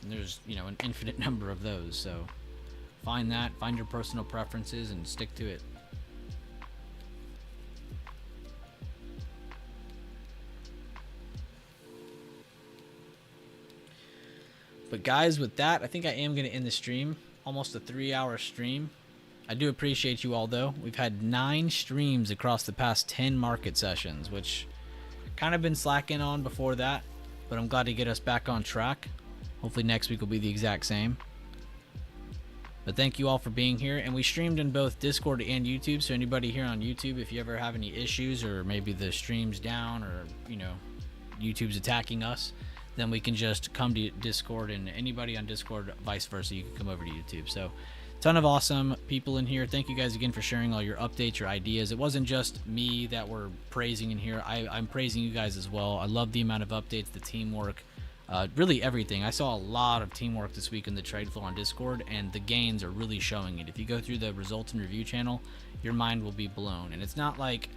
And there's, an infinite number of those. So find that, find your personal preferences, and stick to it. But guys, with that, I think I am going to end the stream. Almost a 3-hour stream. I do appreciate you all, though. We've had 9 streams across the past 10 market sessions, which kind of been slacking on before that. But I'm glad to get us back on track. Hopefully next week will be the exact same. But thank you all for being here. And we streamed in both Discord and YouTube. So anybody here on YouTube, if you ever have any issues or maybe the stream's down or, YouTube's attacking us, then we can just come to Discord, and anybody on Discord, vice versa, you can come over to YouTube. So ton of awesome people in here. Thank you guys again for sharing all your updates, your ideas. It wasn't just me that were praising in here. I'm praising you guys as well. I love the amount of updates, the teamwork, really everything. I saw a lot of teamwork this week in the trade floor on Discord, and the gains are really showing it. If you go through the results and review channel, your mind will be blown. And it's not like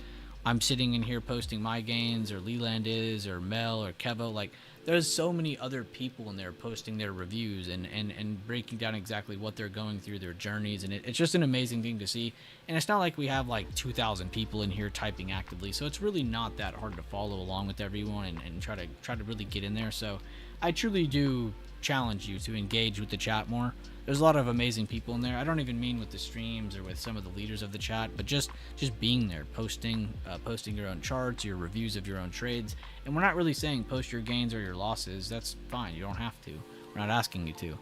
I'm sitting in here posting my gains, or Leland is, or Mel, or Kevo. Like, there's so many other people in there posting their reviews and breaking down exactly what they're going through, their journeys, and it's just an amazing thing to see. And it's not like we have like 2,000 people in here typing actively, so it's really not that hard to follow along with everyone and try to really get in there. So I truly do challenge you to engage with the chat more. There's a lot of amazing people in there. I don't even mean with the streams or with some of the leaders of the chat, but just being there, posting your own charts, your reviews of your own trades. And we're not really saying post your gains or your losses. That's fine. You don't have to. We're not asking you to.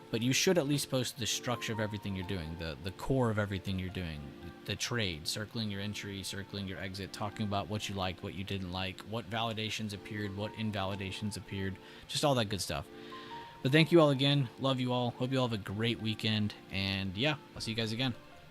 But you should at least post the structure of everything you're doing, the core of everything you're doing, the trade, circling your entry, circling your exit, talking about what you liked, what you didn't like, what validations appeared, what invalidations appeared, just all that good stuff. But thank you all again. Love you all. Hope you all have a great weekend. And yeah, I'll see you guys again.